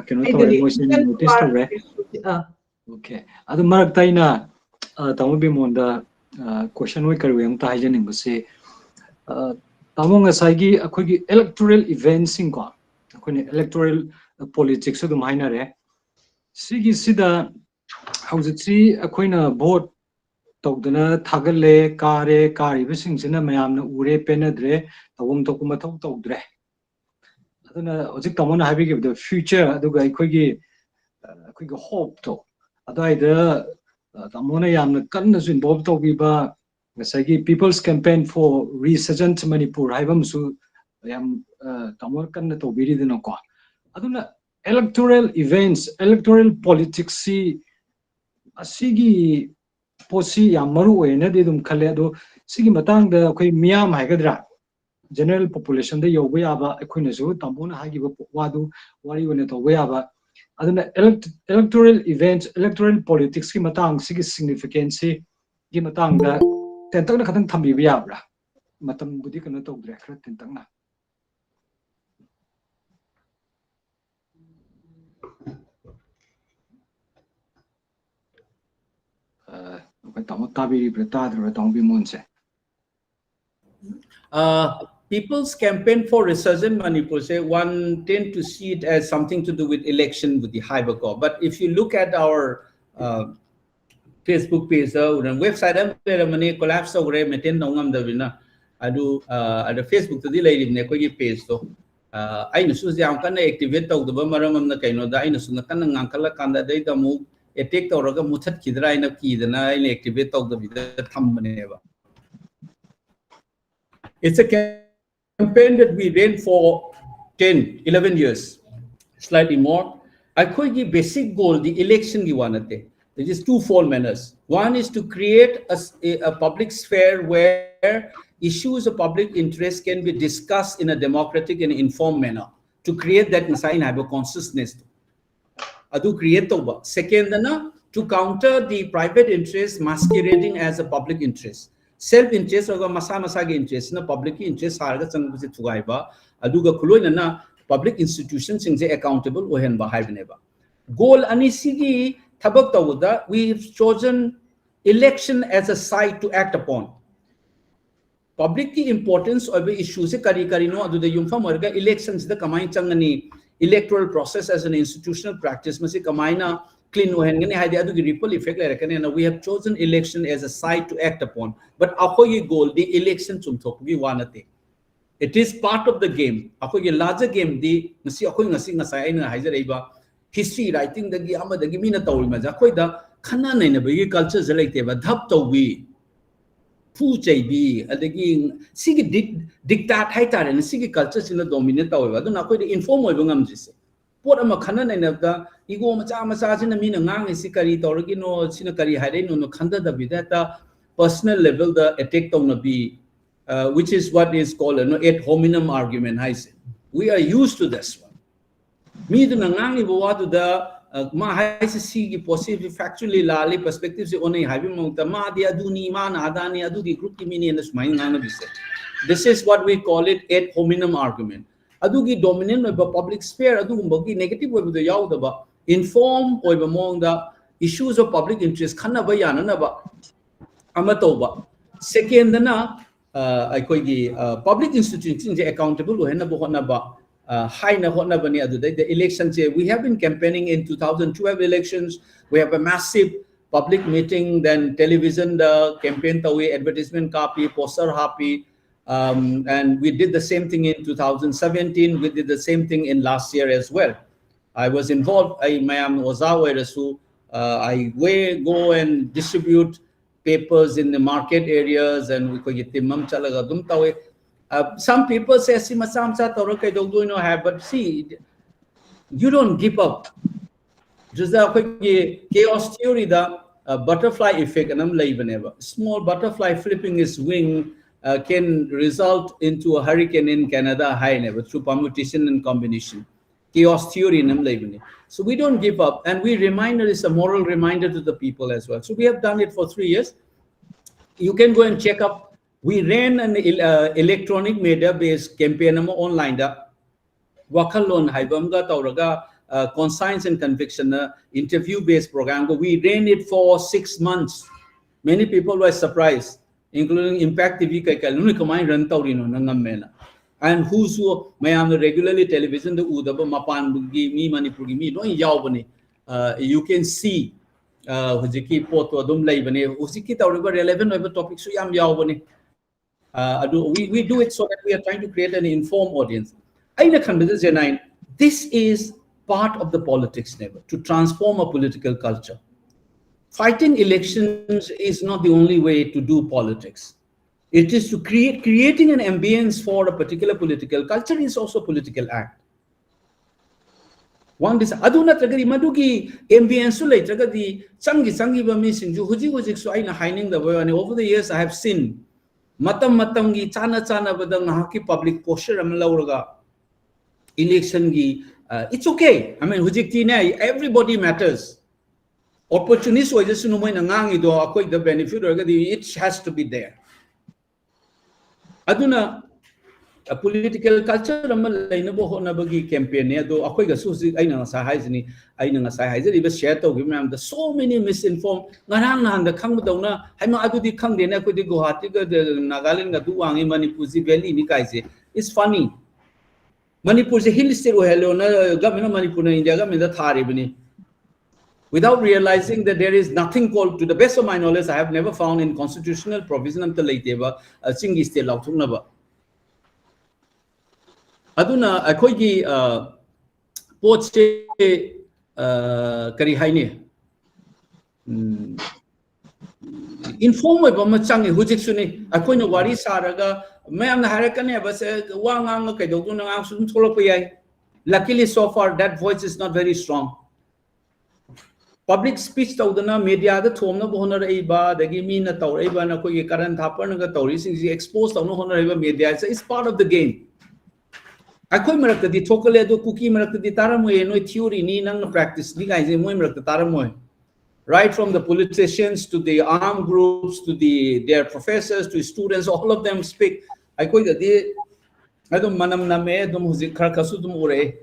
notice. Okay. Adu Marak Taina Tamubimonda question we carry on Tajan in Bose Tamong Asagi Akogi electoral events in Kwa electoral politics of the minor Sigi Sida how's it see a queen a boat Togdana Tagale Kare Kari Vissing in a Mayam Ure Penadre Tawum Tokumato Togdre. I don't know, Tamona having of the future, the guy quick hope to. Ada Tamona Yam Kandas in Bob Togiba, Sagi People's Campaign for Resurgent Manipur, Ibamsu, Yam Tamokan to Bidi the Noko. I don't know, electoral events, electoral politics, see a Sigi Posi Yamaru, Nedidum Kaledo, Sigi Matang, the Miam Hagadra. General population the Yowaba Equinazu, Tambona Hagiba Wadu, Wariuneto Weaba. Other electoral events, electoral politics, Gimatang, Sig significance, Gimatang, the Tentana Katan Tambi Viabra, Matam Budikanato Drekra Tentana. Tabi Bretad, Tombi Monse. People's Campaign for Resurgent Manipur, say one tend to see it as something to do with election with the Hybercore. But if you look at our Facebook page, website, collapse over maintain the Facebook to the lady page. So I know Susan can activate the Bamaram the Kaino, the Inosunakan and Ankala Kanda data move, a take the Roga Mutat Kidra in a key, the nine activate of the Thumbneva. It's a campaign that we ran for 10, 11 years, slightly more. I could give basic goal, the election you wanted. There is twofold manners. One is to create a public sphere where issues of public interest can be discussed in a democratic and informed manner to create that have consciousness. Adu create over. Second, to counter the private interest masquerading as a public interest. Self-interest or masa interest, public interest, aduga public institutions accountable goal anisigi tabak we've chosen election as a site to act upon. Public importance of issues kari no adu the yumfam elections the kamai changani electoral process as an institutional practice masi kamaina clean ripple effect and we have chosen election as a site to act upon. But akoy goal the election it is part of the game. Akoy larger game the history writing the Gama the Gimina Tawima Akoy the Kana na culture selective dhap to Fu JB again Sigi dictat haitar and Sigi cultures in the dominant however. Don't akoy the informal bungamjis. What am a canon of the ego massage in a mean ngang is Sikari Torgino, Sinakari Hadeno, no Kanda the Vidata, personal level, the attack on the B, which is what is called an ad hominem argument. I say. We are used to this one. Me to Nangangi Buatu the Mahai possibly factually lali perspectives only having Montama, the Aduni man, Adani, Adu, the group mini and the Smain. This is what we call it ad hominem argument. adugi dominant of public sphere adugumbogi negative web the yaudaba inform or among issues of public interest khanaba yananaba amatoba second na public institutions accountable henaba high na honabani the elections we have been campaigning in 2012 elections. We have a massive public meeting, then television the campaign tawi advertisement copy poster happy. And we did the same thing in 2017. We did the same thing in last year as well. I was involved. I go and distribute papers in the market areas, and we could get some people say, but see, you don't give up. Just the chaos theory, the butterfly effect, and small butterfly flipping its wing can result into a hurricane in Canada high never through permutation and combination. Chaos theory, so we don't give up, and we reminder is a moral reminder to the people as well. So we have done it for 3 years. You can go and check up. We ran an electronic media-based campaign online. Wakalon Haibamga Tauraga conscience and conviction interview-based program. We ran it for 6 months. Many people were surprised, including Impact TV. And who's who may am regularly television the Udaba Mapan me Manipur me don't yawbani. You can see Hujiki Poto Dum Laibane, Usiki relevant over topics we do it so that we are trying to create an informed audience. This is part of the politics never to transform a political culture. Fighting elections is not the only way to do politics. It is to creating an ambience for a particular political culture is also a political act. One is aduna tragadi madugi ambience late tragadi sangi missing huji so I hiding the way, and over the years I have seen matam chana badang haki public posture amlauraga election gi it's okay. I mean hujik everybody matters. Opportunist was just no the benefit it has to be there. Aduna a political culture campaign so many misinformed it's funny. Manipur is a hill state government Manipur India government without realizing that there is nothing called, to the best of my knowledge, I have never found in constitutional provision of the late Singi state Lautunaba. Aduna Akoiji Port State Karihaine inform about Machangi Hujixuni, Akoina Wari Saraga, Mayam Harakane, Wang Kedoguna. Luckily, so far, that voice is not very strong. Public speech taudana media the thomna bohona reiba dagi mi na tauraiba na koi current thapar na tauri sing exposed tauna hona reiba media is part of the game. Akoi marakta di thokale do cookie marakta di taramoy no theory ni nang practice ni guys moy marakta taramoy. Right from the politicians to the armed groups to their professors to students, all of them speak. Akoi da di adum manam na me dum huzik kharkasu dum ure.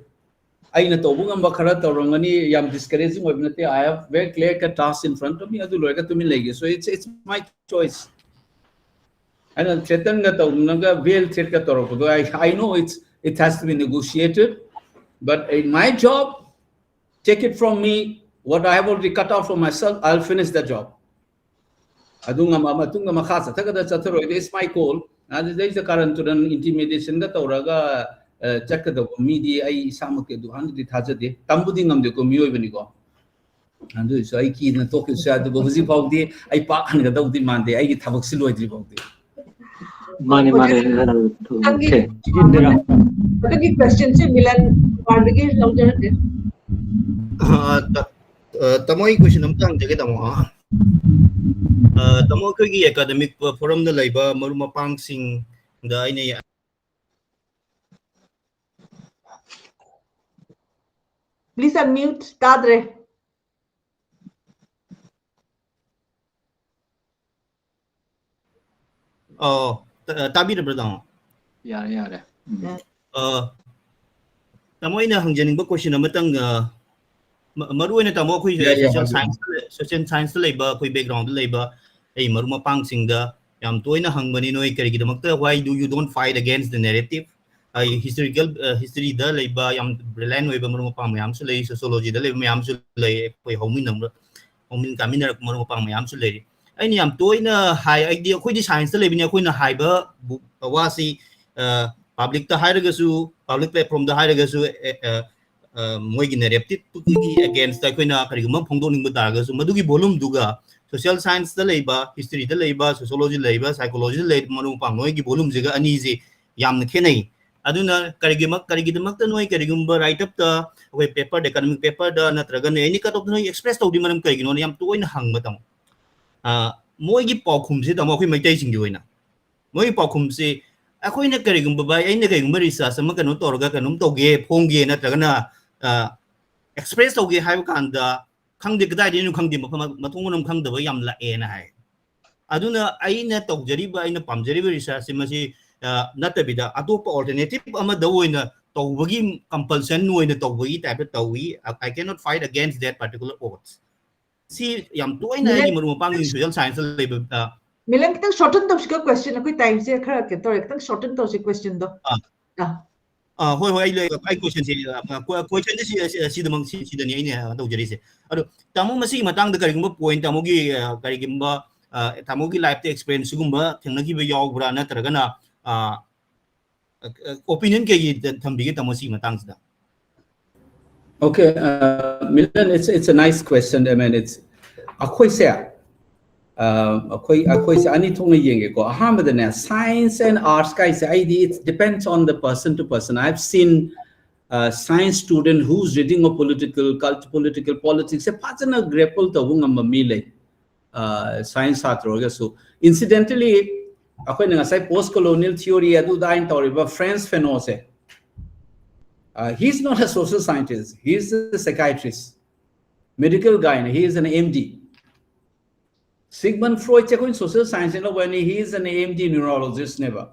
I discouraging. I have very clear cut tasks in front of me. So it's my choice. I know it has to be negotiated, but in my job, take it from me. What I have already cut out for myself, I'll finish the job. It's my goal. There is a current intimidation check the media Samuke do 100 Hazard, Tambuding the Community. And so I keep the talk said the Bozi Bogdi, I park and the demand, I get Havaxilo Bogdi. Money, okay. What are the questions? Milan, alternative. Tamoy question namtang jage tamo tamo kogi academic forum da laiba marumapang sing da ine Please unmute Tadre. tabi da bradang Yeah. tamo ina hangjaning ba question amatang maru ina tamo khoi social science leba khoi background leba ei maru mapang singda yam toina hangbani noi kari gidamakta why do you don't fight against the narrative historical history da leba yam brilliant oi ba maru mapang yam su lei sociology da leba yam su lei khoi homin nam homin kamina maru mapang yam su lei ai ni yam toina high idea khoi di science leba ni khoi na high ba wasi public ta hairagasu public platform da hairagasu moigi narrative tuki against ta koina kariguma phongdoning ba taragasu madugi volume duga social science da leiba history da leiba sociology leiba psychology leiba manu pang moigi volume jiga ani ji yamna khenai aduna karigidamak ta noi karigumba write up ta oi paper academic paper da natraga ne any cut of noi express tawdi manam karigino yam toina hangba tam moigi paukhum se tamo khoi maitai sing joina moigi paukhum se akoina karigumba bai aina karigumba research ama kanu torga kanum toge phongge natraga na express toge hai kanda khangde kadai dinu khangde mathongunam khangdaba yam la ena hai aduna aina tawjariba aina pamjariba research masi natabida atopa alternative ama dawoina tawbagi compulsion noina tawbagi type tawi I cannot fight against that particular odds si yam toina ai maru pang social science label Milan kitang shorten to shika question akoi time se khara ke tor kitang shorten to shika question do hoi hoi ai question se question si damang si dani ai ne tawjari se ado tamu masi matang da karigumba point tamu gi karigumba tamu gi life experience gumba thengnagi ba yawbra na taragana opinion ke gi thambigi tamu si matang sida. Okay, Milan, it's a nice question. I mean, it's akoi se akoi se ani thong yenge ko aham science and arts kai se it depends on the person to person. I've seen science student who's reading a political politics se patana grapple to wungam mile science hatroga so incidentally akoi nga sai post colonial theory adu dain toriba Franz Fanon se he's not a social scientist, he's a psychiatrist, medical guy, he is an MD. Sigmund Freud in social science, when he is an AMD neurologist, never.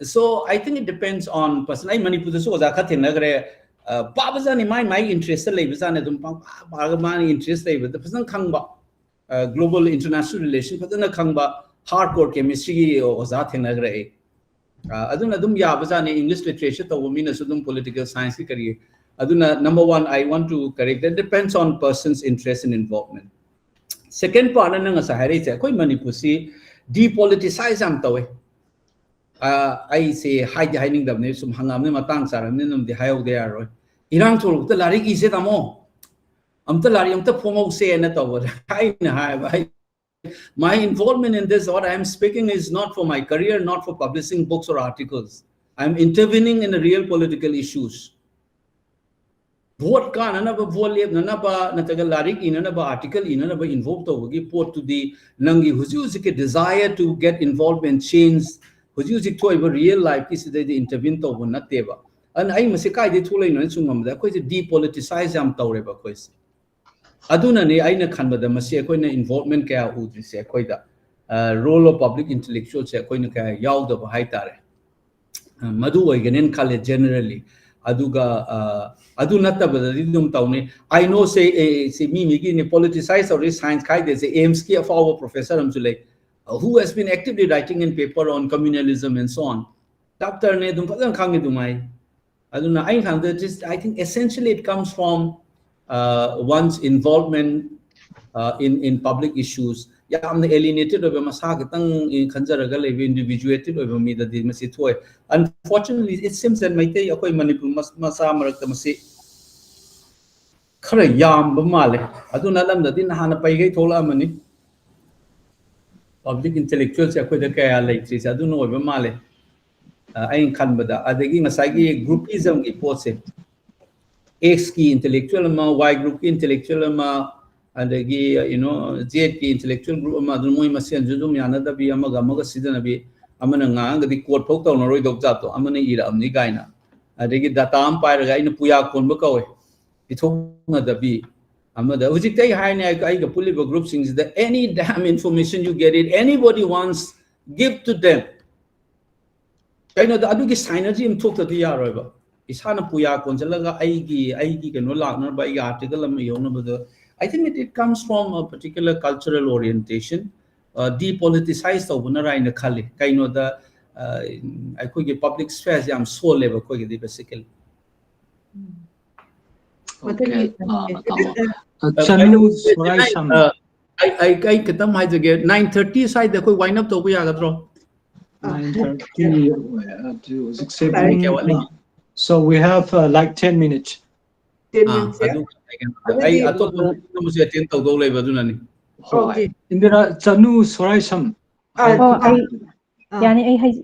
So I think it depends on person. I Manipur so was a cutting Babazani my interest interest the person Kangba global international relations, but then a Kangba hardcore chemistry or Zatinagre. Aduna dum yabazani English literature to womina sudum political science career. Aduna number one, I want to correct that depends on person's interest and involvement. Second part nang sahari se koi Manipusi depoliticize am tawe. I say hiding them ne sum hangam ne matang saram ne num di hayo de aro. Irang thul ta lari ki se tamo. Am ta lari am ta phomok se na taw. Hai na hai. My involvement in this, what I am speaking is not for my career, not for publishing books or articles. I am intervening in the real political issues. Vote ka nanaba vote nanaba nataga larik inanaba article inanaba involved to port to the nangi hujuzik desire to get involved in change hujuzik to a real life is the intervene to nateva. And I must say de thulai no sungam da ko depoliticize am tawreba ko aduna ne aina khanbada masi akoina involvement kaya udri se akoida role of public intellectual se akoina kaya yawda ba haitare madu oiganen khale generally aduga aduna tabada dum tawne I know say me gi ne politicize or science kai de se aims ki of our professor amjule who has been actively writing in paper on communalism and so on doctor ne dum padan khangi dumai aduna I found that just I think essentially it comes from one's involvement in public issues. Yeah, I'm alienated over masakatang in Kanjaraga, individuated over me that they must toy. Unfortunately, it seems that my day Akoi Manipur Masamaramasi Kara Yam Bamale. I do not know that in Hana Pay tola money. Public intellectuals are quite a kaya like this. I don't know over Male. I ain't Kanbada. I think Masagi groupism reports it. X key intellectual Y group intellectual and Z key intellectual group Madumoi Masian Judum Yanada be Amagamaga Sidanabi Amananga the court poked on Roy Dogzato Amana Ira Amnigaina. I think that umpire guy in Puya Konbakawe. It told the B. Amada Ujite Haina Puliba group sings that any damn information you get it, anybody wants, give to them. I know the Adugi synergy and talk to the Yarova. isana puya konjalaga aigi kano lagna ba ai article am yona ba I think it comes from a particular cultural orientation depoliticized obuna ra ina khali kaino da ai public sphere jam so level ko gi basically Okay. Chanu Sorai Sam. I kitam hai jage 9:30 side koi wind up to ya gadro 9:30 so we have like 10 minutes. 10 minutes. I thought no was attend to go le baduna ni. Okay. Indira Chanu Sorai Sam. Yani I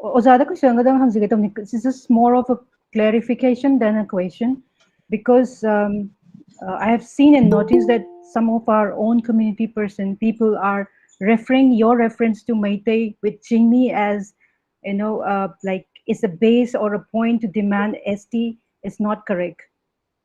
Ozada ko shangadang hangjige to this is more of a clarification than a question, because I have seen and noticed that some of our own community people are referring your reference to Meitei with Jingmi as, you know, like it's a base or a point to demand ST is not correct.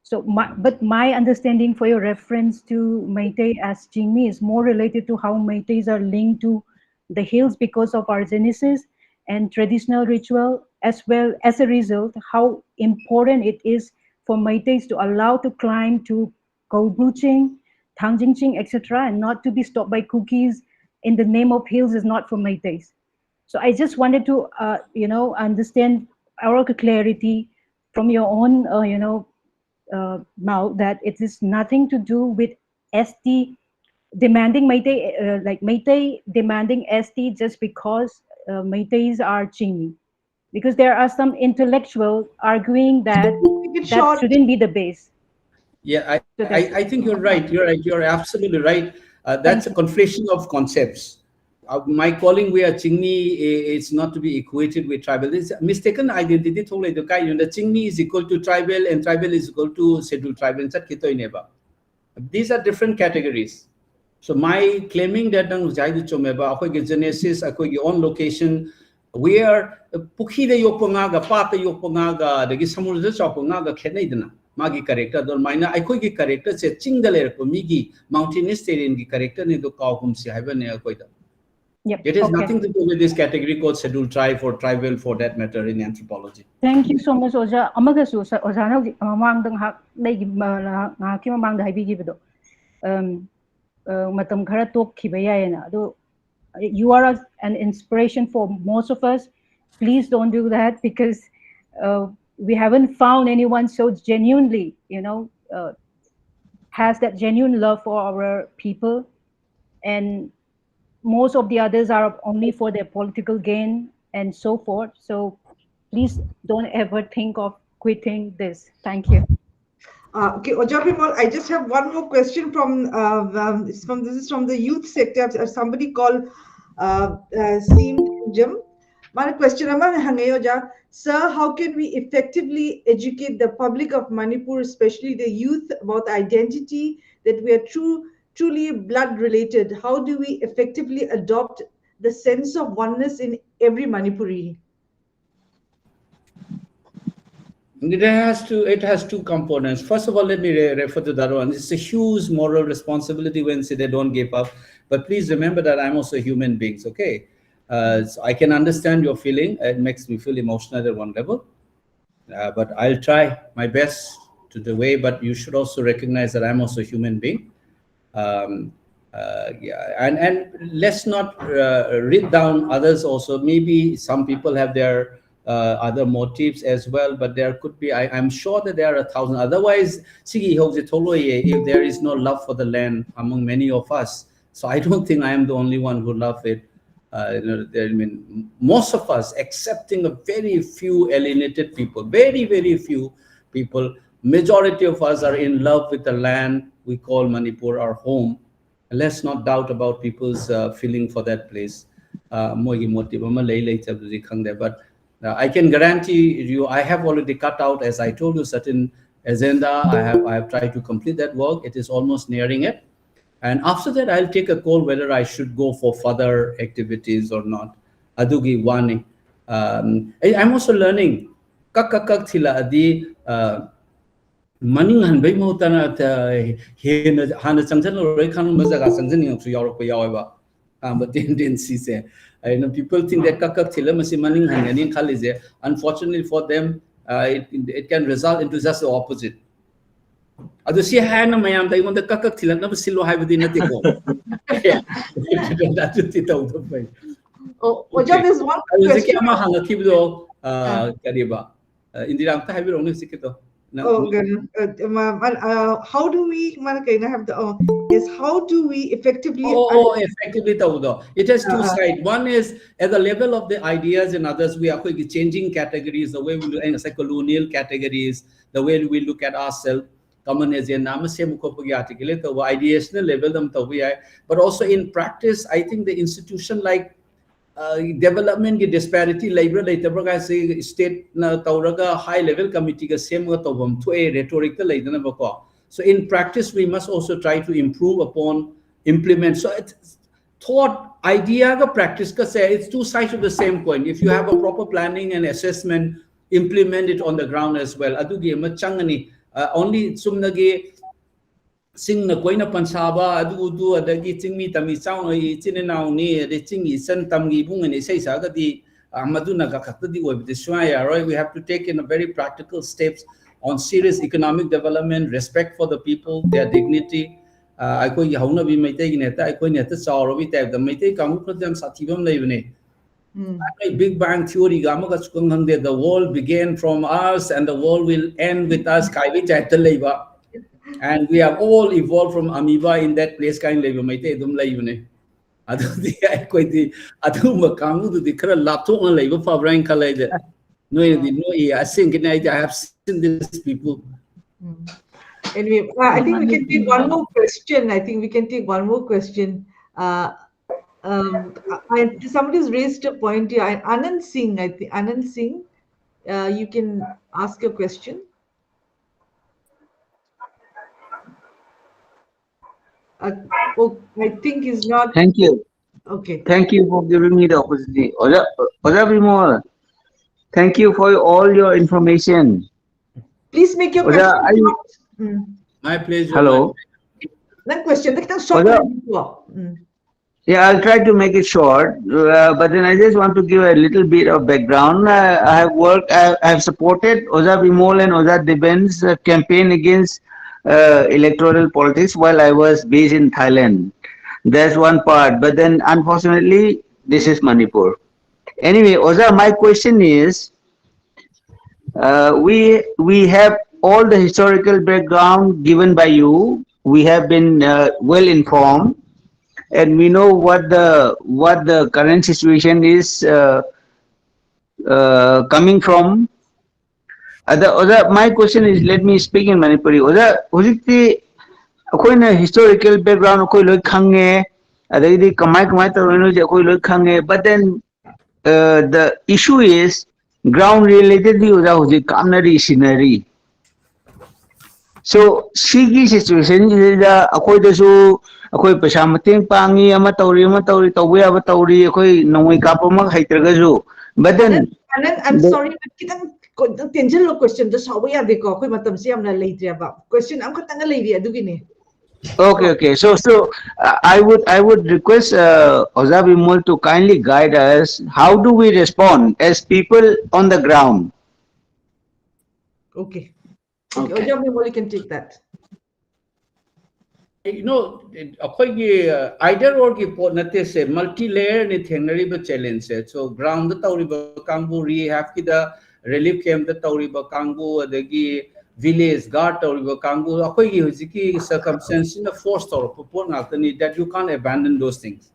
So, but my understanding for your reference to Meitei as Jingmi is more related to how Meiteis are linked to the hills because of our genesis and traditional ritual, as well as a result, how important it is for Meiteis to allow to climb to Kobuching, Tangjingching, etc., and not to be stopped by cookies in the name of hills is not for Meiteis. So I just wanted to, you know, understand our clarity from your own, you know, mouth that it is nothing to do with ST demanding Meitei, like Meitei demanding ST just because Meiteis are Jingmi. Because there are some intellectuals arguing that that shouldn't be the base. Yeah, I think you're right. You're absolutely right. That's a conflation of concepts. My calling we are Chingmi is not to be equated with tribal. It's a mistaken identity. The Chingmi is equal to tribal and tribal is equal to scheduled tribal. These are different categories. So my claiming that genesis, own location, where Pukhi de Yopongaga, Pata Yopongaga, the Gisamurza Chopongaga, Canadana, Magi character, don't mind. I could get characters at Chingaler, Migi, mountainous terrain, character in the Kaukum Sihabane Akoida. Yep. It has nothing to do with this category called scheduled tribe or tribal for that matter in anthropology. Thank you so much, Oja. Amagasu, Ozana, among the Hakimamang the Habigido. Matam Kara talk Kibayana. You are an inspiration for most of us. Please don't do that, because we haven't found anyone so genuinely, you know, has that genuine love for our people. And most of the others are only for their political gain and so forth. So please don't ever think of quitting this. Thank you. Okay, Oja Bimol, I just have one more question from this is from the youth sector. Somebody called Akoijam. My question, Oja, sir, how can we effectively educate the public of Manipur, especially the youth, about identity, that we are truly blood related? How do we effectively adopt the sense of oneness in every Manipuri? It has two components. First of all, let me refer to that one. It's a huge moral responsibility when say they don't give up. But please remember that I'm also a human being, okay? So I can understand your feeling. It makes me feel emotional at one level. But I'll try my best to the way, but you should also recognize that I'm also a human being. Yeah, and let's not read down others also. Maybe some people have their other motives as well, but there could be, I'm sure that there are 1,000. Otherwise, if there is no love for the land among many of us, so I don't think I am the only one who love it. I mean, most of us, excepting a very few alienated people, very, very few people, majority of us are in love with the land we call Manipur our home. Let's not doubt about people's feeling for that place. But I can guarantee you, I have already cut out, as I told you, certain agenda. I have tried to complete that work. It is almost nearing it. And after that, I'll take a call whether I should go for further activities or not. Adugi wani. I'm also learning. Kakakak thila adi maning hanbay mo tana hana changjan lorei khan mazaga changjan yung su yorok pa yaweba. but tendency say people think that kakak thila masi maning hangani khali je unfortunately for them it can result into just the opposite adu si hana mayam dai gonda kakak thila na silo haibudi nate ko that is it out of way Akoijam, there's one question. ama hanga kibdo kariba indira ta haibiro ni sikito Oh, good. How do we, have the, yes, how do we effectively? Effectively, it has two sides. One is at the level of the ideas and others, we are changing categories, the way we look at colonial categories, the way we look at ourselves. Common as in articulate the ideational level, but also in practice, I think the institution like development disparity labor later state na tauraga high level committee ga same ga tobam to a rhetoric later bako. So in practice we must also try to improve upon implement. So it's thought idea ga practice ka say it's two sides of the same coin. If you have a proper planning and assessment, implement it on the ground as well. Adugi machangani only sumnage sing na koina pansaba adu adagi chingmi tami chaung ai chinenau ni de chingi san tamgi bungani sei sa ga di amaduna ga khakta di oib diswaya right. We have to take in a very practical steps on serious economic development, respect for the people, their dignity. I koi hauna bi maite gi neta I koi neta chauro bi type the maite kamu khajam sathibam leibne Big Bang Theory ga ma ga chukang hangde the world began from us and the world will end with us kai bi chaita leiba. And we have all evolved from amoeba in that place kind level maite dum laibne adu di ai koi di adu ma kamu du di khara laptop on leiba fa brain khalai de no I think I have seen these people. Anyway, I think we can take one more question. Somebody's raised a point here. Anand Singh, I think. Anand Singh, you can ask your question. I think he's not. Thank you. Okay. Thank you for giving me the opportunity. Oja Bimol, thank you for all your information. Please make your question. My pleasure. Hello. That question. Yeah, I'll try to make it short, but then I just want to give a little bit of background. I have supported Oja Bimol and Oja Deben's campaign against electoral politics while I was based in Thailand. That's one part, but then unfortunately, this is Manipur. Anyway, Oja, my question is, we have all the historical background given by you. We have been well informed, and we know what the current situation is coming from. My question is, let me speak in Manipuri. Hojikti akoina historical background akoi loi khange adai kamai tarino je akoi loi khange, but then the issue is ground related di oja hojik kamnari scenery. So sigi situation is akoi dasu akoi pesa mateng pangi ama tauri tawya ama tauri akoi nongoi kapama haitragasu, but then I'm sorry, but kitang tension question the sawi adiko akoi matam si amna later ba question am khatanga leiri adugini. Okay. So I would request Oja Bimol to kindly guide us. How do we respond as people on the ground? Okay. Oja Bimol, you can take that. Either or ki pot nate se multi-layer ni thengnari ba challenge se. So ground the tauri ba kangbu rehab ki da relief camp the tauri ba kangbu adagi village guard tauri ba kangbu akoi ki hojiki circumstance in the force tauri pot ngakani that you can't abandon those things.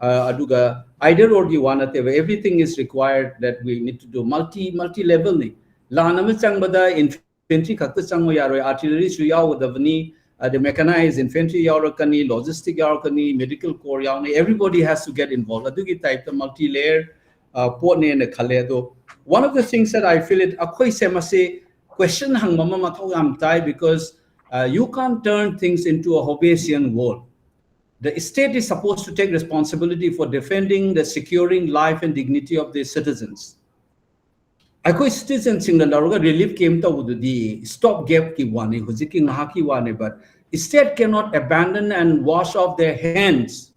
Aduga either or ki wanate everything is required that we need to do multi level ni. Lana ma chang bada infantry khakta changmo yaroi artillery su yaw davani. The mechanized infantry yarakani, logistic yarakani, medical corps yarakani, everybody has to get involved. Adugi type the multi-layer port ne ne khale do. One of the things that I feel it akoi semase question hang mama matho am tai because you can't turn things into a Hobbesian war. The state is supposed to take responsibility for defending the securing life and dignity of the citizens. Akoi citizens in the Laruga relief came to the stop gap ki wane, hujiki ngahaki wane, but state cannot abandon and wash off their hands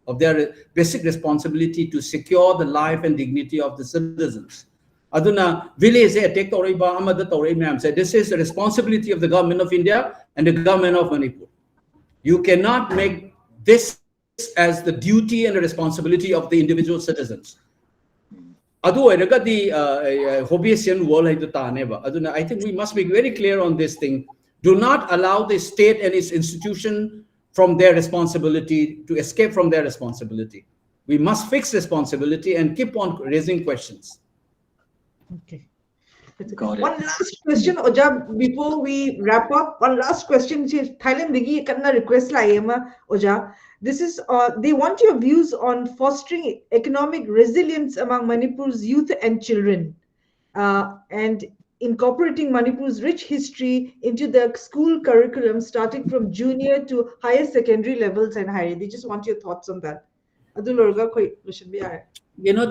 of their basic responsibility to secure the life and dignity of the citizens. Aduna village attack toriba amada tori ma'am said this is the responsibility of the government of India and the government of Manipur. You cannot make this as the duty and the responsibility of the individual citizens. Adu oiragadi hobiesian wall haidu taneba. Aduna I think we must be very clear on this thing. Do not allow the state and its institution from their responsibility to escape from their responsibility. We must fix responsibility and keep on raising questions. Okay. Got it. One last question, Oja, before we wrap up. One last question. Thailand digi kanna request la yema, Oja. This is they want your views on fostering economic resilience among Manipur's youth and children, and incorporating Manipur's rich history into the school curriculum, starting from junior to higher secondary levels and higher. They just want your thoughts on that. Adul orga koi question bhi aaya. You know,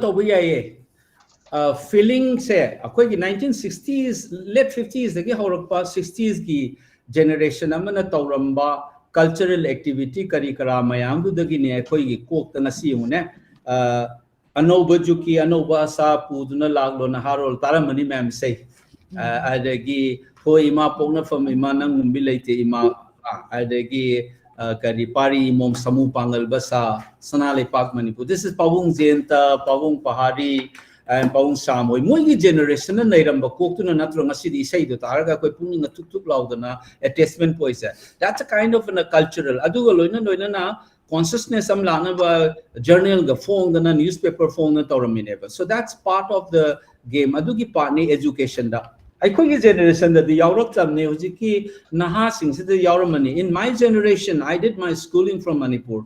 feeling say, akoy 1960s, late 50s, dagi haurakpa 60s ki generation amana tauramba cultural activity kari kara mayam du dagi ne akoy ki kok ta nasi hune anoba juki anoba sa puduna laglo na harol taramani ma'am say adagi ho ima pokna from ima nang numbi leite ima adagi kari pari mom samu pangal basa sanale pak Manipur. This is Pawung Jenta, Pawung Pahari, and Pawung Samoy. Moy generation na nairamba kok tu na natro ngasi di say do taraga koy puni na tuk tuk laudana attachment poisa. That's a kind of a cultural. Adu loina na consciousness am lana ba journal ga phone na newspaper phone na tawramineba. So that's part of the game. Adu ki part ni education da. Aikogi generation that the Europe ne hujiki naha sing the Yauramani. In my generation, I did my schooling from Manipur.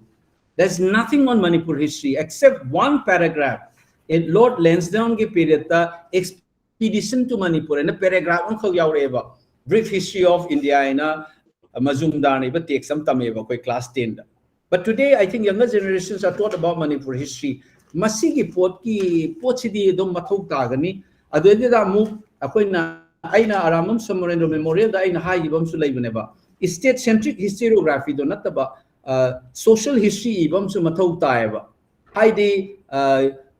There's nothing on Manipur history except one paragraph. In Lord Lansdowne ki period the expedition to Manipur and a paragraph on Yaureva. Brief history of India in a Mazumdani, but take some tameva class 10. But today I think younger generations are taught about Manipur history. Masigi potki pochidi dom mathok tagani. Adeda move akoina aina aramam samorendo memorial da aina haibam su leibneba. State centric historiography do nataba social history ibam su mathau taeba. Haidi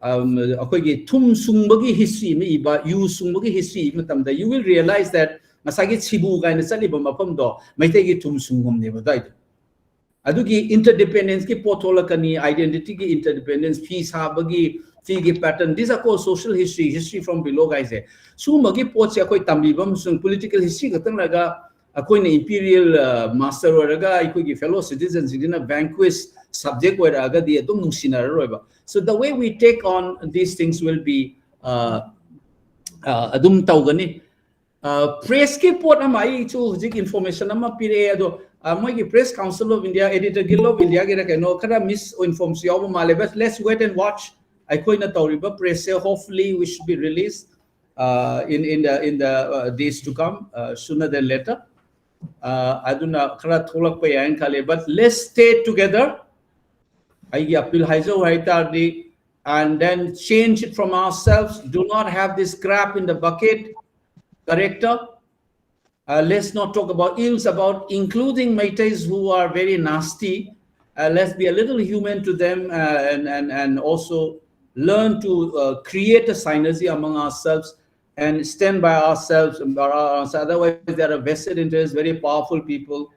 akoigi thum sungbagi history me iba yu sungbagi history matamda you will realize that masagi chibu gaina saliba mapam do maitegi thum sungom neba dai. Adugi interdependence ki potolakani identity ki interdependence peace habagi fee pattern. These are called social history from below guys. So magi pots ya koi tambibam sung political history katang laga akoi ne imperial master waraga ikoi ki fellow citizens in a vanquish subject waraga di atum nungsina roiba. So the way we take on these things will be adum taugani. Press ki pot amai chu hujik information ama pire ado my Press Council of India, Editor Guild of India, kara misinform siya male, but let's wait and watch. I na tauriba press hopefully we should be released in the days to come, sooner than later. Aduna kara tholak pa yan kale, but let's stay together. I appeal haizo haitardi and then change it from ourselves. Do not have this crap in the bucket character. Let's not talk about ills, about including Meiteis who are very nasty. Let's be a little human to them and also learn to create a synergy among ourselves and stand by ourselves. Otherwise, there are vested interests, very powerful people,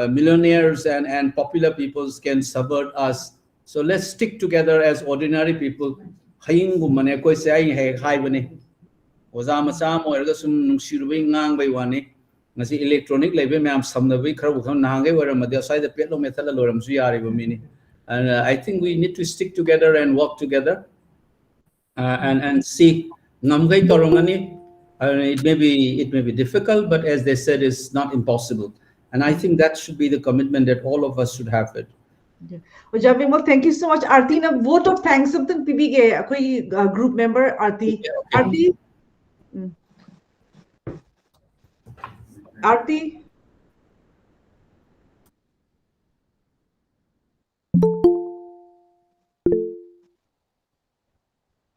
millionaires and popular peoples can subvert us. So let's stick together as ordinary people. Ozama or some shirwing ngang by one. Nasi electronic label ma'am some the way crowd come hang over a side the petal metal lorum mini. And I think we need to stick together and work together and see Namgai Torongani. It may be difficult, but as they said, it's not impossible. And I think that should be the commitment that all of us should have it. Oja Bimol, thank you so much. Aarti na vote of thanks something PB koi group member Aarti. Aarti. Aarti.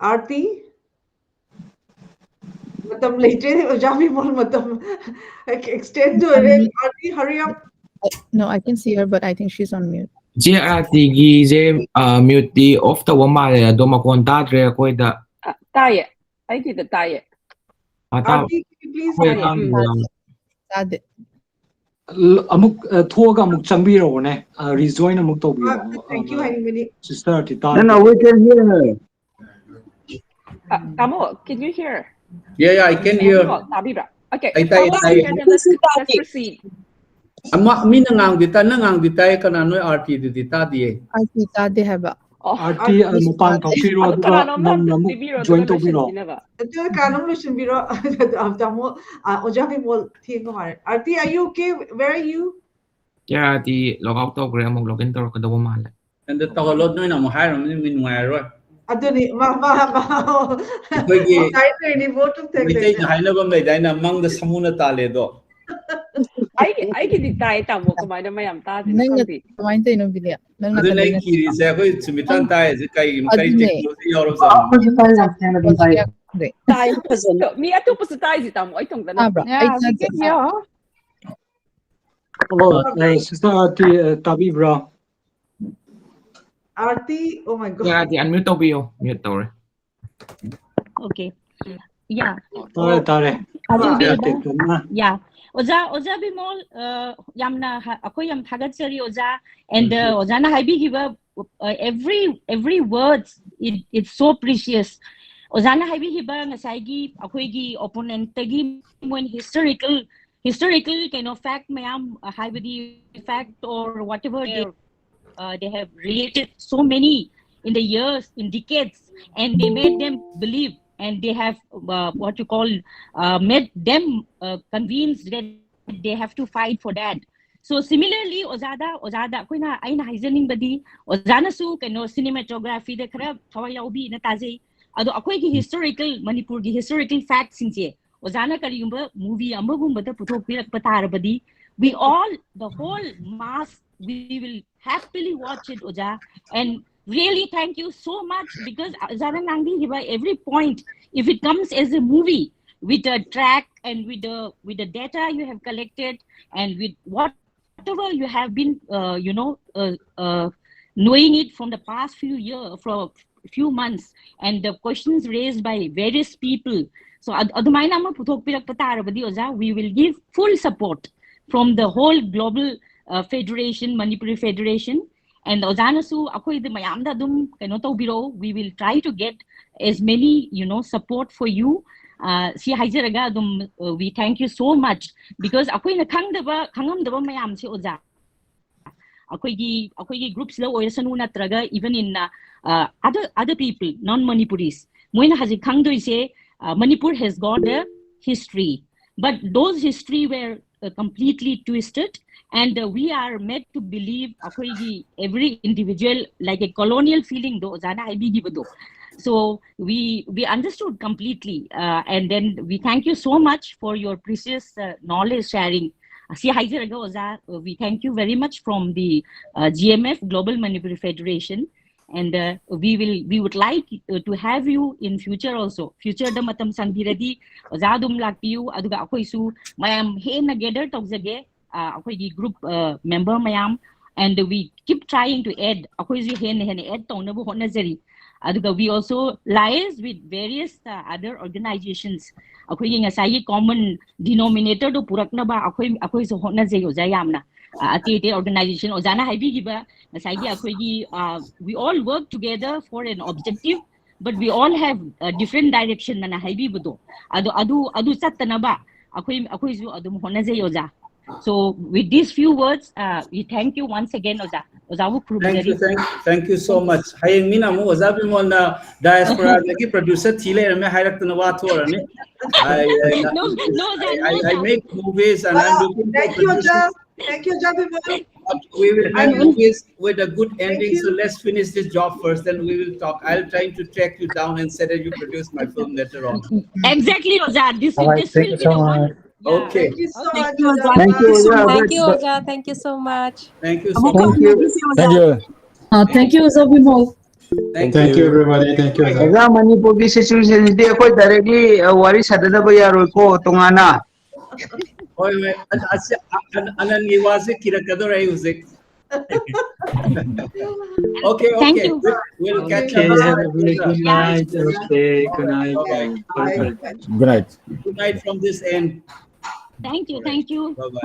Aarti. Matam later, Oja Bimol matam extend to it. Aarti, hurry up. No, I can see her, but I think she's on mute. JRT gi je mute di off the wama le do ma kon ta dre ko da taye ai ki da taye ata please Tade. amuk thuaga amuk changbiro ne rejoin amuk tobiro. Thank you, Hanimani. Sister Tita. No, we can hear her. Amo, can you hear? Yeah, I can hear. Okay. Let's proceed. Ama mina ngang dita kana no RT dita die. RT tade haba. RT mupan topiro aduga nam join tobiro. Ito kanong lushin biro tamo Ojabi Bimol thieng mare. RT, are you okay? Where are you? JRT log out to gram login to ko do wama le. And the tagalog no na mo hayro min ngaro. Aduni ma Koigi ni vote tek tek haina bam le daina mang the samuna tale do. I ki dictate tamo kamay na mayam ta din Nang kumain tayo ng bilya. Nang Ado nakalagay na kiri sa ko sumitan tayo sa kay technology or something. Mi ato pa sa tayo si tamo ay tong dana. Sister RT tabi bro. RT, oh my god. JRT unmute to bio mute to. Okay. Yeah. Tare. Yeah. Oza Bimol yamna ako yam thagatsari Oza and Oza na haibi hiba every words it's so precious. Oza na haibi hiba ngasai akoigi opponent tagi when historical kind of fact mayam haibidi fact or whatever they have related so many in the years, in decades, and they made them believe, and they have what you call made them convinced that they have to fight for that. So similarly, Ozada, koina aina hizening badi, Ozana su kano cinematography de kara thawayaubi na taze. Ado akoi ki historical Manipur ki historical facts sinche. Ozana kariyumba movie ambagumba da puthok pirak patar badi. We all, the whole mass, we will happily watch it, Oja, and really thank you so much because Zara Nangdi Hiba every point, if it comes as a movie with a track and with the data you have collected and with whatever you have been knowing it from the past few months and the questions raised by various people. So we will give full support from the whole global federation, Manipuri Federation. And Ozanasu, Akoi the Mayamda Dum, Kenoto Biro, we will try to get as many, support for you. Si Haizeraga Dum, we thank you so much because Akoi na Kangam Daba Mayam si Oza. Akoi groups low or Sanuna Traga, even in other people, non-Manipuris. Moina has a Kangdo say Manipur has got a history, but those history were completely twisted. And we are made to believe every individual like a colonial feeling though. So we understood completely, and then we thank you so much for your precious knowledge sharing. We thank you very much from the GMF Global Manipuri Federation, and we would like to have you in future also. Future da matam sanbiradi ozadum lakpiu aduga akoisu mayam he na gather tokzage. Group member mayam, and we keep trying to add add tongnabu honazari. We also liaise with various other organizations. Common denominator to purakna ba akoy so honazay ozayamna. Organization ozana haibi giba we all work together for an objective, but we all have a different direction na haibi budo. Adu satana ba akoy so adum honazay oza. So with these few words, we thank you once again, Oza. Thank you so much. Hayeng mina mo Oza Bimol na diaspora lagi producer thile me hayrak na wato rani. I make movies and I'm looking for producers. Thank you, Oza Bimol. We will make movies with a good ending. So let's finish this job first, then we will talk. I'll try to track you down and say that you produce my film later on. Exactly, Oza. This will be the one. Okay. Thank you so much. Thank you, Oza. Thank you, Oza. Thank you so much. Thank you so much. Thank you. Thank you. Thank you, Oza Bimol. Thank you, everybody. Thank you, Oza. Oza, Manipur ki situation is there. Koi directly wari sadada ba yaro ko tungana. Oy, anan iwase kira kador ay usik. Okay, Thank okay. you. We'll catch Okay, up. have a very good night. Okay, good night. Bye-bye. Perfect. Good night. Good night from this end. Thank you. Thank you. Bye-bye.